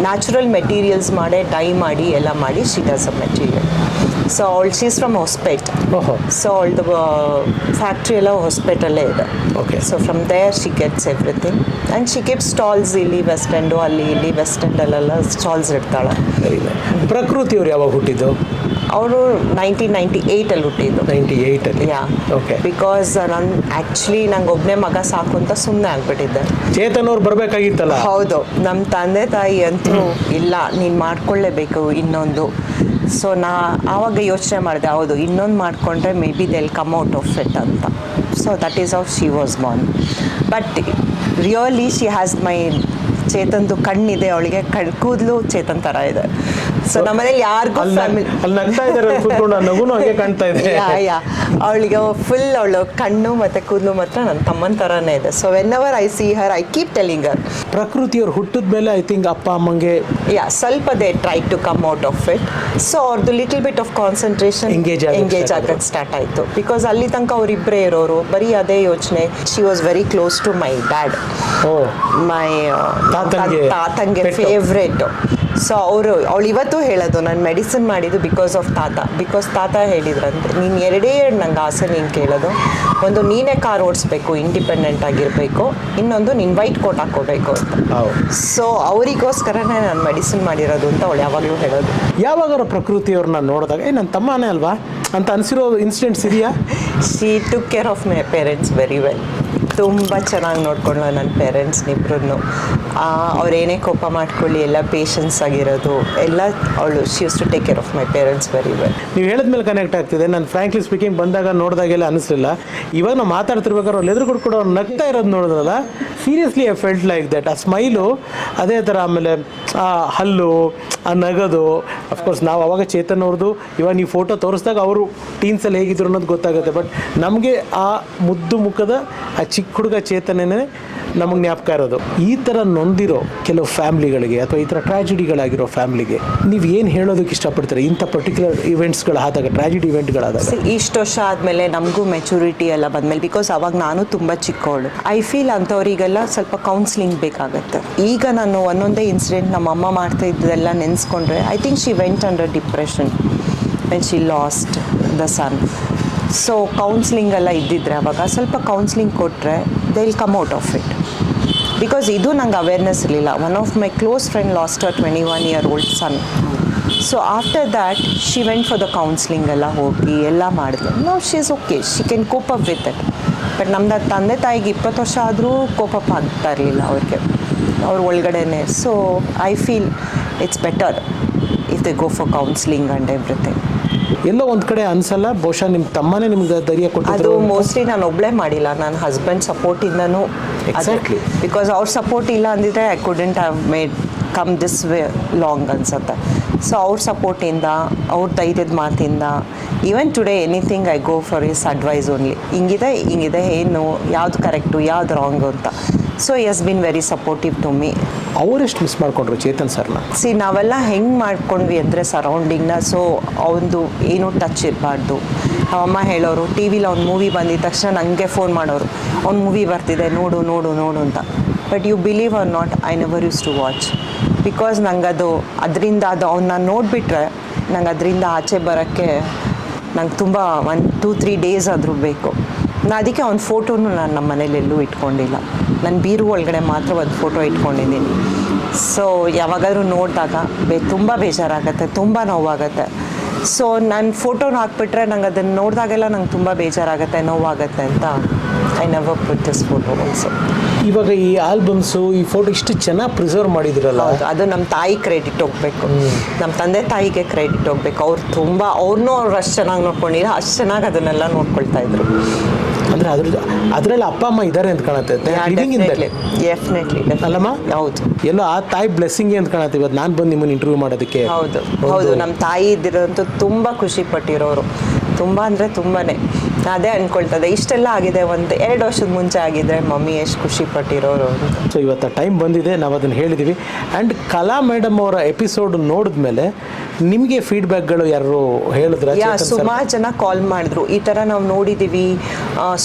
natural materials ಮಾಡಿ, dye ಮಾಡಿ, ಎಲ್ಲ ಮಾಡಿ she does a material. So ಅವಳು she is from Hospet. So ಅವಳದು factory ಎಲ್ಲ ಹೊಸಪೇಟಲ್ಲೇ ಇದೆ. Okay. So from there she gets everything and she keep stalls. ಇಲ್ಲಿ ವೆಸ್ಟ್ ಎಂಡು, ಅಲ್ಲಿ ಇಲ್ಲಿ ವೆಸ್ಟ್ ಎಂಡಲ್ಲೆಲ್ಲ ಸ್ಟಾಲ್ಸ್ ಇಡ್ತಾಳೆ. ಪ್ರಕೃತಿ ಅವ್ರು ಯಾವಾಗ ಹುಟ್ಟಿದ್ದು? ಅವರು 1998 ಹುಟ್ಟಿದ್ದು. 98 ಯಾ. ಓಕೆ. ಬಿಕಾಸ್ ನಾನು ಆ್ಯಕ್ಚುಲಿ ನಂಗೆ ಒಬ್ಬನೇ ಮಗ ಸಾಕು ಅಂತ ಸುಮ್ಮನೆ ಆಗ್ಬಿಟ್ಟಿದ್ದೆ. ಚೇತನ್ ಅವ್ರು ಬರಬೇಕಾಗಿತ್ತಲ್ಲ? ಹೌದು, ನಮ್ಮ ತಂದೆ ತಾಯಿ ಅಂತೂ ಇಲ್ಲ, ನೀನು ಮಾಡ್ಕೊಳ್ಳೇಬೇಕು ಇನ್ನೊಂದು. ಸೊ ಆವಾಗ ಯೋಚನೆ ಮಾಡಿದೆ, ಹೌದು ಇನ್ನೊಂದು ಮಾಡಿಕೊಂಡ್ರೆ maybe they will come out of it ಅಂತ. So that is how she was born. But really she has my ಚೇತನ್ದು ಕಣ್ಣಿದೆ, ಅವಳಿಗೆ ಕೂದಲು ಚೇತನ್ ಥರ ಇದೆ. ಸೊ ನಮ್ಮನೇಲಿ ಯಾರಿಗೂ ಅವಳಿಗೆ ಫುಲ್ ಅವಳು ಕಣ್ಣು ಮತ್ತು ಕೂದಲು ಮಾತ್ರ ನನ್ನ ತಮ್ಮನ ಥರನೇ ಇದೆ. So whenever I see her I keep telling her. ಪ್ರಕೃತಿಯವ್ರು ಹುಟ್ಟಿದ ಮೇಲೆ ಐ ಥಿಂಕ್ ಅಪ್ಪ ಅಮ್ಮಂಗೆ ಸ್ವಲ್ಪ they try to come out of it. So ಅವ್ರದ್ದು little bit of concentration engage ಆಗಕ್ಕೆ ಸ್ಟಾರ್ಟ್ ಆಯಿತು. ಬಿಕಾಸ್ ಅಲ್ಲಿ ತನಕ ಅವರಿಬ್ಬರೇ ಇರೋರು, ಬರೀ ಅದೇ ಯೋಚನೆ. She was very close to my dad, my ತಾತಂಗೆ ಫೇವ್ರೇಟ್. ಸೊ ಅವಳು ಇವತ್ತು ಹೇಳೋದು, ನಾನು ಮೆಡಿಸಿನ್ ಮಾಡಿದ್ದು ಬಿಕಾಸ್ ಆಫ್ ತಾತ. ಬಿಕಾಸ್ ತಾತ ಹೇಳಿದ್ರಂತೆ, ನೀನು ಎರಡೇ ನಂಗೆ ಆಸೆ ನೀನು ಕೇಳೋದು. ಒಂದು ನೀನೇ ಕಾರ್ ಓಡಿಸ್ಬೇಕು, ಇಂಡಿಪೆಂಡೆಂಟ್ ಆಗಿರಬೇಕು. ಇನ್ನೊಂದು ನೀನು ವೈಟ್ ಕೋಟ್ ಹಾಕ್ಕೋಬೇಕು ಅಂತ. ಸೊ ಅವರಿಗೋಸ್ಕರನೇ ನಾನು ಮೆಡಿಸಿನ್ ಮಾಡಿರೋದು ಅಂತ ಅವಳು ಯಾವಾಗಲೂ ಹೇಳೋದು. ಯಾವಾಗಾರ ಪ್ರಕೃತಿಯವ್ರನ್ನ ನೋಡಿದಾಗ ನನ್ನ ತಮ್ಮನೇ ಅಲ್ವಾ ಅಂತ ಅನಿಸಿರೋ ಇನ್ಸಿಡೆಂಟ್ಸ್ ಇದೆಯಾ? She took care of my parents very well. ತುಂಬ ಚೆನ್ನಾಗಿ ನೋಡ್ಕೊಂಡ್ಳು ನನ್ನ ಪೇರೆಂಟ್ಸ್ನಿಬ್ರು. ಅವ್ರೇನೇ ಕೋಪ ಮಾಡ್ಕೊಳ್ಳಿ ಎಲ್ಲ ಪೇಷನ್ಸ್ ಆಗಿರೋದು ಎಲ್ಲ ಅವಳು. She use to take care of my parents very well. ನೀವು ಹೇಳಿದ್ಮೇಲೆ ಕನೆಕ್ಟ್ ಆಗ್ತಿದೆ. ನಾನು ಫ್ರಾಂಕ್ಲಿ ಸ್ಪೀಕಿಂಗ್ ಬಂದಾಗ ನೋಡಿದಾಗೆಲ್ಲ ಅನಿಸಲಿಲ್ಲ. ಇವಾಗ ನಾವು ಮಾತಾಡ್ತಿರ್ಬೇಕಾದ್ರೆ ಅವ್ರು ಎದುರು ಕೊಡ್ಕೊಂಡು ಅವ್ರು ನಗ್ತಾ ಇರೋದು ನೋಡಿದ್ರಲ್ಲ, seriously I felt like that. ಆ ಸ್ಮೈಲು ಅದೇ ಥರ. ಆಮೇಲೆ ಆ ಹಲ್ಲು, ಆ ನಗದು. ಅಫ್ಕೋರ್ಸ್ ನಾವು ಅವಾಗ ಚೇತನ್ ಅವ್ರದ್ದು ಇವಾಗ ನೀವು ಫೋಟೋ ತೋರಿಸಿದಾಗ ಅವರು ಟೀನ್ಸಲ್ಲಿ ಹೇಗಿದ್ರು ಅನ್ನೋದು ಗೊತ್ತಾಗುತ್ತೆ. ಬಟ್ ನಮಗೆ ಆ ಮುದ್ದು ಮುಖದ ಆ ಚಿಕ್ಕ ಹುಡುಗ ಚೇತನೇ ನಮಗೆ ಜ್ಞಾಪಕ ಇರೋದು. ಈ ಥರ ನೊಂದಿರೋ ಕೆಲವು ಫ್ಯಾಮ್ಲಿಗಳಿಗೆ ಅಥವಾ ಈ ಥರ ಟ್ರ್ಯಾಜಿಡಿಗಳಾಗಿರೋ ಫ್ಯಾಮ್ಲಿಗೆ ನೀವು ಏನು ಹೇಳೋದಕ್ಕೆ ಇಷ್ಟಪಡ್ತೀರಾ? ಇಂಥ ಪರ್ಟಿಕ್ಯುಲರ್ ಇವೆಂಟ್ಸ್ಗಳಾದಾಗ, ಟ್ರ್ಯಾಜಿಡಿ ಇವೆಂಟ್ಗಳಾದಾಗ. ಇಷ್ಟು ವರ್ಷ ಆದಮೇಲೆ ನಮಗೂ ಮೆಚುರಿಟಿ ಎಲ್ಲ ಬಂದಮೇಲೆ, ಬಿಕಾಸ್ ಅವಾಗ ನಾನು ತುಂಬ ಚಿಕ್ಕವಳು, ಐ ಫೀಲ್ ಅಂಥವರಿಗೆಲ್ಲ ಸ್ವಲ್ಪ ಕೌನ್ಸಿಲಿಂಗ್ ಬೇಕಾಗುತ್ತೆ. ಈಗ ನಾನು ಒಂದೊಂದೇ ಇನ್ಸಿಡೆಂಟ್ ನಮ್ಮ ಅಮ್ಮ ಮಾಡ್ತಾ ಇದ್ದೆಲ್ಲ ನೆನೆಸ್ಕೊಂಡ್ರೆ I think she went under depression when she lost the son. So counselling ಎಲ್ಲ ಇದ್ದಿದ್ರೆ ಅವಾಗ ಸ್ವಲ್ಪ ಕೌನ್ಸಿಲಿಂಗ್ ಕೊಟ್ಟರೆ they will come out of it. Because ಇದು ನಂಗೆ ಅವೇರ್ನೆಸ್ ಇರಲಿಲ್ಲ. One of my close friend lost a 21-year-old son. So after that she went for the counselling ಎಲ್ಲ ಹೋಗಿ ಎಲ್ಲ ಮಾಡಿದ್ಲು. No she is okay, she can cope up with it. But ನಮ್ದು ತಂದೆ ತಾಯಿಗೆ 20 ವರ್ಷ ಆದರೂ ಕೋಪ್ ಅಪ್ ಆಗ್ತಾ ಇರಲಿಲ್ಲ ಅವ್ರಿಗೆ, ಅವ್ರ ಒಳಗಡೆನೆ. So I feel it's better if they go for counselling and everything. ಎಲ್ಲೋ ಒಂದು ಕಡೆ ಅನ್ಸಲ್ಲ, ಬಹುಶಃ ನಿಮ್ಮ ತಮ್ಮನೇ ನಿಮ್ಗೆ ಧೈರ್ಯ ಕೊಟ್ಟಿದ್ದು. ಅದು ಮೋಸ್ಟ್ಲಿ ನಾನು ಒಬ್ಬಳೇ ಮಾಡಿಲ್ಲ, ನನ್ನ ಹಸ್ಬೆಂಡ್ ಸಪೋರ್ಟಿಂದನೂ. ಎಕ್ಸಾಕ್ಟ್ಲಿ. ಬಿಕಾಸ್ ಅವ್ರ ಸಪೋರ್ಟ್ ಇಲ್ಲ ಅಂದಿದ್ರೆ I couldn't have made come this way long ಅನ್ಸುತ್ತೆ. ಸೊ ಅವ್ರ ಸಪೋರ್ಟಿಂದ, ಅವ್ರ ಧೈರ್ಯದ ಮಾತಿಂದ, even today anything I go for his advice only. ಹಿಂಗಿದೆ ಏನು, ಯಾವುದು ಕರೆಕ್ಟು ಯಾವುದು ರಾಂಗು ಅಂತ. So he has been very supportive to me. ಅವರೆಷ್ಟು ಮಿಸ್ ಮಾಡಿಕೊಂಡ್ರು ಚೇತನ್ ಸರ್ನ? ನಾವೆಲ್ಲ ಹೆಂಗೆ ಮಾಡ್ಕೊಂಡ್ವಿ ಅಂದರೆ ಸರೌಂಡಿಂಗ್ನ, ಸೊ ಅವನದು ಏನೂ ಟಚ್ ಇರಬಾರ್ದು. ಅಮ್ಮ ಹೇಳೋರು, ಟಿ ವಿಲಿ ಅವ್ನು ಮೂವಿ ಬಂದಿದ ತಕ್ಷಣ ನನಗೆ ಫೋನ್ ಮಾಡೋರು, ಅವ್ನು ಮೂವಿ ಬರ್ತಿದೆ ನೋಡು ನೋಡು ನೋಡು ಅಂತ. But you believe or not, I never use to watch. Because ನಂಗೆ ಅದರಿಂದ ಅವನ್ನ ನೋಡಿಬಿಟ್ರೆ ನಂಗೆ ಅದರಿಂದ ಆಚೆ ಬರೋಕ್ಕೆ ನಂಗೆ ತುಂಬ 1-2-3 ಡೇಸ್ ಆದರೂ ಬೇಕು. ಅದಕ್ಕೆ ಅವ್ನ ಫೋಟೋನು ನಾನು ನಮ್ಮ ಮನೇಲಿ ಎಲ್ಲೂ ಇಟ್ಕೊಂಡಿಲ್ಲ. ನನ್ನ ಬೀರು ಒಳಗಡೆ ಮಾತ್ರ ಒಂದು ಫೋಟೋ ಇಟ್ಕೊಂಡಿದ್ದೀನಿ. ಸೊ ಯಾವಾಗಾದ್ರೂ ನೋಡಿದಾಗ ತುಂಬ ಬೇಜಾರಾಗತ್ತೆ, ತುಂಬ ನೋವಾಗತ್ತೆ. ಸೊ ನಾನು ಫೋಟೋನ ಹಾಕ್ಬಿಟ್ರೆ ನಂಗೆ ಅದನ್ನು ನೋಡಿದಾಗೆಲ್ಲ ನಂಗೆ ತುಂಬ ಬೇಜಾರಾಗತ್ತೆ, ನೋವಾಗತ್ತೆ ಅಂತ I never put this photo also. ಇವಾಗ ಈ ಆಲ್ಬಮ್ಸು, ಈ ಫೋಟೋ ಇಷ್ಟು ಚೆನ್ನಾಗಿ ಪ್ರಿಸರ್ವ್ ಮಾಡಿದಿರಲ್ಲ, ಅದು ನಮ್ಮ ತಾಯಿ ಕ್ರೆಡಿಟ್ ಹೋಗಬೇಕು, ನಮ್ಮ ತಂದೆ ತಾಯಿಗೆ ಕ್ರೆಡಿಟ್ ಹೋಗಬೇಕು. ಅವ್ರನ್ನೂ ಅವ್ರು ಅಷ್ಟು ಚೆನ್ನಾಗಿ ನೋಡ್ಕೊಂಡಿಲ್ಲ, ಅಷ್ಟು ಚೆನ್ನಾಗಿ ಅದನ್ನೆಲ್ಲ ನೋಡ್ಕೊಳ್ತಾ ಇದ್ರು. ಅಂದರೆ ಅದರಲ್ಲಿ ಅಪ್ಪ ಅಮ್ಮ ಇದ್ದಾರೆ ಅಂತ ಕಾಣುತ್ತೆ. ಡೆಫಿನೆಟ್ಲಿ ಅಲ್ಲಮ್ಮ? ಹೌದು. ಎಲ್ಲೋ ಆ ತಾಯಿ ಬ್ಲೆಸ್ಸಿಂಗ್ ಅಂತ ಕಾಣುತ್ತೆ. ಇವತ್ತು ನಾನು ಬಂದು ನಿಮ್ಮನ್ನು ಇಂಟರ್ವ್ಯೂ ಮಾಡೋದಕ್ಕೆ. ಹೌದು ನಮ್ಮ ತಾಯಿ ಇದ್ದಿರೋಂತೂ ತುಂಬ ಖುಷಿ ಪಟ್ಟಿರೋರು, ತುಂಬ ಅಂದರೆ ತುಂಬಾ. ಅದೇ ಅಂದ್ಕೊಳ್ತದೆ, ಇಷ್ಟೆಲ್ಲ ಆಗಿದೆ 1-2 ವರ್ಷದ ಮುಂಚೆ ಆಗಿದ್ರೆ ಮಮ್ಮಿ ಎಷ್ಟು ಖುಷಿ ಪಟ್ಟಿರೋರು ಅಂತ. ಸೊ ಇವತ್ತು ಟೈಮ್ ಬಂದಿದೆ, ನಾವು ಅದನ್ನು ಹೇಳಿದ್ದೀವಿ. ಆ್ಯಂಡ್ ಕಲಾ ಮೇಡಮ್ ಅವರ ಎಪಿಸೋಡ್ ನೋಡಿದ್ಮೇಲೆ ನಿಮಗೆ ಫೀಡ್ಬ್ಯಾಕ್ಗಳು ಯಾರು ಹೇಳಿದ್ರೆ? ಸುಮಾರು ಜನ ಕಾಲ್ ಮಾಡಿದ್ರು, ಈ ಥರ ನಾವು ನೋಡಿದ್ದೀವಿ,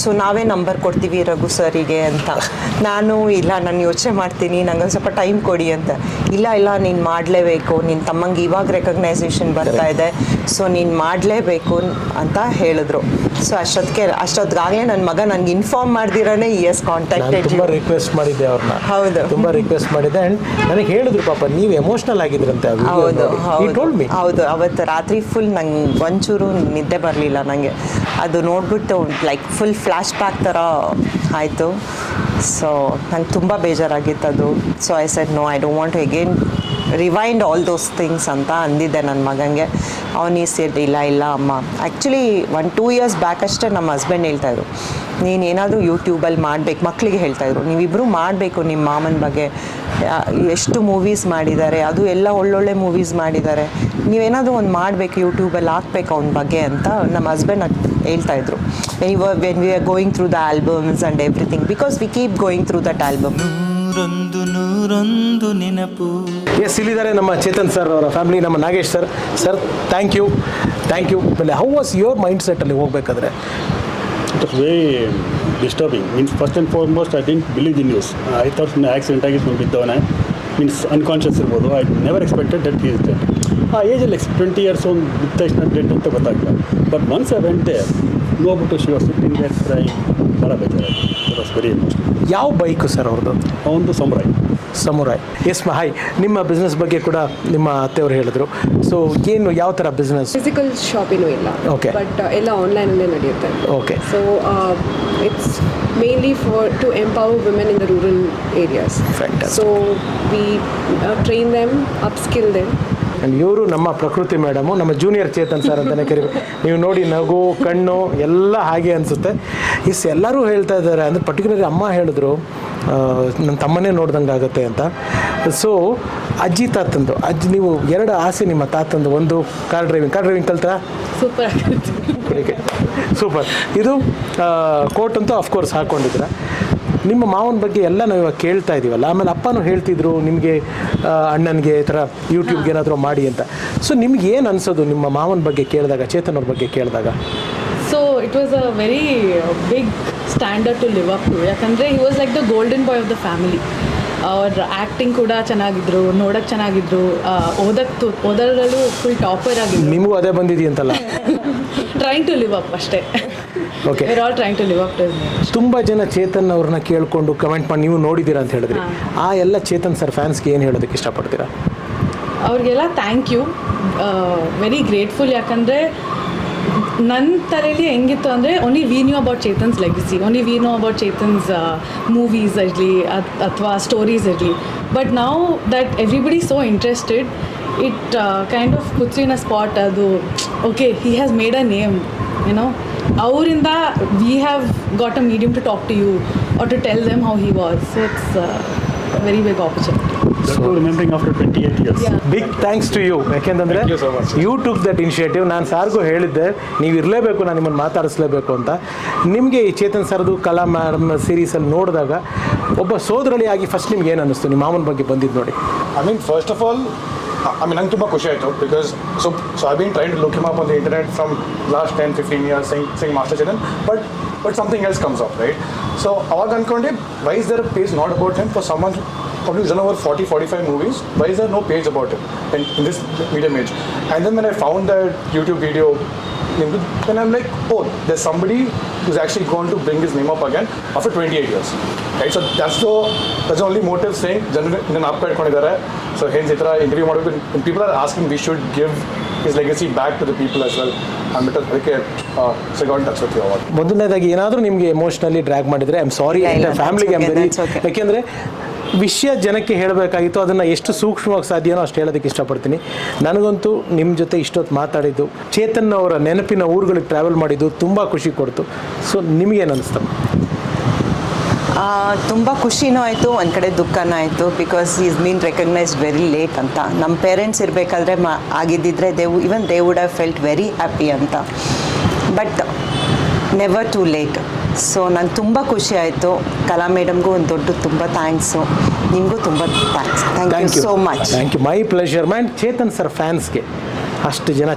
ಸೊ ನಾವೇ ನಂಬರ್ ಕೊಡ್ತೀವಿ ರಘು ಸರಿಗೆ ಅಂತ. ನಾನು ಇಲ್ಲ, ನಾನು ಯೋಚನೆ ಮಾಡ್ತೀನಿ, ನಂಗೆ ಒಂದು ಸ್ವಲ್ಪ ಟೈಮ್ ಕೊಡಿ ಅಂತ. ಇಲ್ಲ ನೀನು ಮಾಡಲೇಬೇಕು, ನಿನ್ನ ತಮ್ಮಂಗೆ ಇವಾಗ ರೆಕಗ್ನೈಸೇಷನ್ ಬರ್ತಾ ಇದೆ, ಸೊ ನೀನು ಮಾಡಲೇಬೇಕು ಅಂತ ಹೇಳಿದ್ರು. ಸೊ ಅಷ್ಟೊತ್ತಿಗಾಗಲೇ ನನ್ನ ಮಗ ನನಗೆ ಇನ್ಫಾರ್ಮ್ ಮಾಡ್ದಿರಾನೆ ಕಾಂಟ್ಯಾಕ್ಟೆಡ್. ತುಂಬ ರಿಕ್ವೆಸ್ಟ್ ಮಾಡಿದ್ದೆ ಅವ್ರನ್ನ. ಹೌದು, ತುಂಬ ರಿಕ್ವೆಸ್ಟ್ ಮಾಡಿದ್ದೆ. ಆ್ಯಂಡ್ ನನಗೆ ಹೇಳಿದ್ರು, ಪಾಪ ನೀವು ಎಮೋಷ್ನಲ್ ಆಗಿದ್ರಂತೆ. ಹೌದು ಅವತ್ತು ರಾತ್ರಿ ಫುಲ್ ನಂಗೆ ಒಂಚೂರು ನಿದ್ದೆ ಬರಲಿಲ್ಲ ನನಗೆ. ಅದು ನೋಡ್ಬಿಟ್ಟು ಲೈಕ್ ಫುಲ್ ಫ್ಲ್ಯಾಶ್ ಬ್ಯಾಕ್ ಥರ ಆಯಿತು. ಸೊ ನಂಗೆ ತುಂಬ ಬೇಜಾರಾಗಿತ್ತು ಅದು. So I said no, I don't want to again rewind all those things ಅಂತ ಅಂದಿದ್ದೆ ನನ್ನ ಮಗನಿಗೆ. ಅವನು ಸೇರಿ ಇಲ್ಲ ಅಮ್ಮ. ಆ್ಯಕ್ಚುಲಿ 1-2 ಇಯರ್ಸ್ ಬ್ಯಾಕ್ ಅಷ್ಟೇ ನಮ್ಮ ಹಸ್ಬೆಂಡ್ ಹೇಳ್ತಾಯಿದ್ರು, ನೀನೇನಾದರೂ ಯೂಟ್ಯೂಬಲ್ಲಿ ಮಾಡಬೇಕು. ಮಕ್ಕಳಿಗೆ ಹೇಳ್ತಾಯಿದ್ರು, ನೀವಿಬ್ಬರು ಮಾಡಬೇಕು ನಿಮ್ಮ ಮಾಮನ ಬಗ್ಗೆ, ಎಷ್ಟು ಮೂವೀಸ್ ಮಾಡಿದ್ದಾರೆ, ಅದು ಎಲ್ಲ ಒಳ್ಳೊಳ್ಳೆ ಮೂವೀಸ್ ಮಾಡಿದ್ದಾರೆ, ನೀವೇನಾದರೂ ಒಂದು ಮಾಡಬೇಕು, ಯೂಟ್ಯೂಬಲ್ಲಿ ಹಾಕ್ಬೇಕು ಅವನ ಬಗ್ಗೆ ಅಂತ ನಮ್ಮ ಹಸ್ಬೆಂಡ್ ಹೇಳ್ತಾಯಿದ್ರು. When we are going through the albums and everything, because we keep going through that album. ನೂರೊಂದು ನೆನಪು. ಎಸ್, ಇಲ್ಲಿದ್ದಾರೆ ನಮ್ಮ ಚೇತನ್ ಸರ್ ಅವರ ಫ್ಯಾಮಿಲಿ, ನಮ್ಮ Nagesh sir. Sir thank you. ಆಮೇಲೆ ಹೌ ವಾಸ್ ಯುವರ್ ಮೈಂಡ್ ಸೆಟ್ಟಲ್ಲಿ ಹೋಗಬೇಕಾದ್ರೆ? It was very disturbing. Means first and foremost, I didn't believe the news. I thought accident ಆಗಿದ್ದು ಬಿದ್ದವನೇ, ಮೀನ್ಸ್ ಅನ್ಕಾನ್ಷಿಯಸ್ ಇರ್ಬೋದು. I never expected that he is dead. ಆ ಏಜಲ್ಲಿ 20 years ಒಂದು ಬಿದ್ದ ತಕ್ಷಣ dead ಅಂತ ಗೊತ್ತಾಗಲ್ಲ. But once I went there, ನೋಡ್ಬಿಟ್ಟು she was sitting there crying. ಭಾಳ ಬೇಜಾರಾಯಿತು. It was very emotional. ಯಾವ ಬೈಕು ಸರ್ ಅವ್ರದ್ದು? ಒಂದು ಸಮುರಾಯ್. ಎಸ್ ಹಾಯ್, ನಿಮ್ಮ ಬಿಸ್ನೆಸ್ ಬಗ್ಗೆ ಕೂಡ ನಿಮ್ಮ ಅತ್ತೆಯವರು ಹೇಳಿದ್ರು. ಸೊ ಯಾವ ಥರ ಬಿಸ್ನೆಸ್? ಫಿಸಿಕಲ್ ಶಾಪ್ ಏನೂ ಇಲ್ಲ. ಓಕೆ. ಬಟ್ ಎಲ್ಲ ಆನ್ಲೈನಲ್ಲೇ ನಡೆಯುತ್ತೆ. Okay. So it's mainly to empower women in the rural areas. So we train them, upskill them. And ಇವರು ನಮ್ಮ ಪ್ರಕೃತಿ ಮೇಡಮು, ನಮ್ಮ ಜೂನಿಯರ್ ಚೇತನ್ ಸರ್ ಅಂತಲೇ ಕರಿಬೇಕು. ನೀವು ನೋಡಿ, ನಗು, ಕಣ್ಣು ಎಲ್ಲ ಹಾಗೆ ಅನಿಸುತ್ತೆ. ಎಲ್ಲರೂ ಹೇಳ್ತಾ ಇದ್ದಾರೆ. ಅಂದರೆ ಪರ್ಟಿಕ್ಯುಲರ್ಲಿ ಅಮ್ಮ ಹೇಳಿದ್ರು, ನನ್ನ ತಮ್ಮನೇ ನೋಡ್ದಂಗೆ ಆಗುತ್ತೆ ಅಂತ. ಸೊ ಅಜ್ಜಿ ತಾತಂದು, ನೀವು 2 ಆಸೆ ನಿಮ್ಮ ತಾತಂದು. ಒಂದು ಕಾರ್ ಡ್ರೈವಿಂಗ್ ಕಲ್ತಾ? ಸೂಪರ್. ಇದು ಕೋಟ್ ಅಂತೂ ಅಫ್ಕೋರ್ಸ್ ಹಾಕ್ಕೊಂಡಿದ್ರ. ನಿಮ್ಮ ಮಾವನ ಬಗ್ಗೆ ಎಲ್ಲ ನಾವು ಇವಾಗ ಕೇಳ್ತಾ ಇದ್ದೀವಲ್ಲ, ಆಮೇಲೆ ಅಪ್ಪನೂ ಹೇಳ್ತಿದ್ರು ನಿಮಗೆ, ಅಣ್ಣನಿಗೆ ಈ ಥರ ಯೂಟ್ಯೂಬ್ಗೆ ಏನಾದರೂ ಮಾಡಿ ಅಂತ. ಸೊ ನಿಮ್ಗೆ ಏನು ಅನಿಸೋದು ನಿಮ್ಮ ಮಾವನ ಬಗ್ಗೆ ಕೇಳಿದಾಗ, ಚೇತನ್ ಅವ್ರ ಬಗ್ಗೆ ಕೇಳಿದಾಗ? So it was a very big standard to live up to. ಯಾಕಂದರೆ he was like the golden boy of the family. ಅವ್ರ ಆ್ಯಕ್ಟಿಂಗ್ ಕೂಡ ಚೆನ್ನಾಗಿದ್ರು, ನೋಡೋಕ್ಕೆ ಚೆನ್ನಾಗಿದ್ರು, ಓದೋದ್ರಲ್ಲೂ ಫುಲ್ ಟಾಪರ್ ಆಗಿದ್ರು. ನಿಮಗೂ ಅದೇ ಬಂದಿದೆಯಂತಲ್ಲ? ಟ್ರೈಂಗ್ ಟು ಲಿವ್ ಅಪ್ ಅಷ್ಟೇ. Okay. We are all trying to live up too. ತುಂಬ ಜನ ಚೇತನ್ ಅವ್ರನ್ನ ಕೇಳಿಕೊಂಡು ಕಮೆಂಟ್ ಮಾಡಿ ನೀವು ನೋಡಿದ್ದೀರಾ ಅಂತ ಹೇಳಿದ್ರಿ. ಆ ಎಲ್ಲ ಚೇತನ್ ಸರ್ ಫ್ಯಾನ್ಸ್ಗೆ ಏನು ಹೇಳೋದಕ್ಕೆ ಇಷ್ಟಪಡ್ತೀರಾ? ಅವ್ರಿಗೆಲ್ಲ ಥ್ಯಾಂಕ್ ಯು, ವೆರಿ ಗ್ರೇಟ್ಫುಲ್. ಯಾಕಂದರೆ ನನ್ನ ತಲೆಯಲ್ಲಿ ಹೆಂಗಿತ್ತು ಅಂದರೆ, only we knew about Chetan's legacy, only we know about Chetan's movies ಇರಲಿ ಅಥವಾ ಸ್ಟೋರೀಸ್ ಇರಲಿ. But now that everybody so interested, it kind of puts you in a spot. ಅದು okay, he has made a name, you know. ಅವರಿಂದ we have got a medium to talk to you or to tell them how he was. So it's a very big opportunity. That too remembering after 28 years. Big thanks to you. ಯಾಕೆಂತಂದರೆ you took that initiative. ನಾನು ಸಾರ್ಗೂ ಹೇಳಿದ್ದೆ ನೀವು ಇರಲೇಬೇಕು, ನಾನು ನಿಮ್ಮನ್ನು ಮಾತಾಡಿಸ್ಲೇಬೇಕು ಅಂತ. ನಿಮಗೆ ಈ ಚೇತನ್ ಸರ್ದು ಕಲಾ ಮ್ಯಾಮ್ ಸೀರೀಸಲ್ಲಿ ನೋಡಿದಾಗ ಒಬ್ಬ ಸೋದರಳಿಯಾಗಿ ಫಸ್ಟ್ ನಿಮ್ಗೆ ಏನು ಅನ್ನಿಸ್ತು ನಿಮ್ಮ ಮಾಮನ ಬಗ್ಗೆ ಬಂದಿದ್ದು ನೋಡಿ? I mean, first of all, ನಂಗೆ ತುಂಬ ಖುಷಿ ಆಯಿತು because so I been trying to look him up on the internet from last 10-15 years saying Master Chetan, but something else comes up, right? So ಅವಾಗ ಅಂದ್ಕೊಂಡೆ, why is there a page not about him for someone probably who's done over 40-45 movies? Why is there no page about him in this medium age? And then when I found that YouTube video, then I'm like, oh, there's somebody who's actually going to bring his name up again after 28 years, right? So that's the only motive saying ಜನರು ಇದನ್ನು ಅಪ್ಪ ಇಟ್ಕೊಂಡಿದ್ದಾರೆ. So Haynes ಈ ಥರ interview ಮಾಡಬೇಕು. People are asking we should give his legacy back to the people as well ಅಂದ್ಬಿಟ್ಟು ಅದಕ್ಕೆ second touch ಹೋಗ್ತೀವಿ ಅವಾಗ. ಮೊದಲನೇದಾಗಿ ಏನಾದರೂ ನಿಮಗೆ ಎಮೋಷ್ನಲಿ ಡ್ರ್ಯಾಗ್ ಮಾಡಿದರೆ ಐ ಆಮ್ ಸಾರಿ, ಫ್ಯಾಮಿಲಿಗೆ ಐ ಆಮ್ ವೆರಿ, ಯಾಕೆಂದರೆ ವಿಷಯ ಜನಕ್ಕೆ ಹೇಳಬೇಕಾಗಿತ್ತು, ಅದನ್ನು ಎಷ್ಟು ಸೂಕ್ಷ್ಮವಾಗಿ ಸಾಧ್ಯನೋ ಅಷ್ಟು ಹೇಳೋದಕ್ಕೆ ಇಷ್ಟಪಡ್ತೀನಿ. ನನಗಂತೂ ನಿಮ್ಮ ಜೊತೆ ಇಷ್ಟೊತ್ತು ಮಾತಾಡಿದ್ದು, ಚೇತನ್ ಅವರ ನೆನಪಿನ ಊರುಗಳಿಗೆ ಟ್ರಾವೆಲ್ ಮಾಡಿದ್ದು ತುಂಬ ಖುಷಿ ಕೊಡ್ತು. ಸೊ ನಿಮಗೇನು ಅನ್ನಿಸ್ತು? ತುಂಬ ಖುಷಿನೂ ಆಯಿತು, ಒಂದು ಕಡೆ ದುಃಖನೂ ಆಯಿತು. Because is mean recognised very late ಅಂತ. ನಮ್ಮ ಪೇರೆಂಟ್ಸ್ ಇರಬೇಕಾದ್ರೆ ಆಗಿದ್ದಿದ್ರೆ they would have felt very happy ಅಂತ. But never too late. So ನಂಗೆ ತುಂಬ ಖುಷಿ ಆಯಿತು. ಕಲಾ ಮೇಡಮ್ಗೂ ಒಂದು ದೊಡ್ಡ ತುಂಬ ಥ್ಯಾಂಕ್ಸು, ನಿಮಗೂ ತುಂಬ thanks. Thank you so much. Thank you. My pleasure. Man Chetan sir ಫ್ಯಾನ್ಸ್ಗೆ ಅಷ್ಟು ಜನ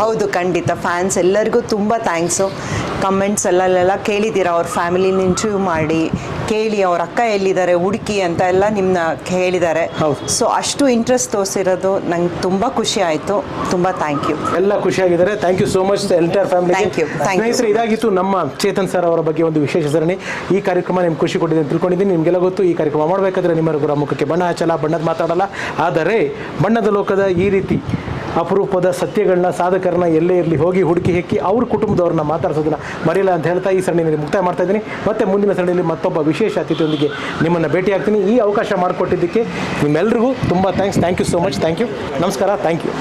ಹೌದು, ಖಂಡಿತ ಫ್ಯಾನ್ಸ್ ಎಲ್ಲರಿಗೂ ತುಂಬ ಥ್ಯಾಂಕ್ಸು. ಕಮೆಂಟ್ಸ್ ಅಲ್ಲೆಲ್ಲ ಕೇಳಿದ್ದೀರಾ, ಅವ್ರ ಫ್ಯಾಮಿಲಿನ ಇಂಟರ್ವ್ಯೂ ಮಾಡಿ ಕೇಳಿ ಅವ್ರ ಅಕ್ಕ ಎಲ್ಲಿದ್ದಾರೆ ಹುಡುಕಿ ಅಂತ ಎಲ್ಲ ನಿಮ್ಮನ್ನ ಹೇಳಿದ್ದಾರೆ. ಸೊ ಅಷ್ಟು ಇಂಟ್ರೆಸ್ಟ್ ತೋರಿಸಿರೋದು ನಂಗೆ ತುಂಬ ಖುಷಿ ಆಯಿತು. ತುಂಬ ಥ್ಯಾಂಕ್ ಯು. ಎಲ್ಲ ಖುಷಿಯಾಗಿದ್ದಾರೆ. Thank you so much entire family. Thank you. ಸ್ನೇಹಿತರೆ, ಇದಾಗಿತ್ತು ನಮ್ಮ ಚೇತನ್ ಸರ್ ಅವರ ಬಗ್ಗೆ ಒಂದು ವಿಶೇಷ ಸರಣಿ. ಈ ಕಾರ್ಯಕ್ರಮ ನಿಮ್ಗೆ ಖುಷಿ ಕೊಟ್ಟಿದೆ ಅಂತ ತಿಳ್ಕೊಂಡಿದ್ದೀನಿ. ನಿಮಗೆಲ್ಲ ಗೊತ್ತು, ಈ ಕಾರ್ಯಕ್ರಮ ಮಾಡಬೇಕಾದ್ರೆ ನಿಮ್ಮೆಲ್ಲರ ಮುಖಕ್ಕೆ ಬಣ್ಣ ಹಚ್ಚಲ್ಲ, ಬಣ್ಣದ ಮಾತಾಡಲ್ಲ. ಆದರೆ ಬಣ್ಣದ ಲೋಕದ ಈ ರೀತಿ ಅಪರೂಪದ ಸತ್ಯಗಳನ್ನ, ಸಾಧಕರನ್ನ ಎಲ್ಲೇ ಇರಲಿ ಹೋಗಿ ಹುಡುಕಿ ಹೆಕ್ಕಿ ಅವ್ರ ಕುಟುಂಬದವ್ರನ್ನ ಮಾತಾಡ್ಸೋದನ್ನ ಮರೆಯಲ್ಲ ಅಂತ ಹೇಳ್ತಾ ಈ ಸರಣಿಯಲ್ಲಿ ಮುಕ್ತಾಯ ಮಾಡ್ತಾ ಇದ್ದೀನಿ. ಮತ್ತೆ ಮುಂದಿನ ಸರಣಿಯಲ್ಲಿ ಮತ್ತೊಬ್ಬ ವಿಶೇಷ ಅತಿಥಿಯೊಂದಿಗೆ ನಿಮ್ಮನ್ನು ಭೇಟಿ ಆಗ್ತೀನಿ. ಈ ಅವಕಾಶ ಮಾಡಿಕೊಟ್ಟಿದ್ದಕ್ಕೆ ನಿಮ್ಮೆಲ್ಲರಿಗೂ ತುಂಬ thanks. Thank you so much. Thank you. ನಮಸ್ಕಾರ. Thank you.